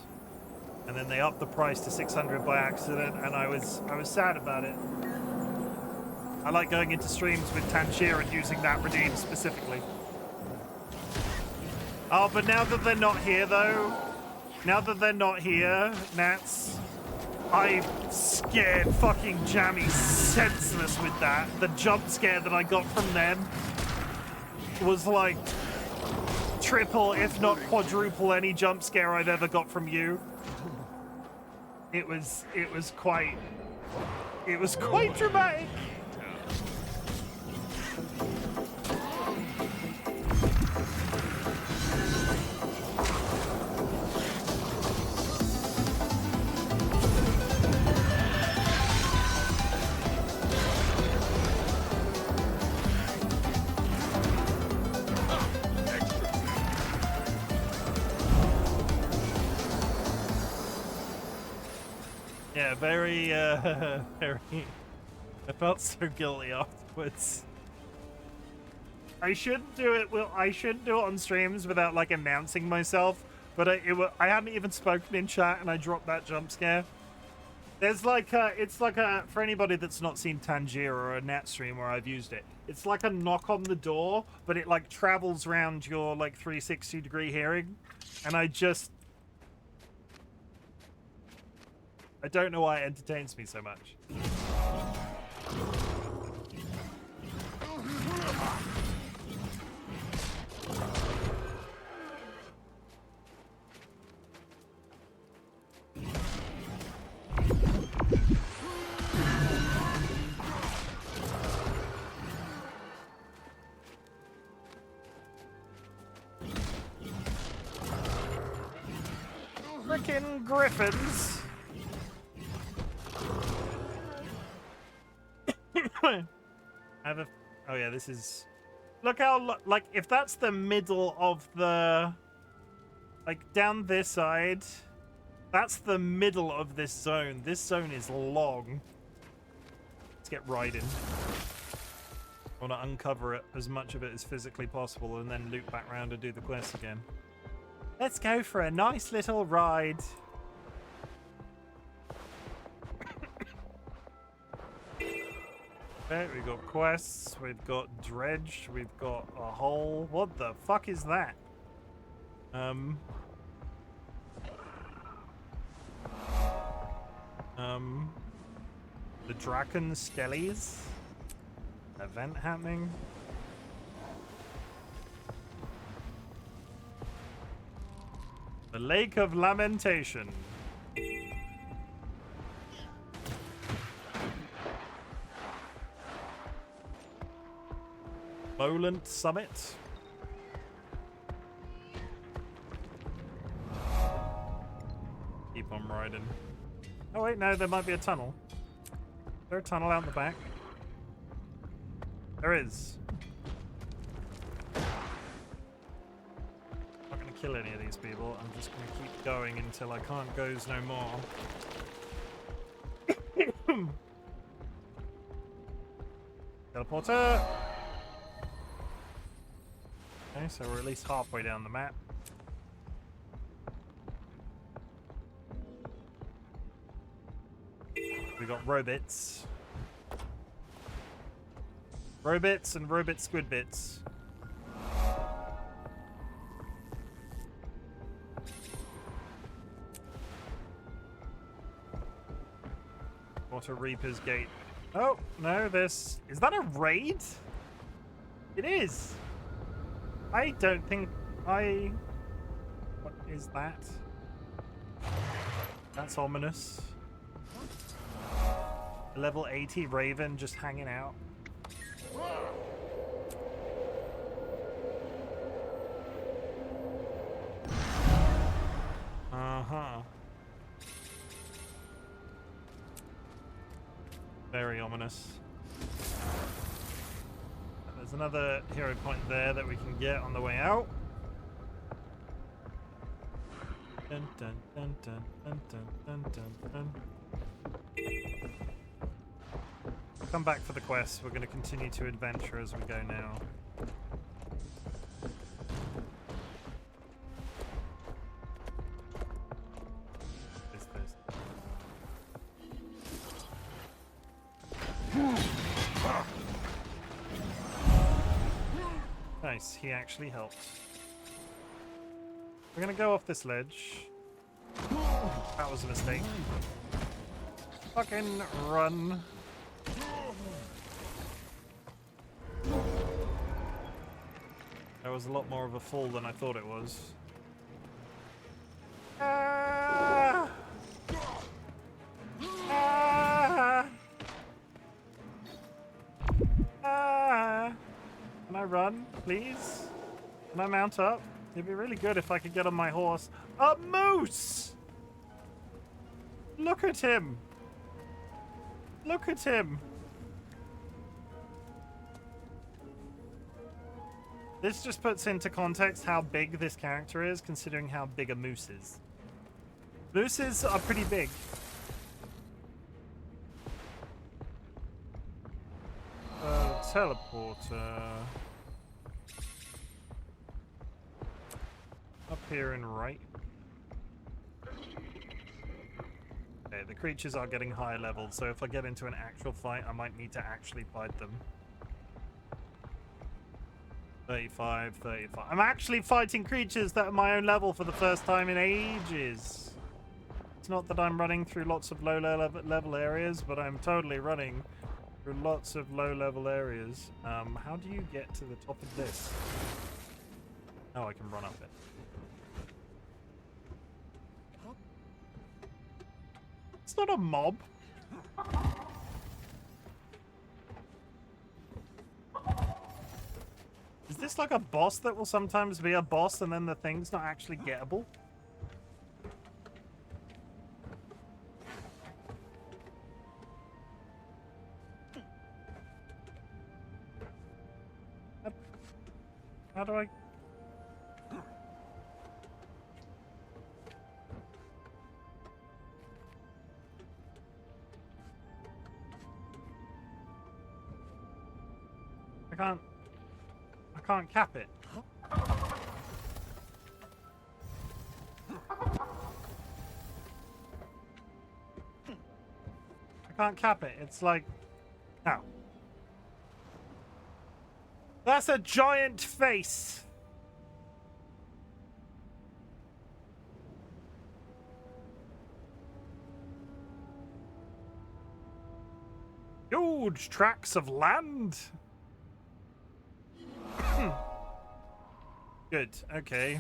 Speaker 1: And then they upped the price to 600 by accident, and I was sad about it. I like going into streams with Tangier and using that redeem specifically. Oh, but now that they're not here though, Nats, I scared fucking Jammy senseless with that. The jump scare that I got from them was like triple, if not quadruple, any jump scare I've ever got from you. It was quite dramatic. Yeah, very, very. I felt so guilty afterwards. I shouldn't do it. Well, I shouldn't do it on streams without announcing myself. But I hadn't even spoken in chat, and I dropped that jump scare. There's it's for anybody that's not seen Tangier or a Nat stream where I've used it. It's like a knock on the door, but it travels around your 360-degree hearing, and I don't know why it entertains me so much. Frickin' griffins. I have a... Oh yeah, this is... Look how... Like, if that's the middle of the... Like, down this side... That's the middle of this zone. This zone is long. Let's get riding. I want to uncover it, as much of it as physically possible, and then loop back around and do the quest again. Let's go for a nice little ride. Okay, we've got quests, we've got dredge, we've got a hole. What the fuck is that? The Draken Skellies? Event happening? The Lake of Lamentation. Lowland Summit. Keep on riding. Oh wait, no, there might be a tunnel. Is there a tunnel out the back? There is. I'm not gonna kill any of these people. I'm just gonna keep going until I can't goes no more. Teleporter! Okay, so we're at least halfway down the map. We got robots. Robots and robot squid bits. Water Reaper's Gate. Oh, no, this... Is that a raid? It is. I don't think I... What is that? That's ominous. A level 80 Raven just hanging out. Uh-huh. Very ominous. There's another hero point there that we can get on the way out. Dun, dun, dun, dun, dun, dun, dun, dun. Come back for the quest. We're going to continue to adventure as we go now. What is this? Nice, he actually helped. We're gonna go off this ledge. That was a mistake. Fucking run. That was a lot more of a fall than I thought it was. Ah! Ah! Ah! Can I run, please? Can I mount up? It'd be really good if I could get on my horse. A moose! Look at him! Look at him! This just puts into context how big this character is, considering how big a moose is. Mooses are pretty big. Teleporter. Up here and right. Okay, the creatures are getting higher leveled, so if I get into an actual fight, I might need to actually fight them. 35, 35. I'm actually fighting creatures that are my own level for the first time in ages. It's not that I'm running through lots of low level areas, but I'm totally running through lots of low level areas. How do you get to the top of this? Oh, I can run up it. It's not a mob. Is this like a boss that will sometimes be a boss and then the thing's not actually gettable? How do I... I can't cap it. I can't cap it. It's like... Ow. That's a giant face! Huge tracts of land! Good, okay.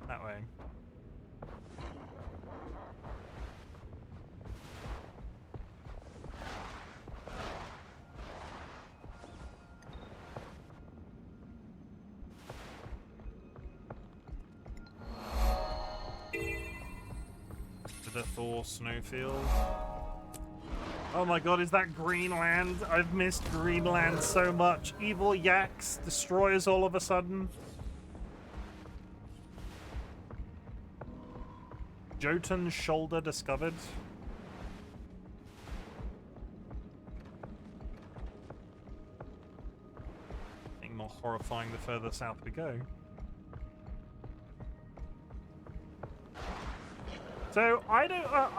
Speaker 1: That way. To the Thor snowfield. Oh my god, is that Greenland? I've missed Greenland so much. Evil yaks, destroyers all of a sudden. Jotun's shoulder discovered. Getting more horrifying the further south we go. So I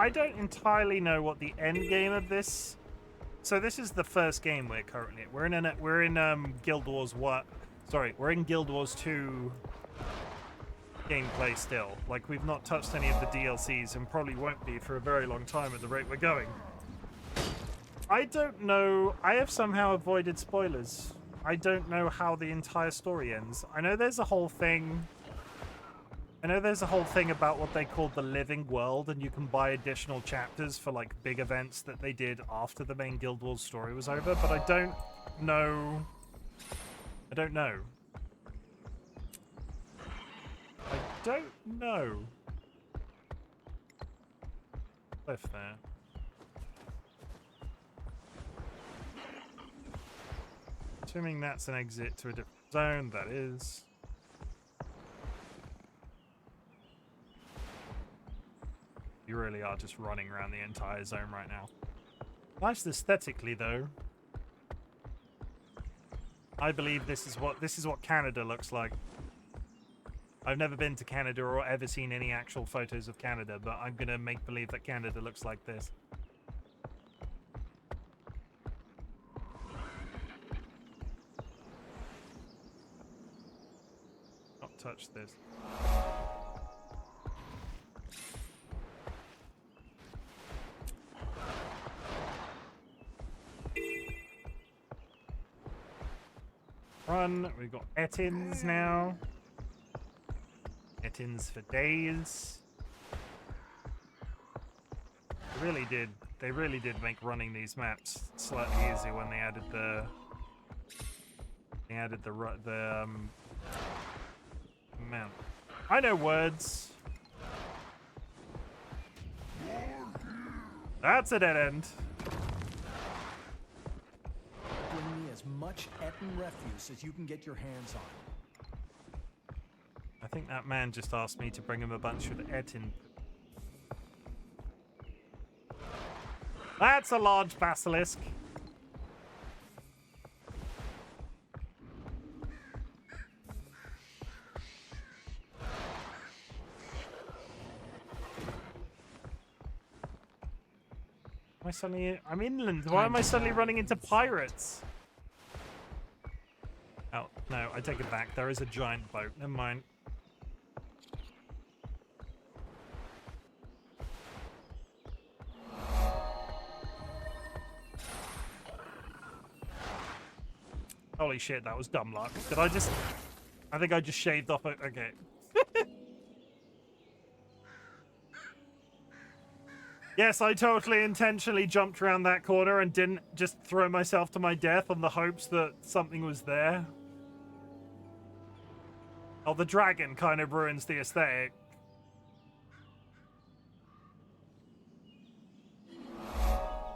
Speaker 1: don't entirely know what the end game of this. So this is the first game we're currently at. We're in Guild Wars 1. Sorry, we're in Guild Wars 2 gameplay still. Like, we've not touched any of the DLCs and probably won't be for a very long time at the rate we're going. I don't know. I have somehow avoided spoilers. I don't know how the entire story ends. I know there's a whole thing about what they called the living world, and you can buy additional chapters for like big events that they did after the main Guild Wars story was over, but I don't know. I don't know. Cliff there. Assuming that's an exit to a different zone, that is. You really are just running around the entire zone right now. Nice aesthetically, though. I believe this is what Canada looks like. I've never been to Canada or ever seen any actual photos of Canada, but I'm gonna make believe that Canada looks like this. Not touch this. Run. We've got Ettins now. Ettins for days. They really did make running these maps slightly easier when they added the mount. I know words. That's a dead end.
Speaker 6: Bring me as much Etten refuse as you can get your hands on.
Speaker 1: I think that man just asked me to bring him a bunch of Ettin. That's a large basilisk. I'm inland. Why am I suddenly running into pirates? Oh, no, I take it back. There is a giant boat. Never mind. Holy shit, that was dumb luck. Did I just... I think I just shaved off it. Okay. Yes, I totally intentionally jumped around that corner and didn't just throw myself to my death on the hopes that something was there. Oh, the dragon kind of ruins the aesthetic.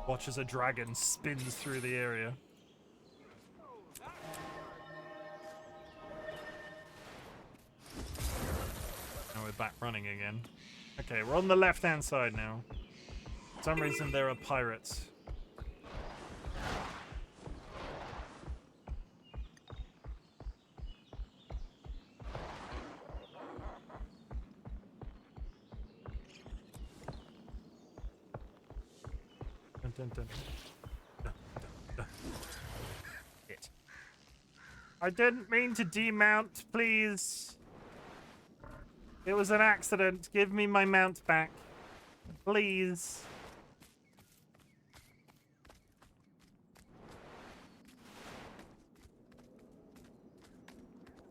Speaker 1: Watch as a dragon spins through the area. running again. Okay, we're on the left-hand side now. For some reason, there are pirates. Dun, dun, dun. Dun, dun, dun. Shit. I didn't mean to demount, please. It was an accident. Give me my mount back. Please.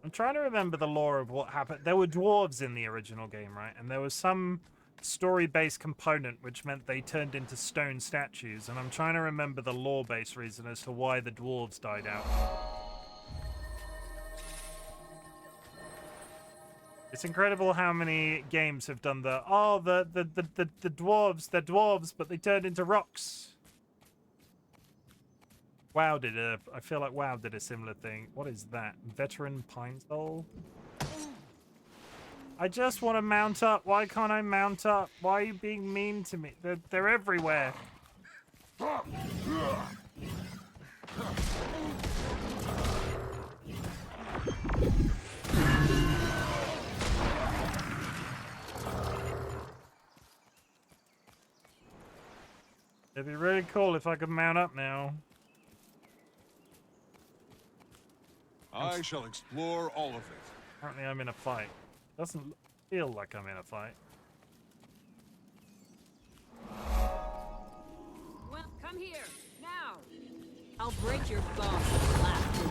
Speaker 1: I'm trying to remember the lore of what happened. There were dwarves in the original game, right? And there was some story-based component which meant they turned into stone statues. And I'm trying to remember the lore-based reason as to why the dwarves died out. It's incredible how many games have done the dwarves, they're dwarves, but they turned into rocks. WoW did I feel like WoW did a similar thing. What is that? Veteran Pine Soul? I just want to mount up. Why can't I mount up? Why are you being mean to me? They're everywhere. It'd be really cool if I could mount up now.
Speaker 15: I shall explore all of it.
Speaker 1: Apparently I'm in a fight. Doesn't feel like I'm in a fight.
Speaker 4: Well, come here, now! I'll break your bones with laughter.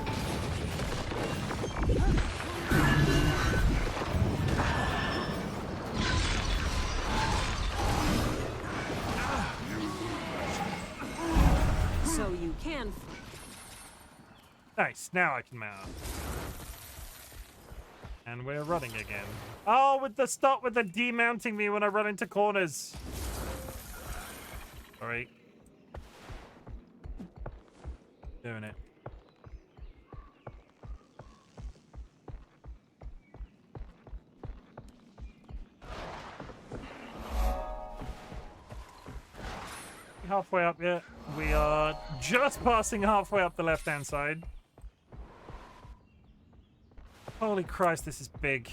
Speaker 4: So you can.
Speaker 1: Nice, now I can mount up. And we're running again. Oh, with the stop with the demounting me when I run into corners. Sorry. Doing it. Halfway up yet? We are just passing halfway up the left-hand side. Holy Christ, this is big.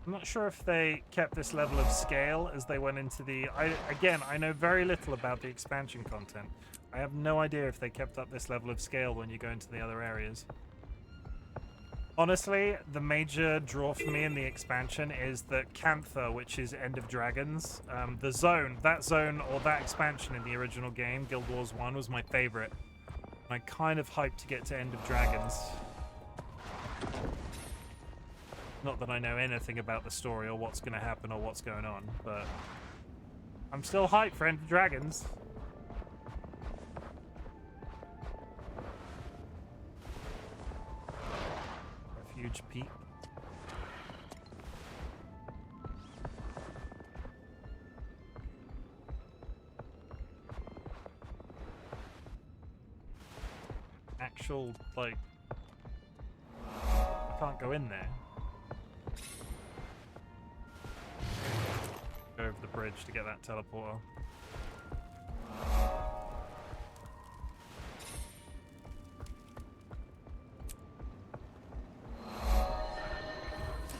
Speaker 1: I'm not sure if they kept this level of scale as they went into the... Again, I know very little about the expansion content. I have no idea if they kept up this level of scale when you go into the other areas. Honestly, the major draw for me in the expansion is that Cantha, which is End of Dragons, the zone, or that expansion in the original game, Guild Wars 1, was my favorite. I kind of hyped to get to End of Dragons. Not that I know anything about the story or what's going to happen or what's going on, but I'm still hyped for End of Dragons. Refuge Peak. Actual, like, I can't go in there. Go over the bridge to get that teleporter.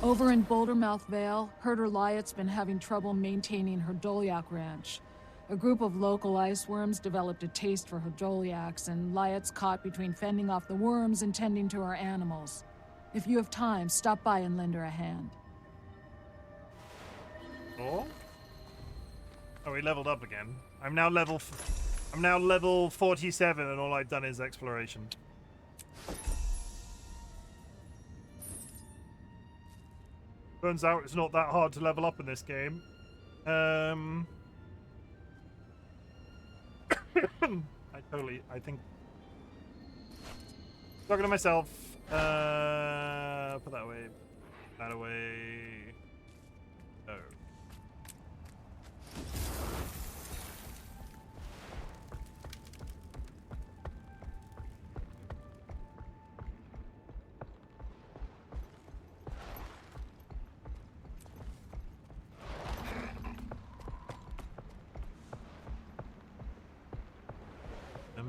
Speaker 16: Over in Bouldermouth Vale, herder Lyot's been having trouble maintaining her Doliak ranch. A group of local ice worms developed a taste for her Doliaks, and Lyot's caught between fending off the worms and tending to her animals. If you have time, stop by and lend her a hand.
Speaker 1: Oh? Oh, we leveled up again. I'm now level 47, and all I've done is exploration. Turns out it's not that hard to level up in this game. I think... Talking to myself. Put that away. That away. Oh.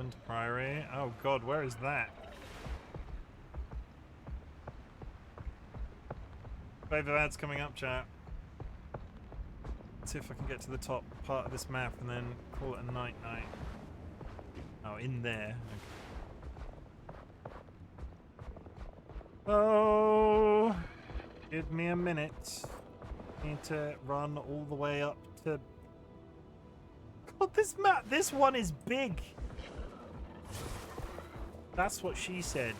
Speaker 1: Island Priory. Oh god, where is that? Wave of ads coming up, chat. Let's see if I can get to the top part of this map and then call it a night. Oh, in there. Okay. Oh, give me a minute. Need to run all the way up to... God, this map, this one is big. That's what she said.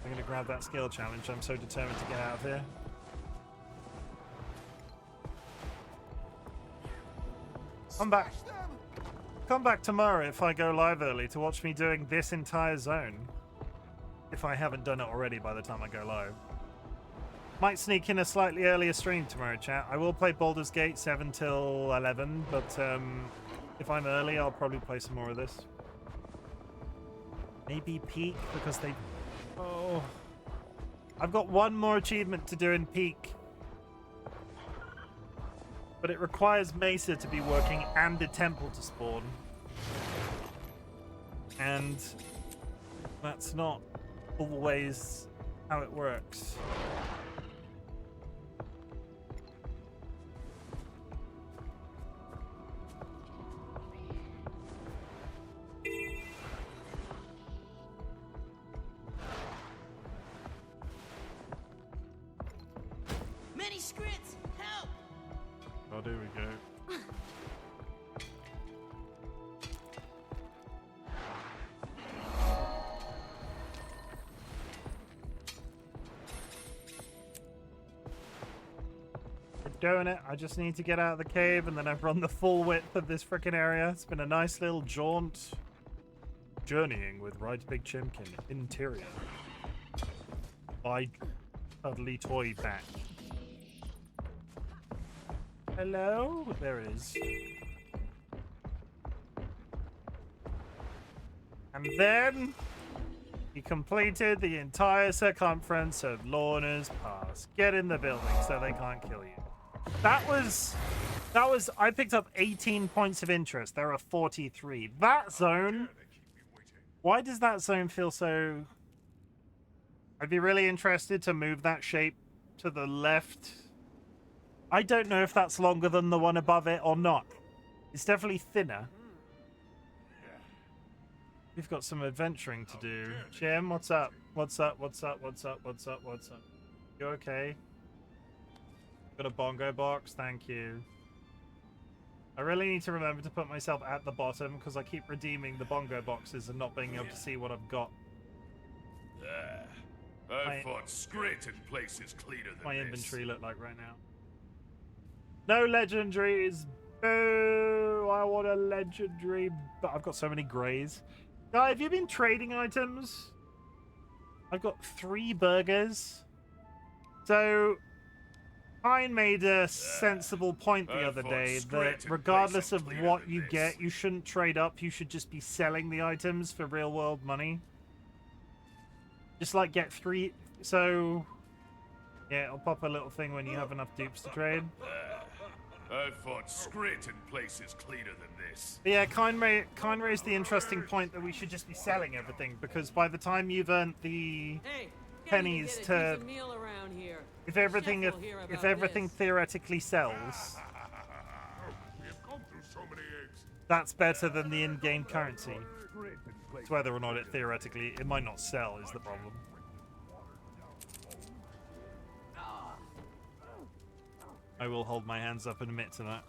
Speaker 1: I'm gonna grab that skill challenge. I'm so determined to get out of here. Come back tomorrow if I go live early to watch me doing this entire zone. If I haven't done it already by the time I go live. Might sneak in a slightly earlier stream tomorrow, chat. I will play Baldur's Gate 7 till 11, but if I'm early, I'll probably play some more of this. Maybe Peak, because they... Oh... I've got one more achievement to do in Peak. But it requires Mesa to be working and a temple to spawn. And that's not always how it works.
Speaker 14: Many scripts, help!
Speaker 1: Oh, there we go. We're doing it. I just need to get out of the cave and then I've run the full width of this frickin' area. It's been a nice little jaunt. Journeying with RightBigChimken. Interior. By Cuddly Toy Back. Hello? There it is. And then he completed the entire circumference of Lorna's Pass. Get in the building so they can't kill you. That was I picked up 18 points of interest. There are 43. That zone, why does that zone feel so... I'd be really interested to move that shape to the left. I don't know if that's longer than the one above it or not. It's definitely thinner. We've got some adventuring to do. Chim, what's up? What's up? What's up? What's up? What's up? What's up? You okay? Got a bongo box? Thank you. I really need to remember to put myself at the bottom because I keep redeeming the bongo boxes and not being able to see what I've got.
Speaker 2: I fought straight in places cleaner than
Speaker 1: my
Speaker 2: this.
Speaker 1: Inventory look like right now. No legendaries. Boo! I want a legendary, but I've got so many greys. Guy, have you been trading items? I've got 3 burgers. So, Pine made a sensible point the other day that regardless of what you get, you shouldn't trade up. You should just be selling the items for real world money. Just like get 3. So, yeah, it'll pop a little thing when you have enough dupes to trade.
Speaker 2: I fought straight in places cleaner than this.
Speaker 1: But yeah, Kine raised the interesting point that we should just be selling everything because by the time you've earned the pennies to, if everything theoretically sells, that's better than the in-game currency. It's whether or not it might not sell is the problem. I will hold my hands up and admit to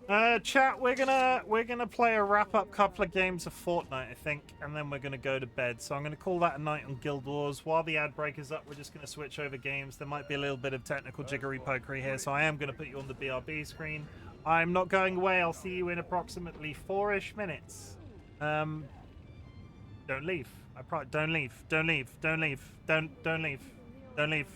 Speaker 1: that. Chat, we're gonna play a wrap-up couple of games of Fortnite, I think, and then we're gonna go to bed. So I'm gonna call that a night on Guild Wars. While the ad break is up, we're just gonna switch over games. There might be a little bit of technical jiggery-pokery here, so I am gonna put you on the BRB screen. I'm not going away. I'll see you in approximately 4-ish minutes. Don't leave. Don't leave. Don't leave. Don't leave. Don't leave. Don't leave.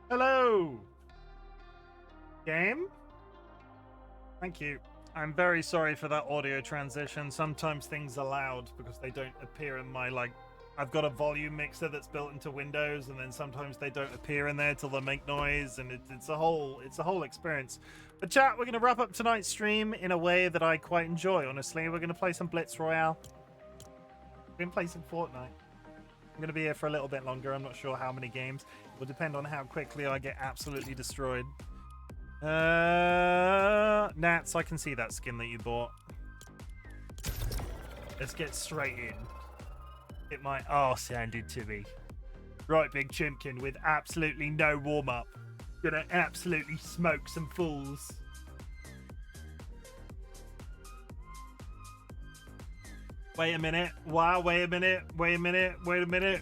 Speaker 1: Hello! Game? Thank you. I'm very sorry for that audio transition. Sometimes things are loud because they don't appear in my, like... I've got a volume mixer that's built into Windows, and then sometimes they don't appear in there till they make noise, and it's a whole experience. But chat, we're going to wrap up tonight's stream in a way that I quite enjoy, honestly. We're going to play some Blitz Royale. We're going to play some Fortnite. I'm going to be here for a little bit longer. I'm not sure how many games. It will depend on how quickly I get absolutely destroyed. Nats, I can see that skin that you bought. Let's get straight in. Get my arse handed to me. RightBigChimken with absolutely no warm-up. Gonna absolutely smoke some fools. Wait a minute. Wow, wait a minute. Wait a minute. Wait a minute.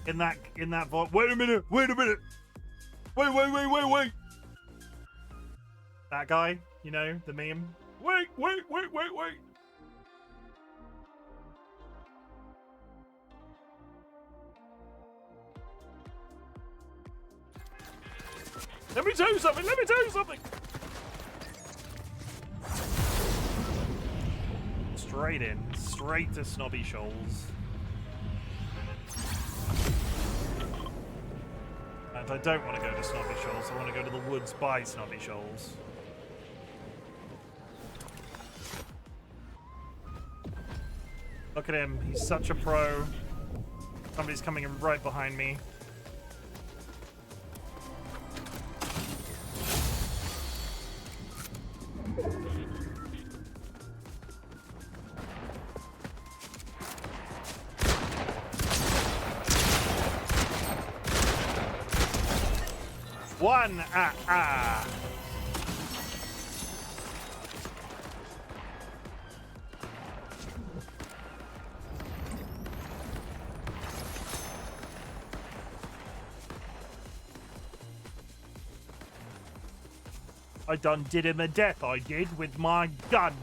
Speaker 1: in that vault. Wait a minute. Wait. That guy, you know, the meme. Wait. Let me tell you something. Straight to Snobby Shoals. And I don't want to go to Snobby Shoals. I want to go to the woods by Snobby Shoals. Look at him. He's such a pro. Somebody's coming in right behind me. One, I done did him a death, I did, with my gun.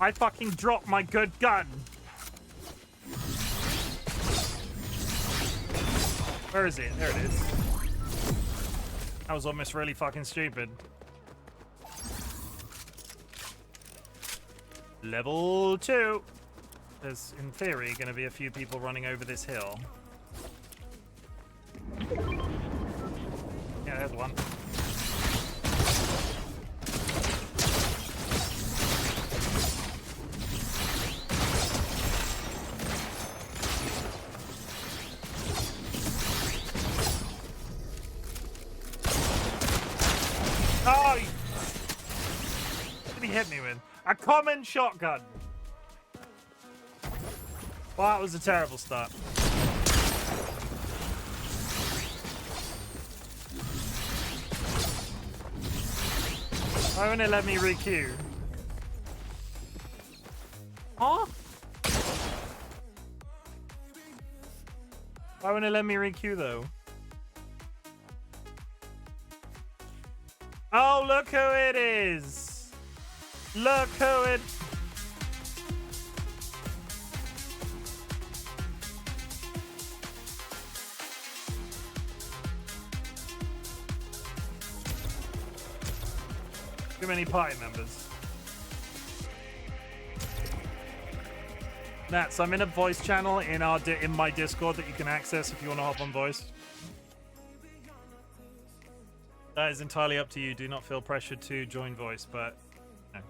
Speaker 1: I fucking dropped my good gun. Where is it? There it is. That was almost really fucking stupid. Level 2. There's, in theory, going to be a few people running over this hill. Yeah, there's one. Oh! What did he hit me with? A common shotgun. Well, that was a terrible start. Why won't it let me re-queue? Huh? Why won't it let me re-queue though? Oh, look who it is! Look who it... Too many party members. Nats, I'm in a voice channel in my Discord that you can access if you want to hop on voice. That is entirely up to you. Do not feel pressured to join voice, but no.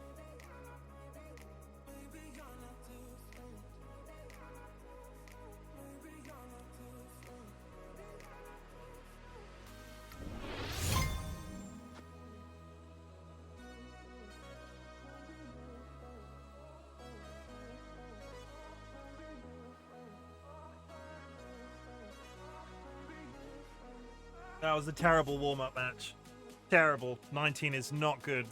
Speaker 1: That was a terrible warm-up match. Terrible. 19 is not good.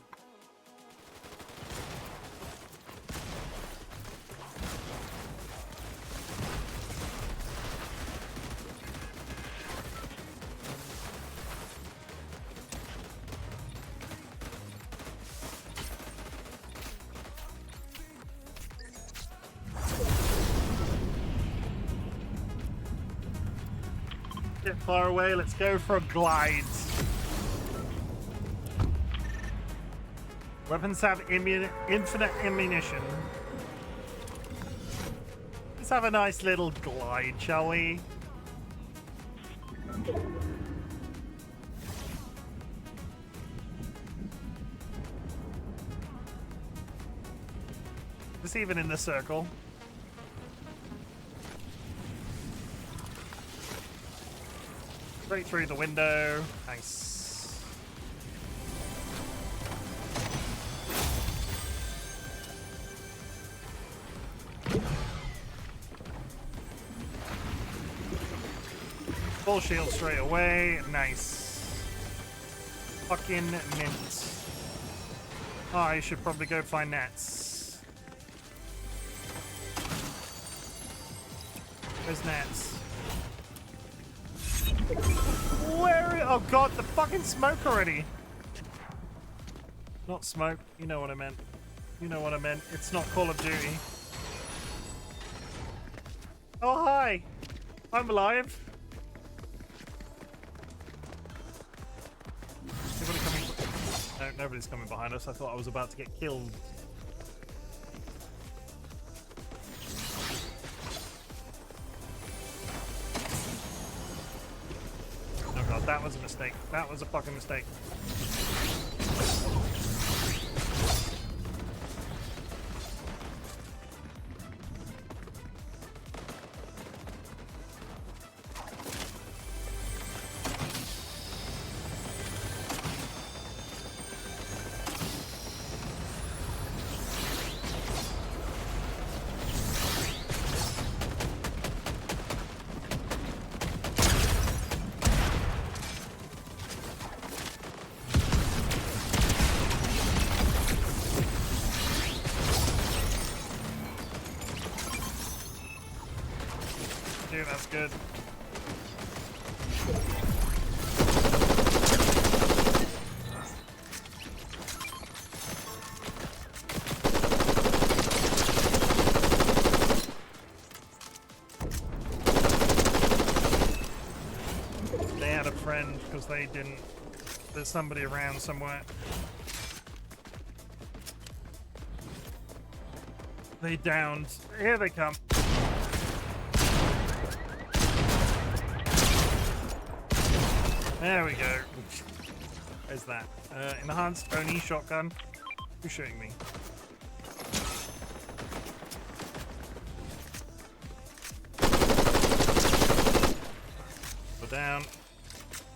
Speaker 1: Get far away. Let's go for a glide. Weapons have infinite ammunition. Let's have a nice little glide, shall we? Just even in the circle. Straight through the window. Nice. Full shield straight away. Nice. Fucking mint. Oh, I should probably go find Nats. Where's Nats? Where? Oh god, the fucking smoke already. Not smoke. You know what I meant. You know what I meant. It's not Call of Duty. Oh hi. I'm alive. Anybody coming? No, nobody's coming behind us. I thought I was about to get killed. Oh god, that was a mistake. That was a fucking mistake. Dude, that's good. They had a friend because they didn't. There's somebody around somewhere. They downed. Here they come. There we go. Where's that? Enhanced Oni shotgun. Who's shooting me? Go down.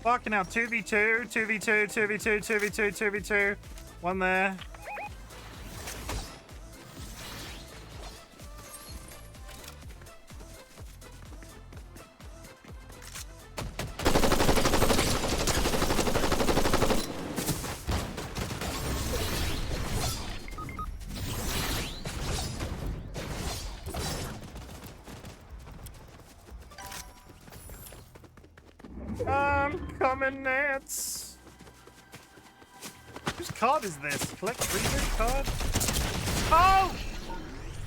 Speaker 1: Fucking hell. 2v2, 2v2, 2v2, 2v2, 2v2. One there. Coming, Nats. Whose card is this? Collect reader card? Oh!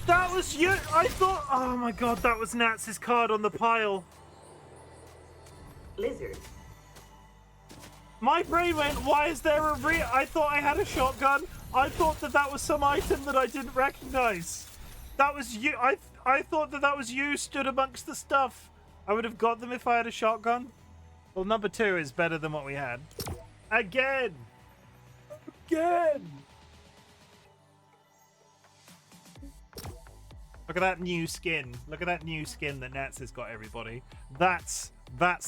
Speaker 1: That was you! I thought... Oh my god, that was Nats' card on the pile.
Speaker 7: Lizard.
Speaker 1: My brain went, why is there a I thought I had a shotgun. I thought that that was some item that I didn't recognize. That was you. I thought that that was you stood amongst the stuff. I would have got them if I had a shotgun. Well, number 2 is better than what we had. Again! Again! Look at that new skin. Look at that new skin that Nats has got, everybody. That's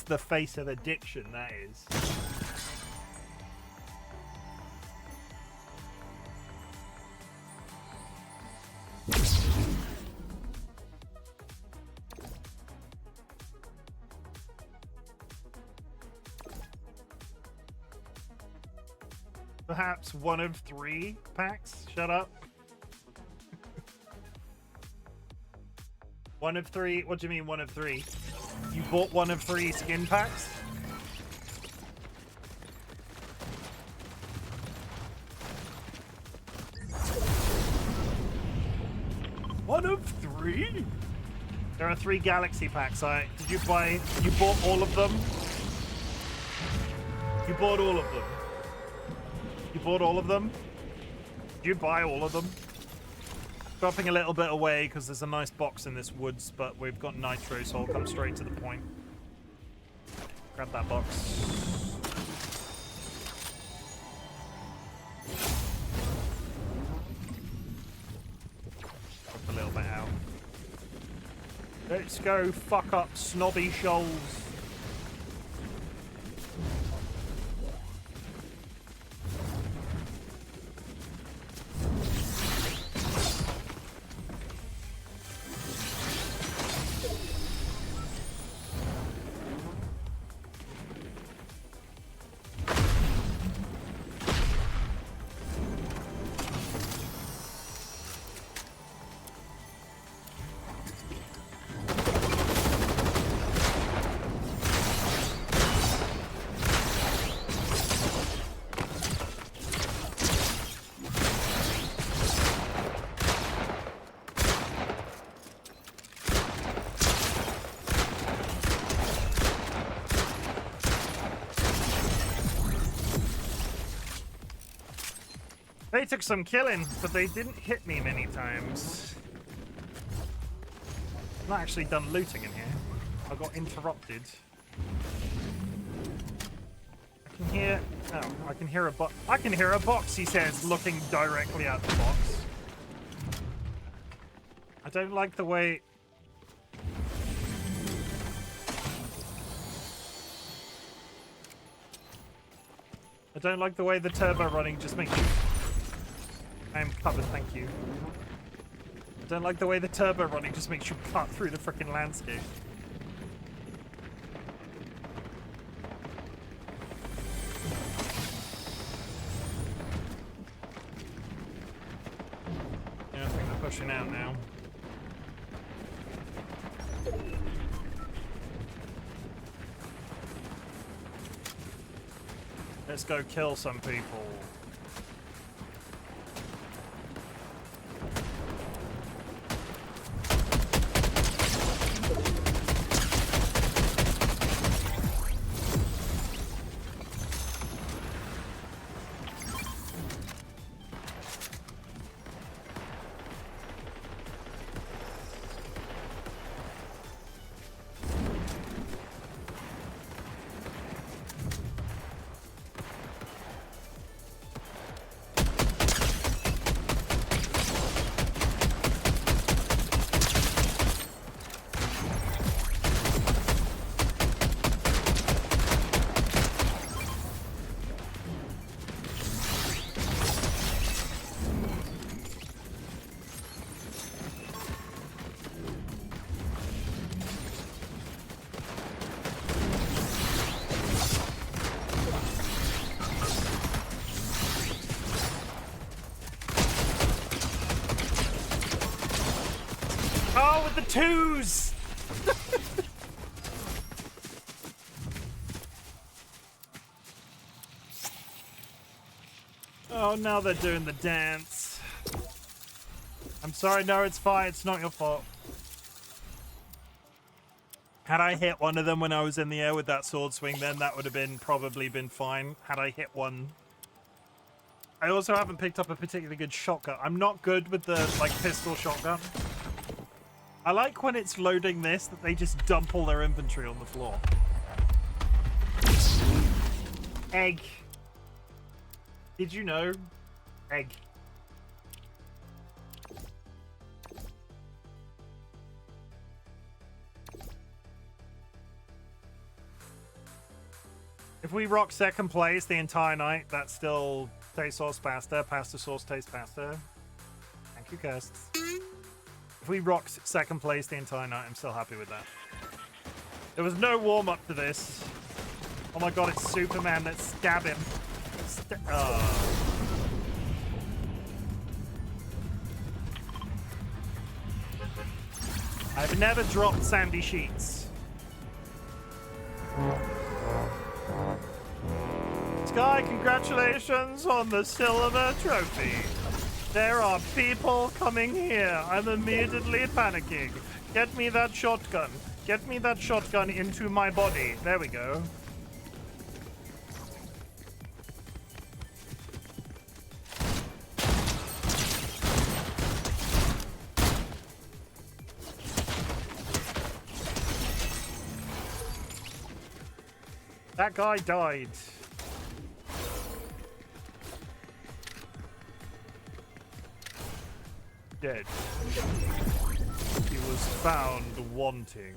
Speaker 1: the face of addiction, that is. Perhaps 1 of 3 packs? Shut up. 1 of 3? What do you mean 1 of 3? You bought 1 of 3 skin packs? One of 3? There are 3 galaxy packs. Did you buy? You bought all of them? You bought all of them? You bought all of them? Did you buy all of them? Dropping a little bit away because there's a nice box in this woods, but we've got nitro, so I'll come straight to the point. Grab that box. Drop a little bit out. Let's go fuck up snobby shoals. They took some killing, but they didn't hit me many times. I'm not actually done looting in here. I got interrupted. I can hear... Oh, I can hear a box. I can hear a box, he says, looking directly at the box. I don't like the way... I don't like the way the turbo running just makes you... I am covered, thank you. I don't like the way the turbo running just makes you cut through the frickin' landscape. Yeah, I think they're pushing out now. Let's go kill some people. Oh, with the twos! Oh, now they're doing the dance. I'm sorry, no, it's fine. It's not your fault. Had I hit one of them when I was in the air with that sword swing, then that would have probably been fine. Had I hit one. I also haven't picked up a particularly good shotgun. I'm not good with the, like, pistol shotgun. I like when it's loading this that they just dump all their inventory on the floor. Egg. Did you know? Egg. If we rock second place the entire night, that's still taste sauce pasta. Pasta sauce taste pasta. Thank you, guests. If we rocked second place the entire night, I'm still happy with that. There was no warm-up to this. Oh my god, it's Superman. Let's stab him. I've never dropped sandy sheets. Sky, congratulations on the silver trophy. There are people coming here. I'm immediately panicking. Get me that shotgun. Get me that shotgun into my body. There we go. That guy died. Dead. He was found wanting.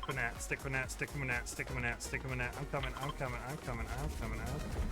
Speaker 1: Stick with that, stick with that, stick with that, stick with that, stick with that. I'm coming, I'm coming, I'm coming, I'm coming, I'm coming.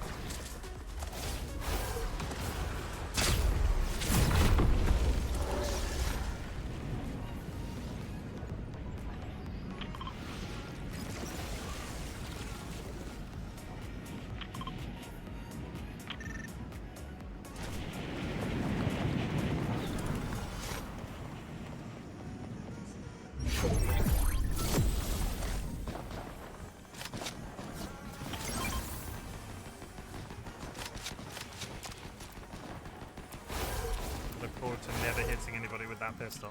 Speaker 1: That pistol.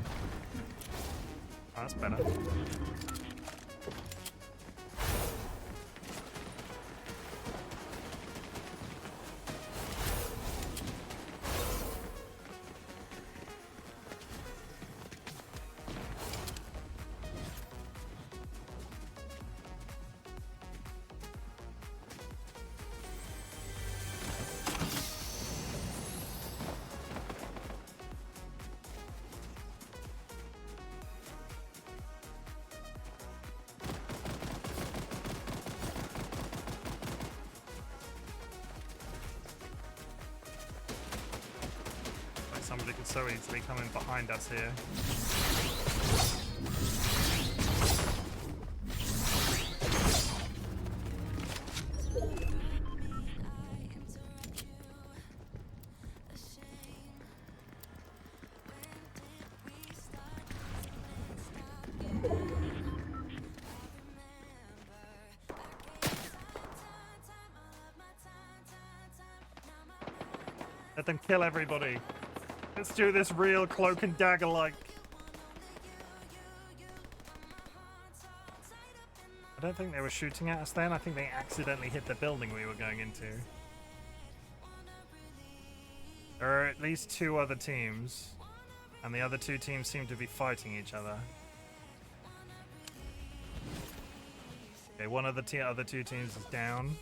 Speaker 1: Oh, that's better. Somebody could so easily come in behind us here. Let them kill everybody. Let's do this real cloak and dagger like. I don't think they were shooting at us then. I think they accidentally hit the building we were going into. There are at least 2 other teams, and the other 2 teams seem to be fighting each other. Okay, one of the other 2 teams is down.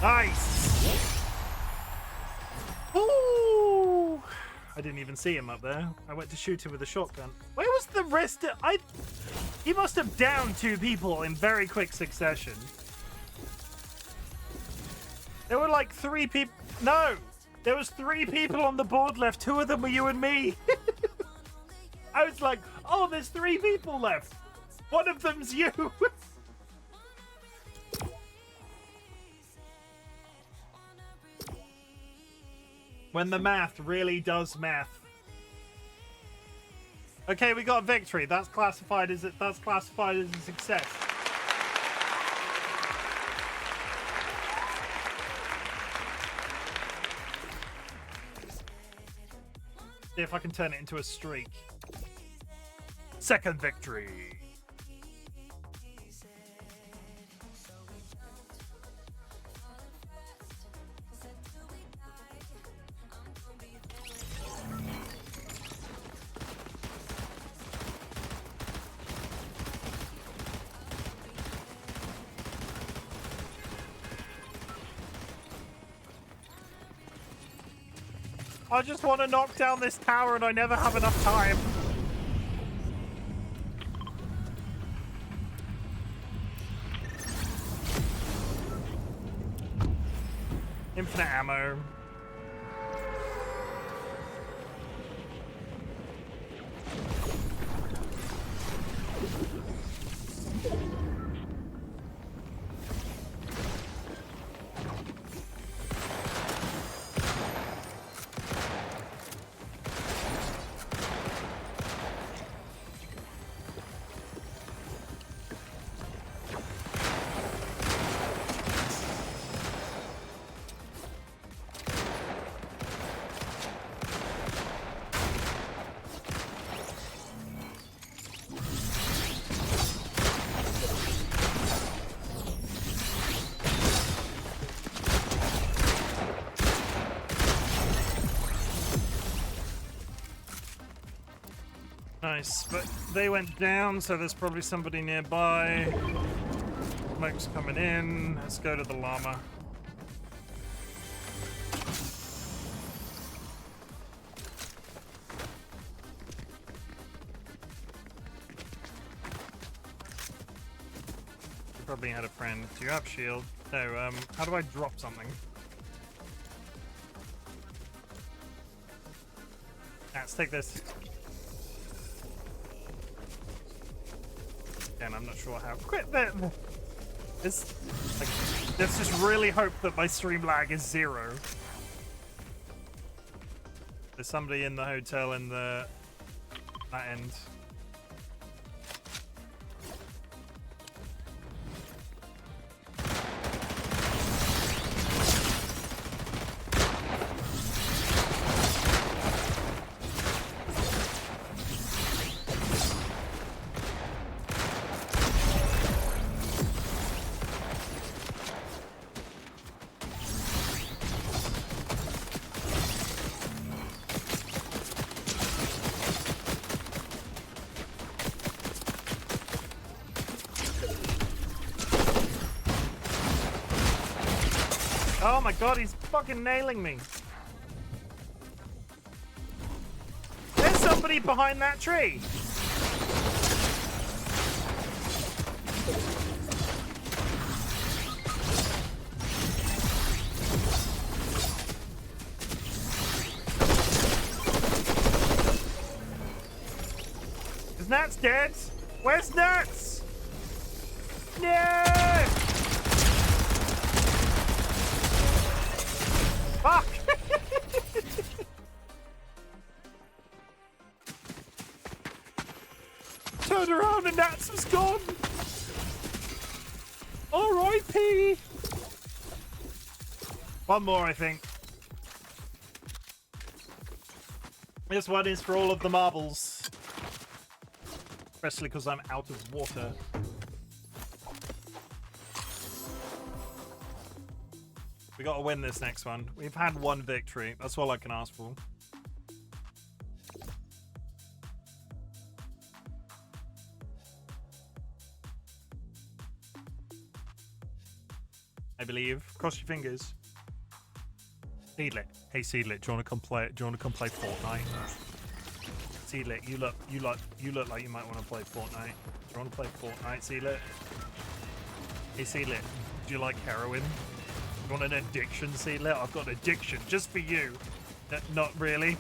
Speaker 1: Nice! Ooh! I didn't even see him up there. I went to shoot him with a shotgun. Where was the rest of... He must have downed 2 people in very quick succession. There were like 3 people... No! There was 3 people on the board left. 2 of them were you and me. I was like, oh, there's 3 people left. One of them's you. When the math really does math. Okay, we got a victory. That's classified as a success. See if I can turn it into a streak. Second victory. I just want to knock down this tower and I never have enough time. Infinite ammo. Nice, but they went down, so there's probably somebody nearby. Smoke's coming in. Let's go to the llama. You probably had a friend. Do you have shield? No, how do I drop something? Let's take this. And I'm not sure how. Quit that. Let's just really hope that my stream lag is 0. There's somebody in the hotel in that end. Oh my god, he's fucking nailing me. There's somebody behind that tree. Is Nat's dead? Where's Nats? No! Fuck! Turn around and Nats was gone! R.I.P. One more, I think. This one is for all of the marbles. Especially because I'm out of water. We gotta win this next one. We've had one victory. That's all I can ask for. I believe. Cross your fingers. Seedlit. Hey Seedlit, do you wanna come play Fortnite? Seedlit, you look like you might wanna play Fortnite. Do you wanna play Fortnite, Seedlit? Hey Seedlit, do you like heroin? You want an addiction, Seedlit? I've got an addiction just for you. Not really.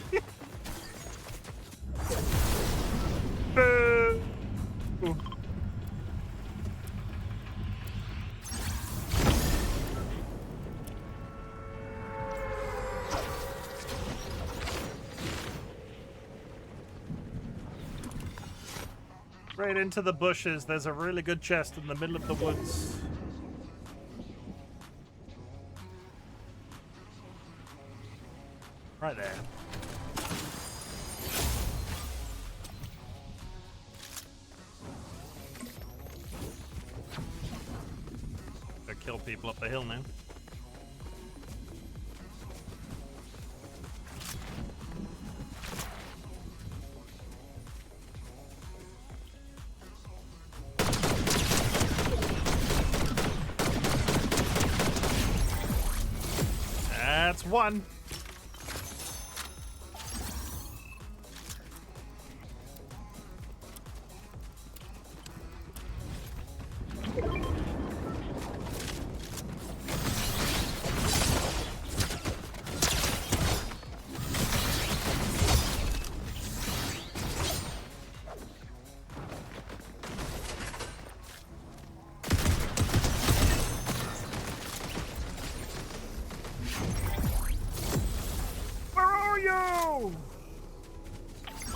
Speaker 1: Boo! Ooh. Right into the bushes. There's a really good chest in the middle of the woods. Right there. Go kill people up the hill now. That's one.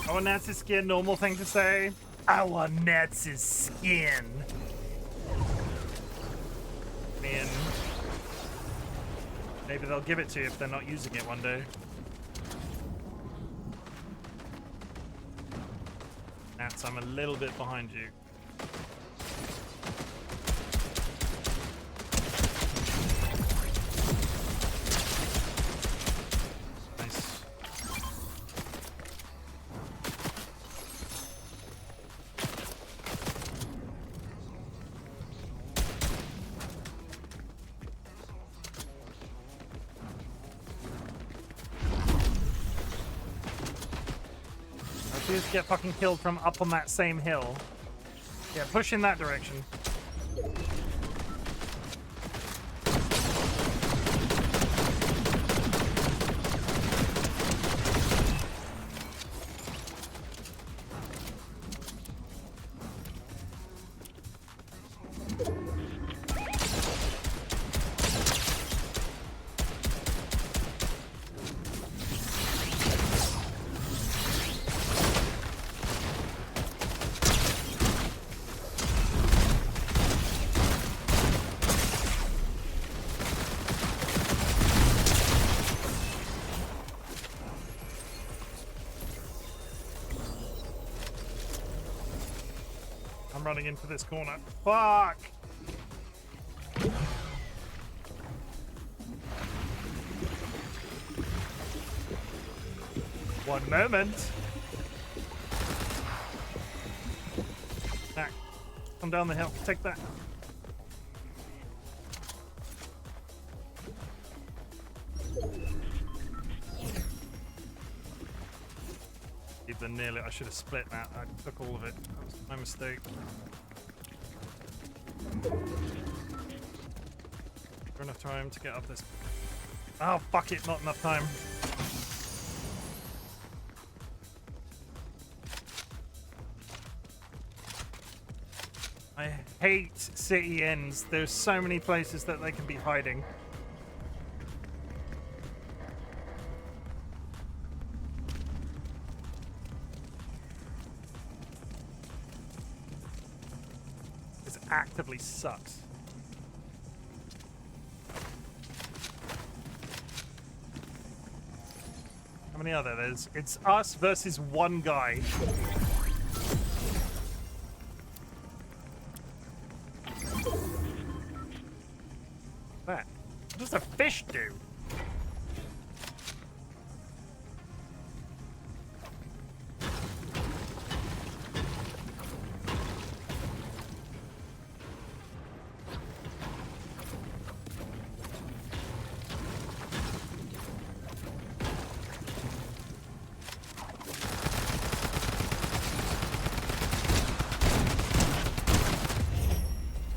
Speaker 1: Our Nazi skin, normal thing to say. Our Nazi skin. Man. Maybe they'll give it to you if they're not using it one day. Nats, I'm a little bit behind you. You just get fucking killed from up on that same hill. Yeah, push in that direction. I'm running into this corner. Fuck! One moment. Nah, come down the hill. Take that. Even nearly, I should have split that. I took all of it. That was my mistake. Enough time to get up this. Oh, fuck it, not enough time. I hate city ends. There's so many places that they can be hiding. This actively sucks. How many are there? It's us versus one guy. That. What does a fish do?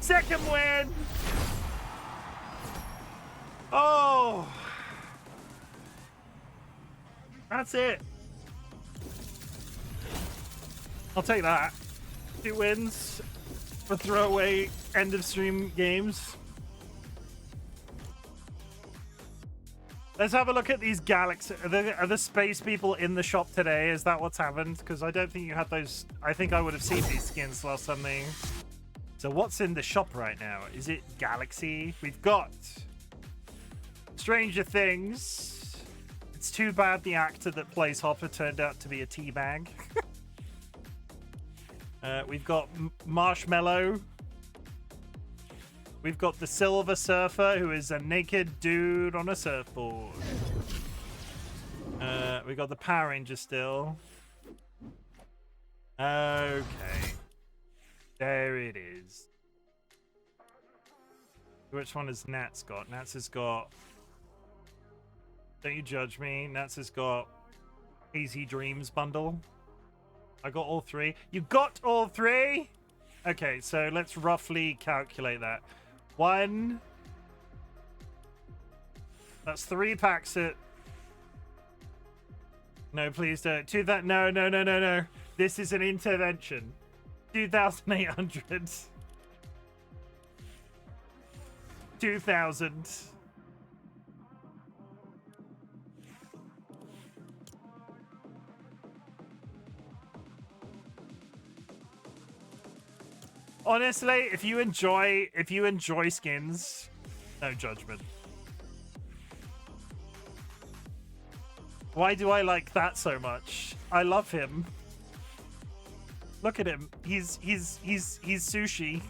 Speaker 1: Second win! Oh! That's it. I'll take that. 2 wins for throwaway end of stream games. Let's have a look at these galaxies. Are the space people in the shop today? Is that what's happened? Because I don't think you had those. I think I would have seen these skins last time. So what's in the shop right now? Is it Galaxy? We've got Stranger Things. It's too bad the actor that plays Hopper turned out to be a teabag. We've got Marshmallow. We've got the Silver Surfer, who is a naked dude on a surfboard. We've got the Power Ranger still. Okay. There it is. Which one has Nats got? Nats has got... Don't you judge me. Nats has got Easy Dreams bundle. I got all 3. You got all 3? Okay, so let's roughly calculate that. 1. That's 3 packs at... No, please don't. No. This is an intervention. 2,800. 2,000. Honestly, if you enjoy skins, no judgment. Why do I like that so much? I love him. Look at him. He's sushi.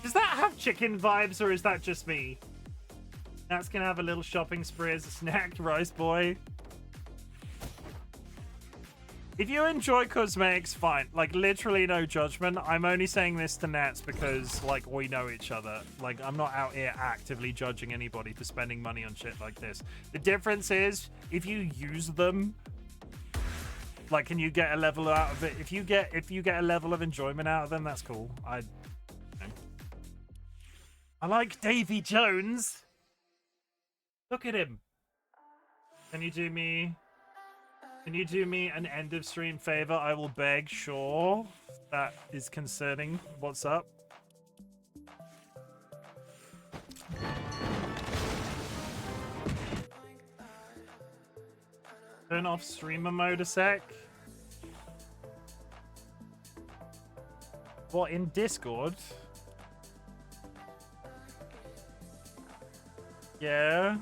Speaker 1: Does that have chicken vibes, or is that just me? That's gonna have a little shopping spree as a snack, Rice Boy. If you enjoy cosmetics, fine. Like, literally no judgment. I'm only saying this to Nats because, like, we know each other. Like, I'm not out here actively judging anybody for spending money on shit like this. The difference is, if you use them, Like, can you get a level out of it? If you get a level of enjoyment out of them, that's cool. I like Davy Jones. Look at him. Can you do me an end of stream favor? I will beg. Sure. That is concerning. What's up? Turn off streamer mode a sec. What, in Discord? Yeah.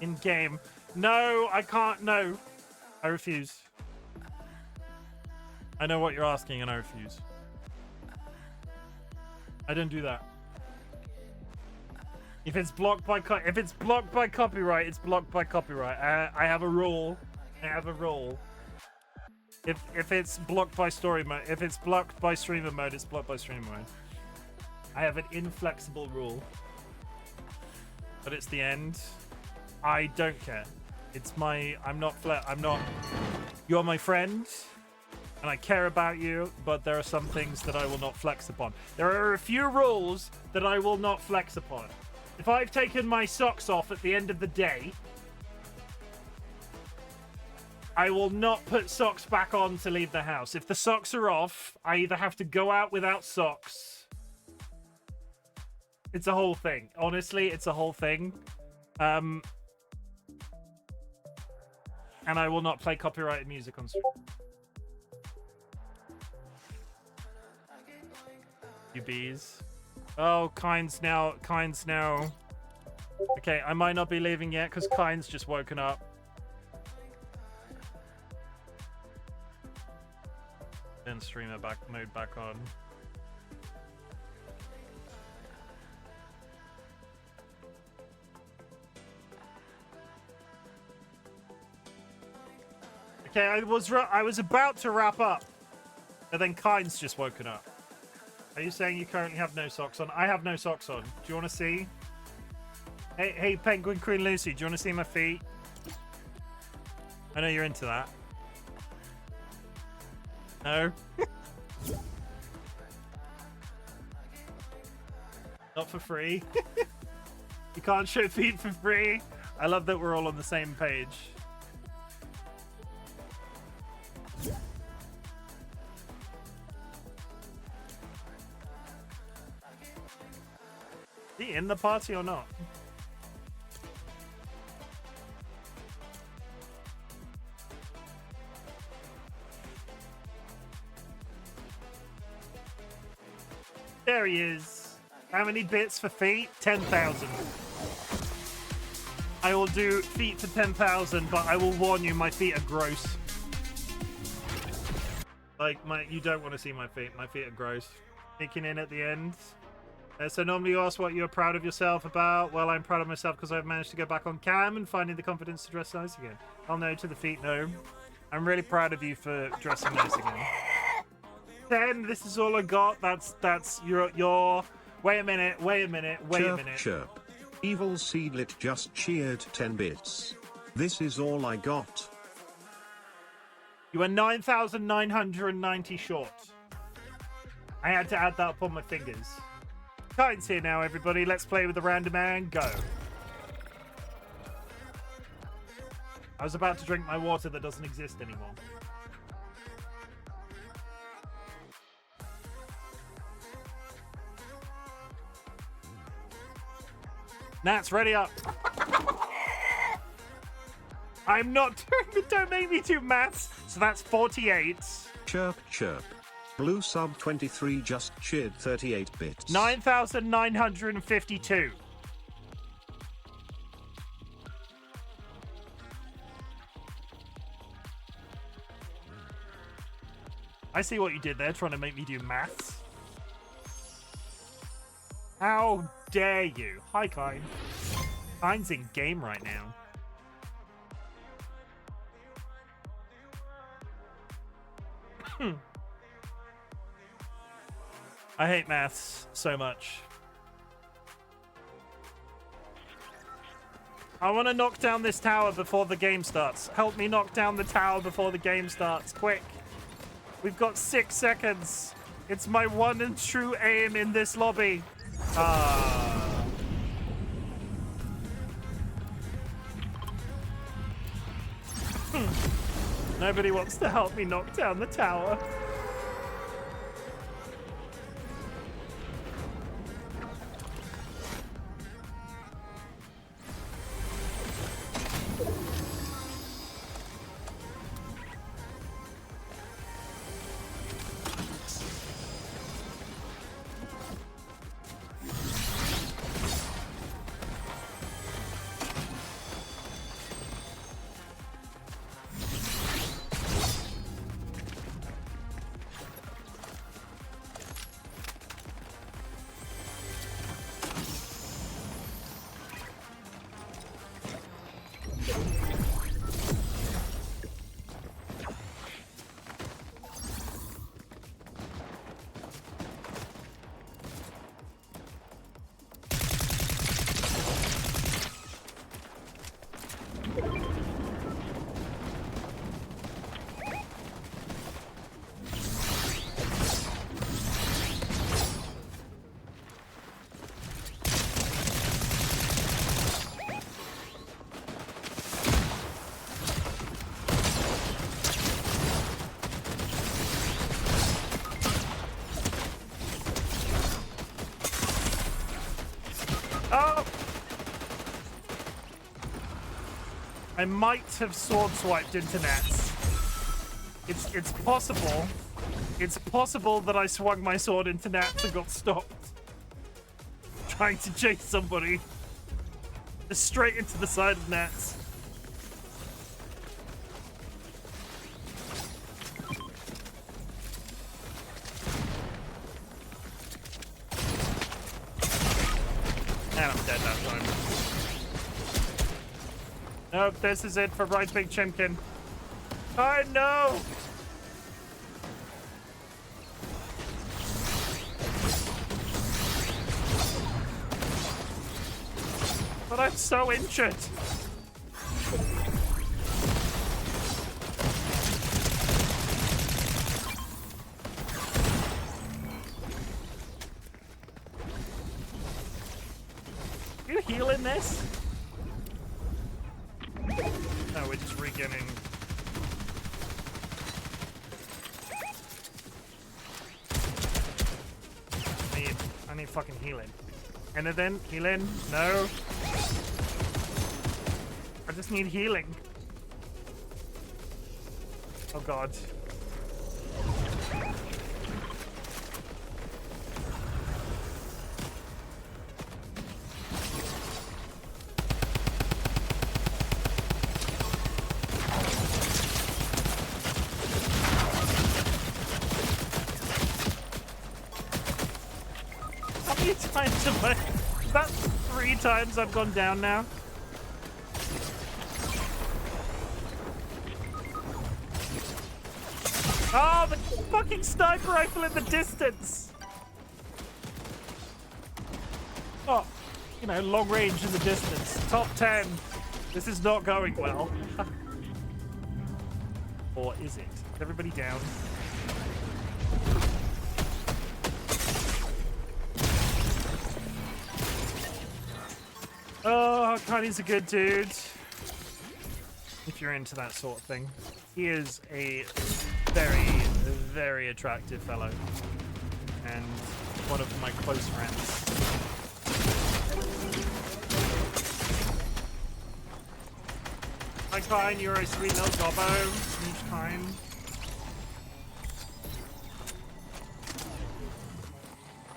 Speaker 1: In game. No, I can't. No. I refuse. I know what you're asking and I refuse. I don't do that. If it's blocked by copyright, it's blocked by copyright. I have a rule. I have a rule. If it's blocked by story mode, if it's blocked by streamer mode, it's blocked by streamer mode. I have an inflexible rule. But it's the end. I don't care. It's my. I'm not. You're my friend, and I care about you. But there are some things that I will not flex upon. There are a few rules that I will not flex upon. If I've taken my socks off at the end of the day, I will not put socks back on to leave the house. If the socks are off, I either have to go out without socks. It's a whole thing. Honestly, it's a whole thing. And I will not play copyrighted music on stream. You bees. Oh, Kind's now. Okay, I might not be leaving yet because Kind's just woken up. Then streamer mode back on. Okay, I was about to wrap up, but then Kind's just woken up. Are you saying you currently have no socks on? I have no socks on. Do you want to see? Hey, Penguin Queen Lucy, do you want to see my feet? I know you're into that. No? Not for free. You can't show feet for free. I love that we're all on the same page. Is he in the party or not? There he is. How many bits for feet? 10,000. I will do feet for 10,000, but I will warn you, my feet are gross. Like, you don't want to see my feet. My feet are gross. Sneaking in at the end. So normally you ask what you're proud of yourself about. Well, I'm proud of myself because I've managed to go back on cam and finding the confidence to dress nice again. I'll no to the feet, no. I'm really proud of you for dressing nice again. 10, this is all I got. That's your wait a minute.
Speaker 17: Chirp. Evil Seedlit just cheered 10 bits. This is all I got.
Speaker 1: You are 9,990 short. I had to add that up on my fingers. Kind's here now, everybody. Let's play with the random and go. I was about to drink my water that doesn't exist anymore. Nats, ready up. I'm not doing it. Don't make me do maths. So that's 48.
Speaker 17: Chirp. Blue sub 23 just cheered 38 bits.
Speaker 1: 9,952. I see what you did there, trying to make me do maths. How dare you? Hi, Kind. Kind's in game right now. I hate maths so much. I want to knock down this tower before the game starts. Help me knock down the tower before the game starts. Quick. We've got 6 seconds. It's my one and true aim in this lobby. Nobody wants to help me knock down the tower. I might have sword swiped into nets. It's possible. It's possible that I swung my sword into nets and got stopped. Trying to chase somebody. Just straight into the side of nets. And I'm dead that time. Nope, this is it for RightBigChimken. I know! But I'm so injured. You heal in this? No, we're just regaining. I need fucking healing. Anything? Healing? No. I just need healing. Oh god. How many times have I... About 3 times I've gone down now. Oh, the fucking sniper rifle in the distance! Oh, you know, long range in the distance. Top 10. This is not going well. Or is it? Is everybody down? Oh, Kylie's a good dude. If you're into that sort of thing. He is a very, very attractive fellow. And one of my close friends. Hi, Klein, you're a sweet little gobbo. Each time.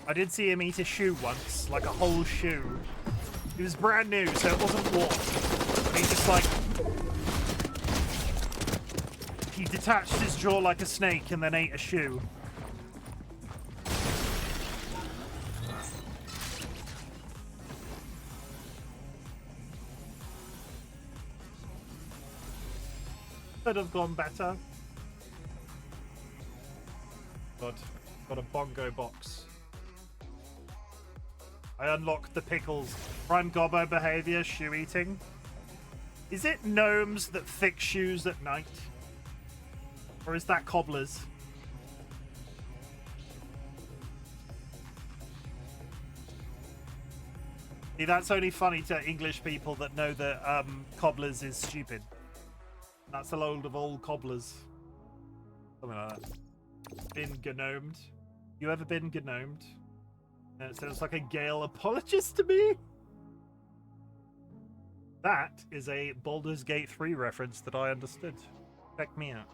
Speaker 1: I did see him eat a shoe once, like a whole shoe. It was brand new, so it wasn't warm. He just like... He detached his jaw like a snake and then ate a shoe. Could have gone better. But got a bongo box. I unlocked the pickles. Prime gobbo behavior, shoe eating. Is it gnomes that fix shoes at night? Or is that cobblers? See, that's only funny to English people that know that cobblers is stupid. That's the old of all cobblers. Something like that. Been gnomed. You ever been gnomed? It sounds like a Gale apologist to me. That is a Baldur's Gate 3 reference that I understood. Check me out.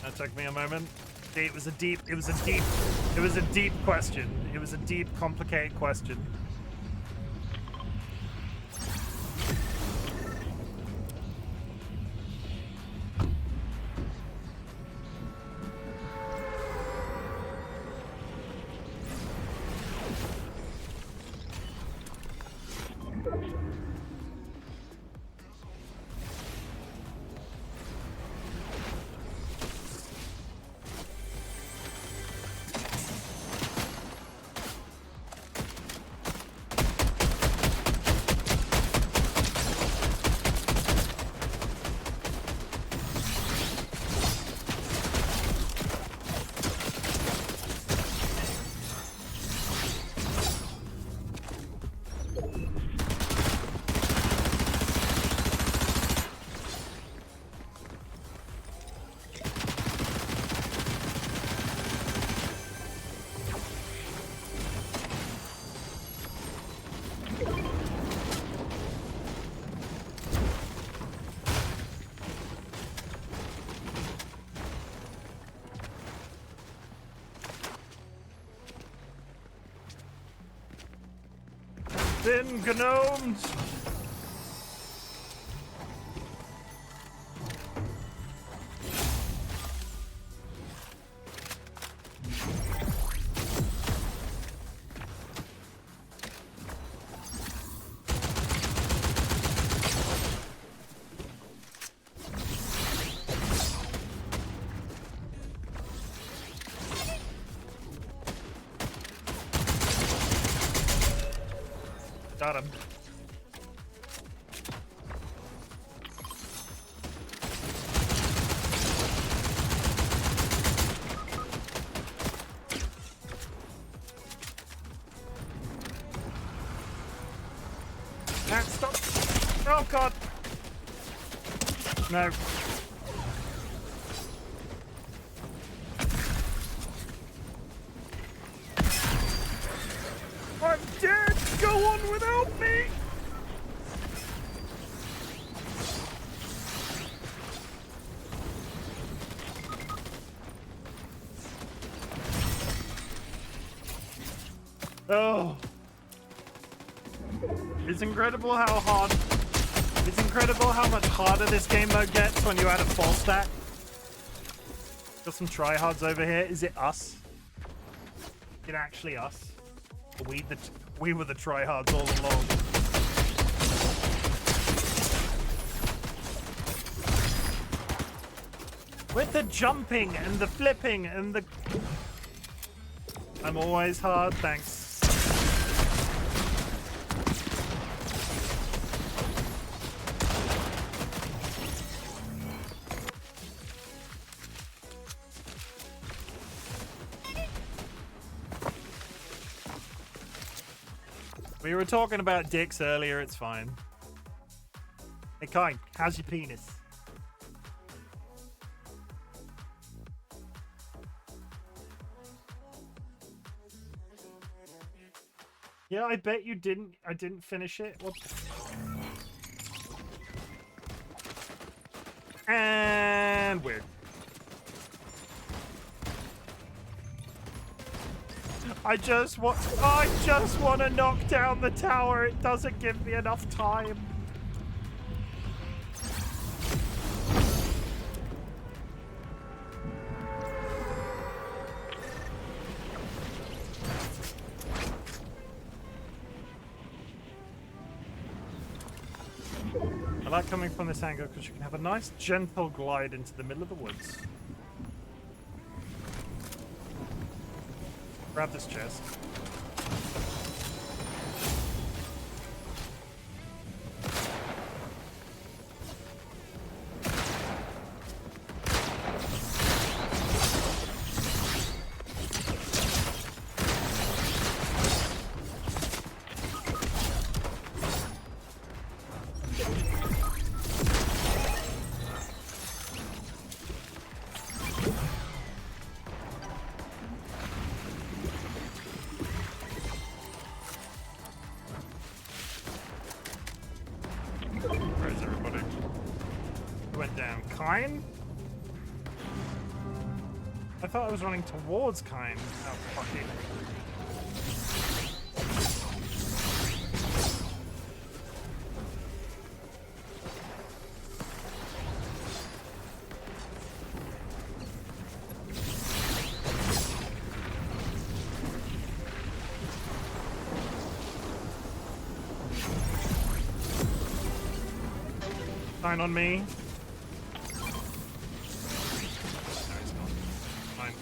Speaker 1: That took me a moment. It was a deep question. It was a deep, complicated question. Been gnomed. Got him. Can't stop. Oh god. No. I'm dead! Go on without me! Oh. It's incredible how hard... It's incredible how much harder this game mode gets when you add a full stack. Got some tryhards over here. Is it us? Is it actually us? We were the tryhards all along. With the jumping and the flipping and the... I'm always hard, thanks. We were talking about dicks earlier, it's fine. Hey, Kai, how's your penis? Yeah, I bet you didn't. I didn't finish it. What the... And weird. I just want to knock down the tower. It doesn't give me enough time. I like coming from this angle because you can have a nice gentle glide into the middle of the woods. Grab this chest. Where is everybody? Who went down? Kine? I thought I was running towards Kine. Oh, fuck it. Sign on me. No, he's not. Fine.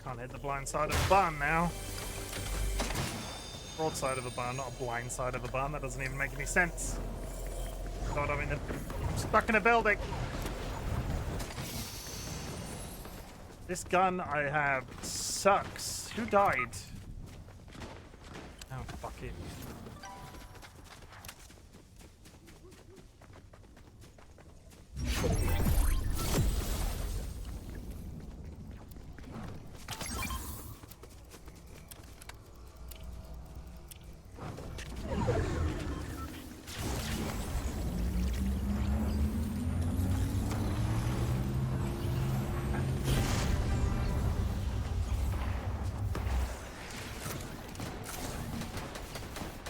Speaker 1: Can't hit the blind side of a barn now. Broadside of a barn, not a blind side of a barn. That doesn't even make any sense. God, I'm stuck in a building. This gun I have sucks. Who died? Oh, fuck it.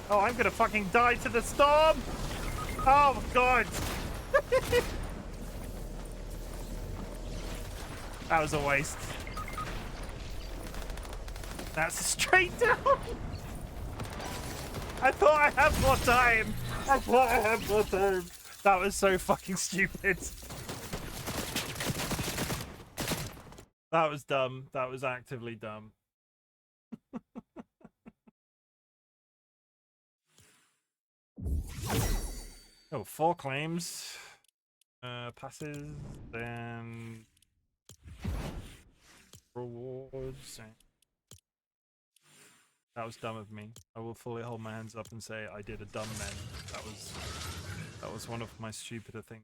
Speaker 1: Oh, I'm gonna fucking die to the storm! Oh, God! That was a waste. That's a straight down! I thought I had more time! I thought I had more time! That was so fucking stupid. That was dumb. That was actively dumb. Oh, 4 claims. Passes, then rewards. That was dumb of me. I will fully hold my hands up and say I did a dumb man. That was one of my stupider things.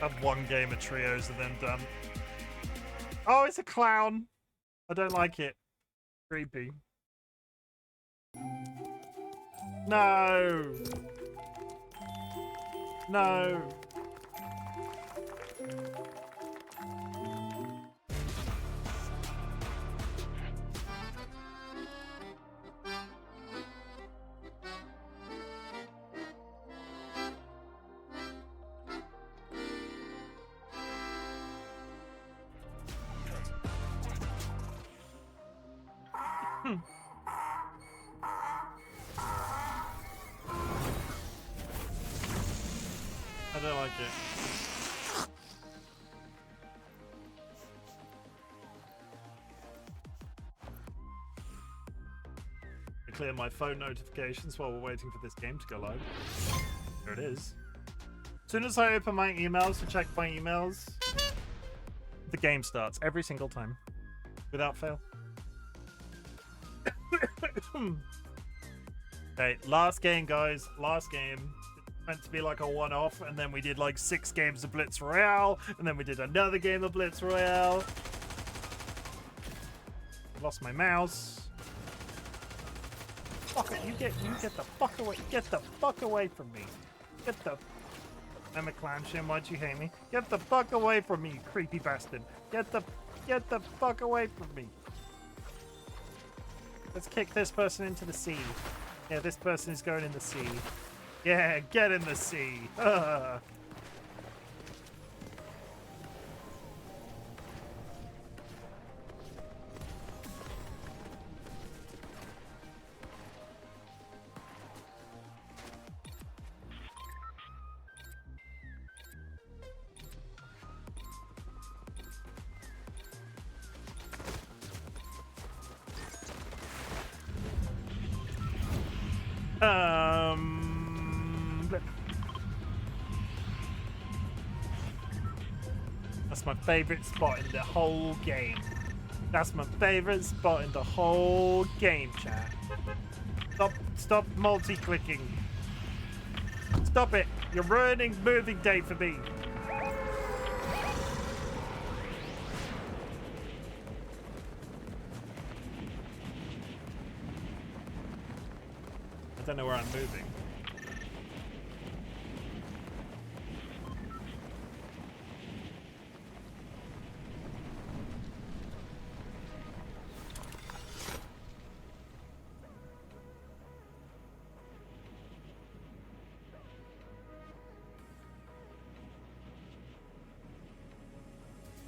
Speaker 1: Had one game of trios and then done. Oh, it's a clown. I don't like it. Creepy. No. No. don't like it. I clear my phone notifications while we're waiting for this game to go live. There it is. As soon as I open my emails to check my emails, the game starts every single time, without fail. Okay, last game, guys. Last game. It's meant to be like a one-off, and then we did like 6 games of Blitz Royale, and then we did another game of Blitz Royale. Lost my mouse. Fuck it, you get the fuck away. Get the fuck away from me. Get the... I'm a clown, Chim, why'd you hate me? Get the fuck away from me, you creepy bastard. Get the fuck away from me. Let's kick this person into the sea. Yeah, this person is going in the sea. Yeah, get in the sea. Ugh. Blip. That's my favorite spot in the whole game. That's my favorite spot in the whole game, chat. Stop multi-clicking. Stop it. You're ruining moving day for me. I don't know where I'm moving.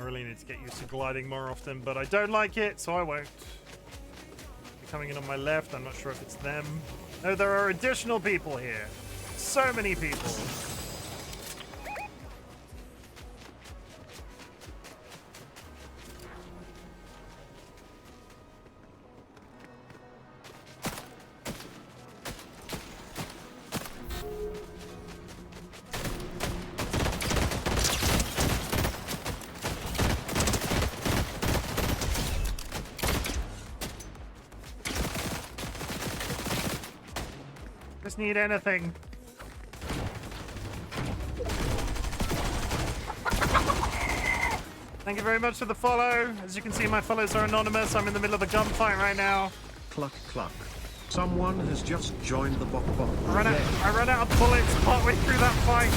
Speaker 1: I really need to get used to gliding more often, but I don't like it, so I won't. They're coming in on my left. I'm not sure if it's them. No, there are additional people here. So many people. Just need anything. Thank you very much for the follow. As you can see, my follows are anonymous. I'm in the middle of a gunfight right now.
Speaker 17: Cluck cluck. Someone has just joined the bok bok.
Speaker 1: I ran out of bullets partway through that fight.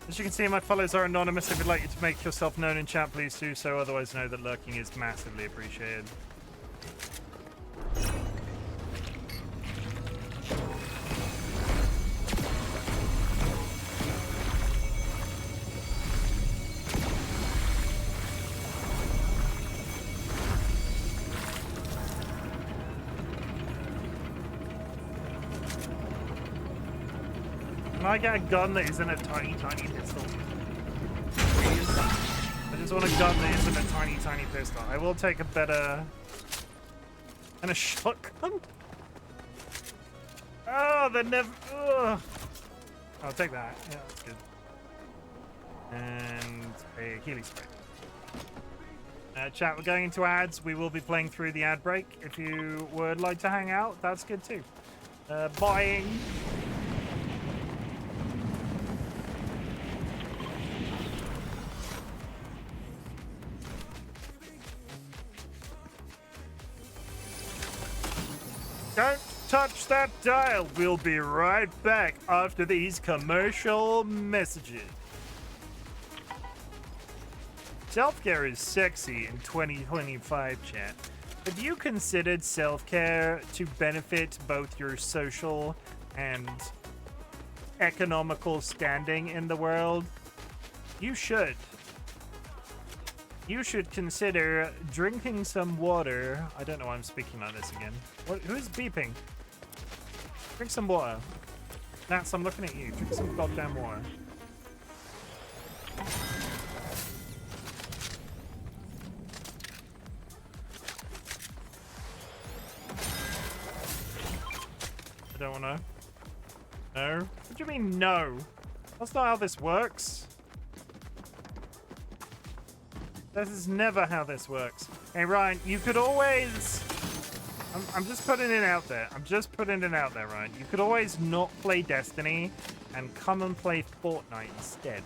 Speaker 1: As you can see, my follows are anonymous. If you'd like you to make yourself known in chat, please do so. Otherwise, know that lurking is massively appreciated. Can I get a gun that isn't a tiny, tiny pistol? Please? I just want a gun that isn't a tiny, tiny pistol. I will take a better... And a shotgun? Oh, they're never... Ugh. I'll take that. Yeah, that's good. And a healing spray. Chat, we're going into ads. We will be playing through the ad break. If you would like to hang out, that's good too. Buying... Don't touch that dial. We'll be right back after these commercial messages. Self-care is sexy in 2025, chat. Have you considered self-care to benefit both your social and economical standing in the world? You should. You should consider drinking some water. I don't know why I'm speaking like this again. Who's beeping? Drink some water. Nats, I'm looking at you. Drink some goddamn water. I don't wanna. No? What do you mean, no? That's not how this works. This is never how this works. Hey, Ryan, you could always... I'm just putting it out there. I'm just putting it out there, Ryan. You could always not play Destiny and come and play Fortnite instead.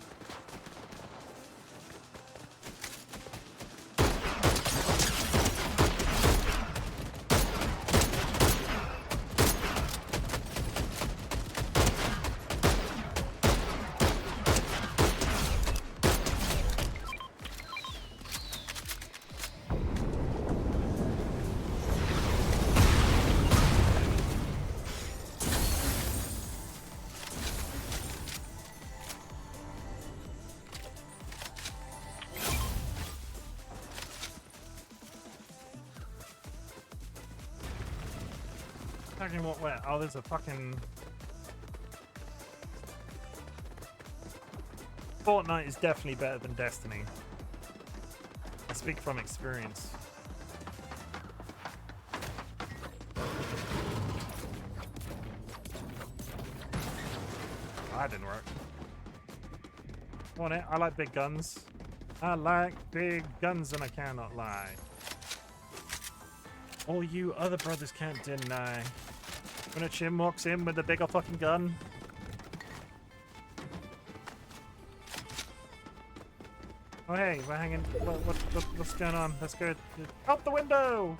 Speaker 1: Attacking what where? Oh, there's a fucking... Fortnite is definitely better than Destiny. I speak from experience. Oh, that didn't work. Come on, I like big guns. I like big guns and I cannot lie. All you other brothers can't deny. When a Chim walks in with a bigger fucking gun. Oh hey, we're hanging. What's going on? Let's go out the window.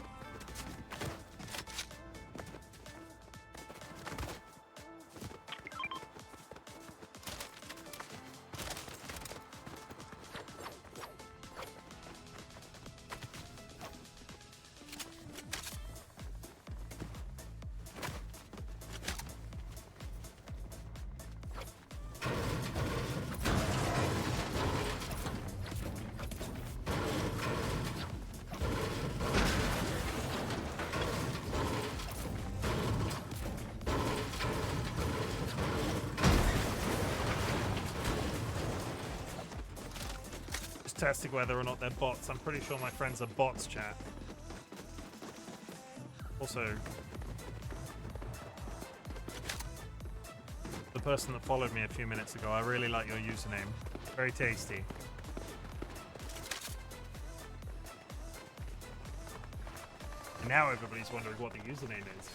Speaker 1: Testing whether or not they're bots. I'm pretty sure my friends are bots, chat. Also, the person that followed me a few minutes ago, I really like your username. Very tasty. And now everybody's wondering what the username is.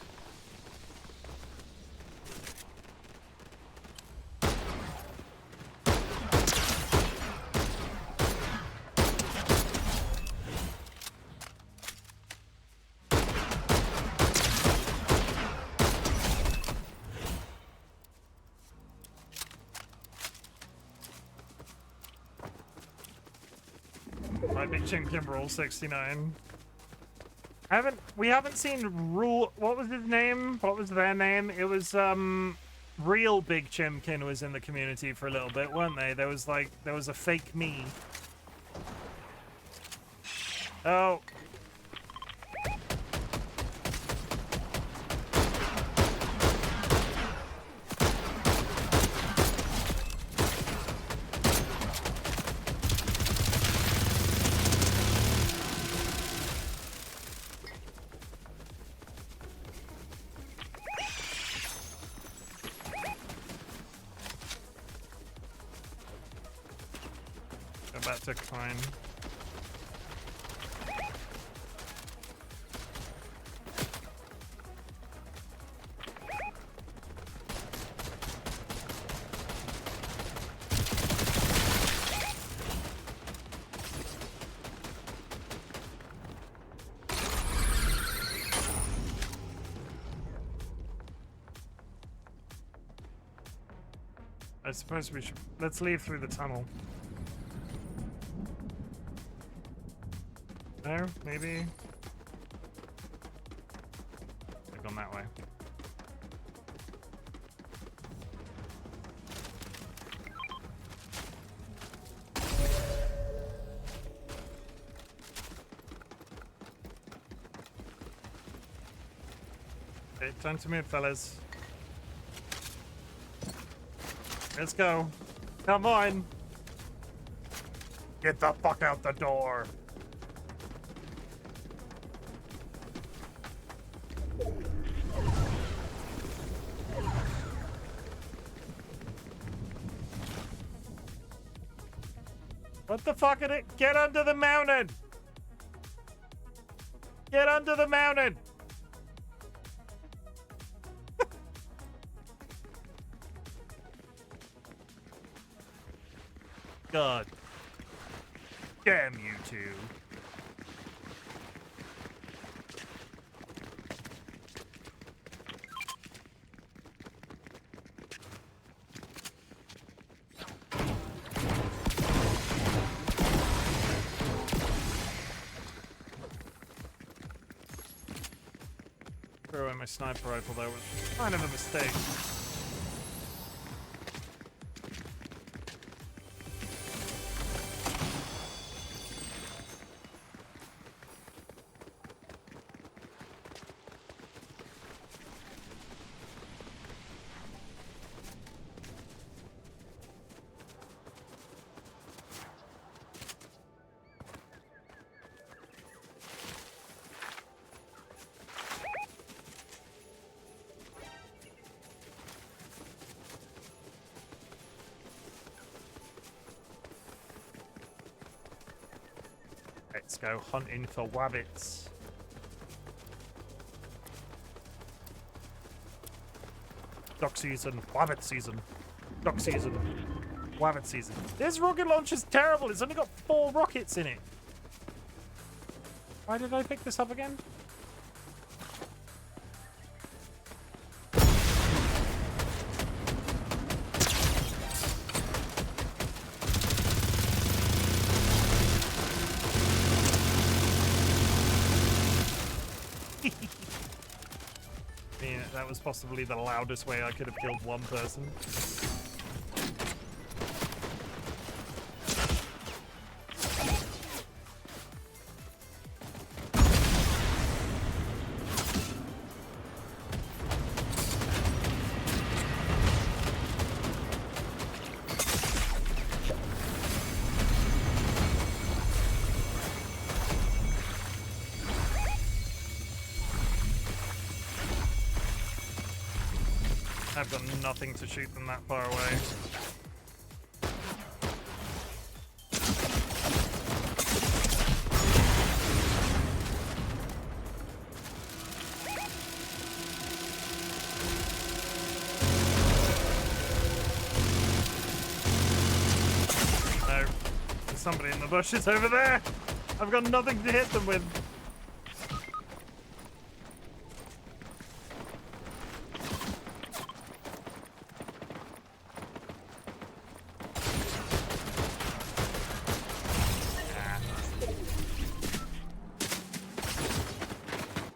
Speaker 1: RightBigChimken Rule 69. We haven't seen Rule, what was his name? What was their name? It was Real Big Chimken was in the community for a little bit, weren't they? There was a fake me. Oh. About to climb. I suppose we should. Let's leave through the tunnel. No, maybe. I've gone that way. Okay, time to move, fellas. let's go. Come on. Get the fuck out the door. What the fuck is it? Get under the mountain! Get under the mountain! God. Damn you two. Throw away my sniper rifle, though, was kind of a mistake. Let's go hunting for wabbits. Duck season, wabbit season, duck season, wabbit season. This rocket launcher's terrible. It's only got 4 rockets in it. Why did I pick this up again? That was possibly the loudest way I could have killed one person. I've got nothing to shoot them that far away. No, there's somebody in the bushes over there. I've got nothing to hit them with.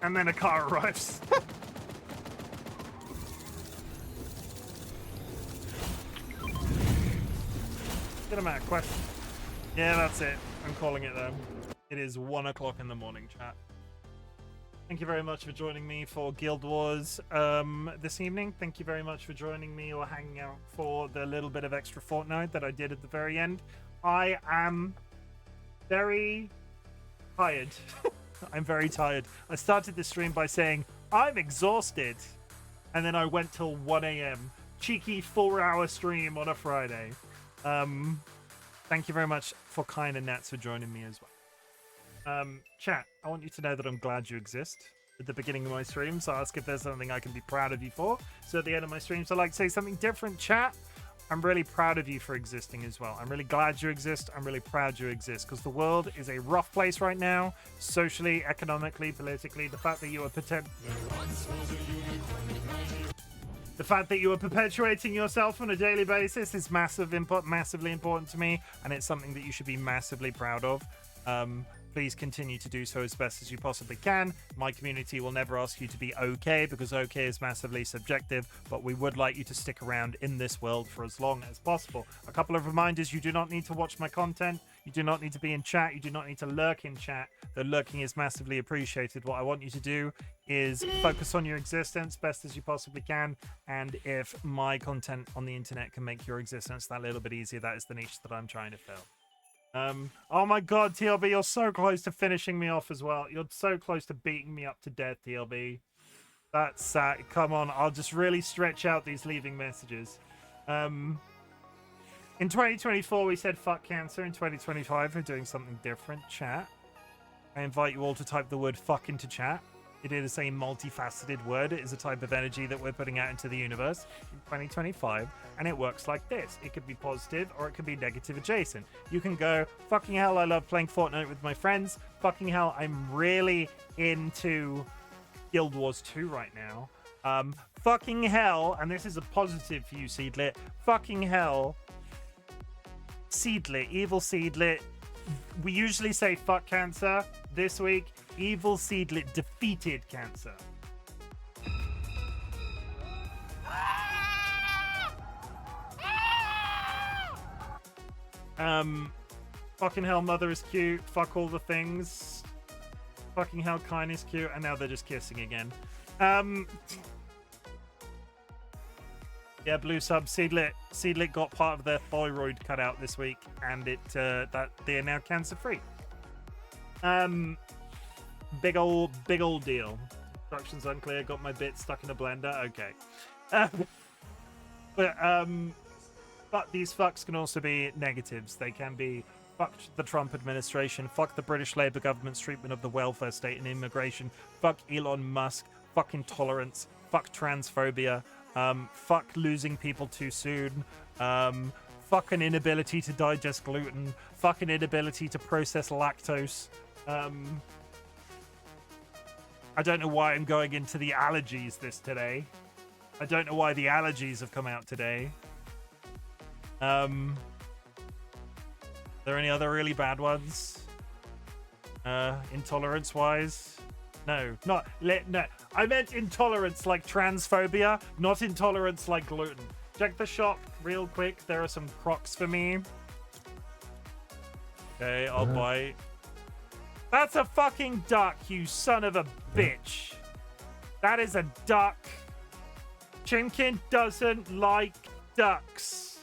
Speaker 1: And then a car arrives. Get him out of question. Yeah, that's it. I'm calling it though. It is 1 o'clock in the morning, chat. Thank you very much for joining me for Guild Wars this evening. Thank you very much for joining me or hanging out for the little bit of extra Fortnite that I did at the very end. I am very tired. I'm very tired. I started the stream by saying, I'm exhausted. And then I went till 1 a.m. Cheeky 4-hour stream on a Friday. Thank you very much for Kind and Nats for joining me as well. Chat, I want you to know that I'm glad you exist. At the beginning of my streams, I ask if there's something I can be proud of you for. So at the end of my streams, I like to say something different. Chat, I'm really proud of you for existing as well. I'm really glad you exist. I'm really proud you exist because the world is a rough place right now, socially, economically, politically. The fact that you are perpetuating yourself on a daily basis is massively important to me, and it's something that you should be massively proud of. Please continue to do so as best as you possibly can. My community will never ask you to be okay because okay is massively subjective, but we would like you to stick around in this world for as long as possible. A couple of reminders: you do not need to watch my content. You do not need to be in chat. You do not need to lurk in chat. The lurking is massively appreciated. What I want you to do is focus on your existence best as you possibly can. And if my content on the internet can make your existence that little bit easier, that is the niche that I'm trying to fill. Oh my god, TLB, you're so close to finishing me off as well. You're so close to beating me up to death, TLB. That's sad. Come on, I'll just really stretch out these leaving messages. In 2024, we said fuck cancer. In 2025, we're doing something different. Chat. I invite you all to type the word fuck into chat. It is a multifaceted word. It is a type of energy that we're putting out into the universe in 2025, and it works like this. It could be positive or it could be negative adjacent. You can go, fucking hell, I love playing Fortnite with my friends. Fucking hell, I'm really into Guild Wars 2 right now. Fucking hell, and this is a positive for you, Seedlit. Fucking hell, Seedlit, evil Seedlit. We usually say fuck cancer. This week, evil Seedlit defeated cancer. Fucking hell, mother is cute. Fuck all the things. Fucking hell, Kine is cute. And now they're just kissing again. Yeah, blue sub. Seedlit got part of their thyroid cut out this week, and that they are now cancer free. Big old deal. Instructions unclear. Got my bit stuck in a blender. Okay. But these fucks can also be negatives. They can be fuck the Trump administration, fuck the British Labour government's treatment of the welfare state and immigration, fuck Elon Musk, fuck intolerance, fuck transphobia, fuck losing people too soon, fuck an inability to digest gluten, fuck an inability to process lactose. I don't know why I'm going into the allergies today. I don't know why the allergies have come out today. Are there any other really bad ones? Intolerance wise? No. I meant intolerance like transphobia, not intolerance like gluten. Check the shop real quick. There are some Crocs for me. Okay, I'll buy. That's a fucking duck, you son of a bitch. That is a duck. Chimken doesn't like ducks.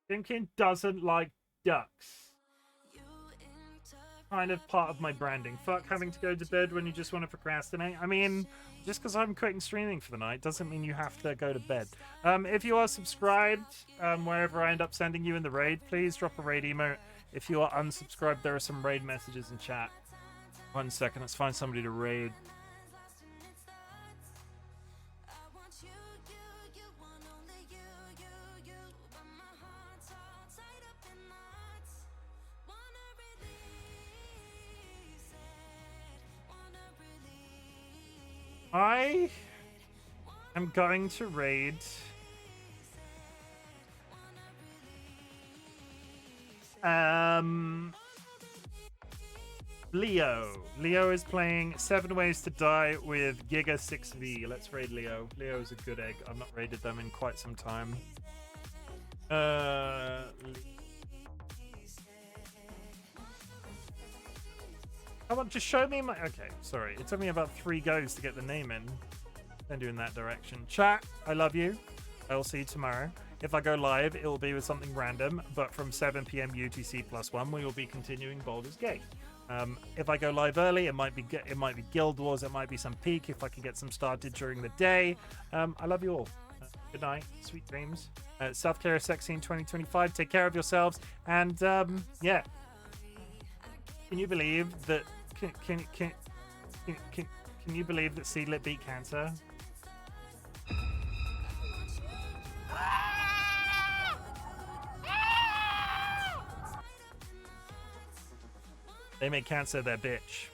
Speaker 1: Chimken doesn't like ducks. Kind of part of my branding. Fuck having to go to bed when you just want to procrastinate. I mean, just because I'm quitting streaming for the night doesn't mean you have to go to bed. If you are subscribed, wherever I end up sending you in the raid, please drop a raid emote. If you are unsubscribed, there are some raid messages in chat. 1 second, let's find somebody to raid. I am going to raid Leo. Leo is playing 7 Ways to Die with Giga6V. Let's raid Leo. Leo is a good egg. I've not raided them in quite some time. Come on, just show me my... Okay, sorry. It took me about 3 goes to get the name in. Send you in that direction. Chat, I love you. I will see you tomorrow. If I go live, it will be with something random, but from 7 p.m. UTC +1, we will be continuing Baldur's Gate. If I go live early, it might be Guild Wars, it might be some Peak, if I can get some started during the day. I love you all. Good night. Sweet dreams. Self-care is sexy in 2025. Take care of yourselves. And, yeah. Can you believe that... Can you believe that Seedlit beat cancer? They made cancer their bitch.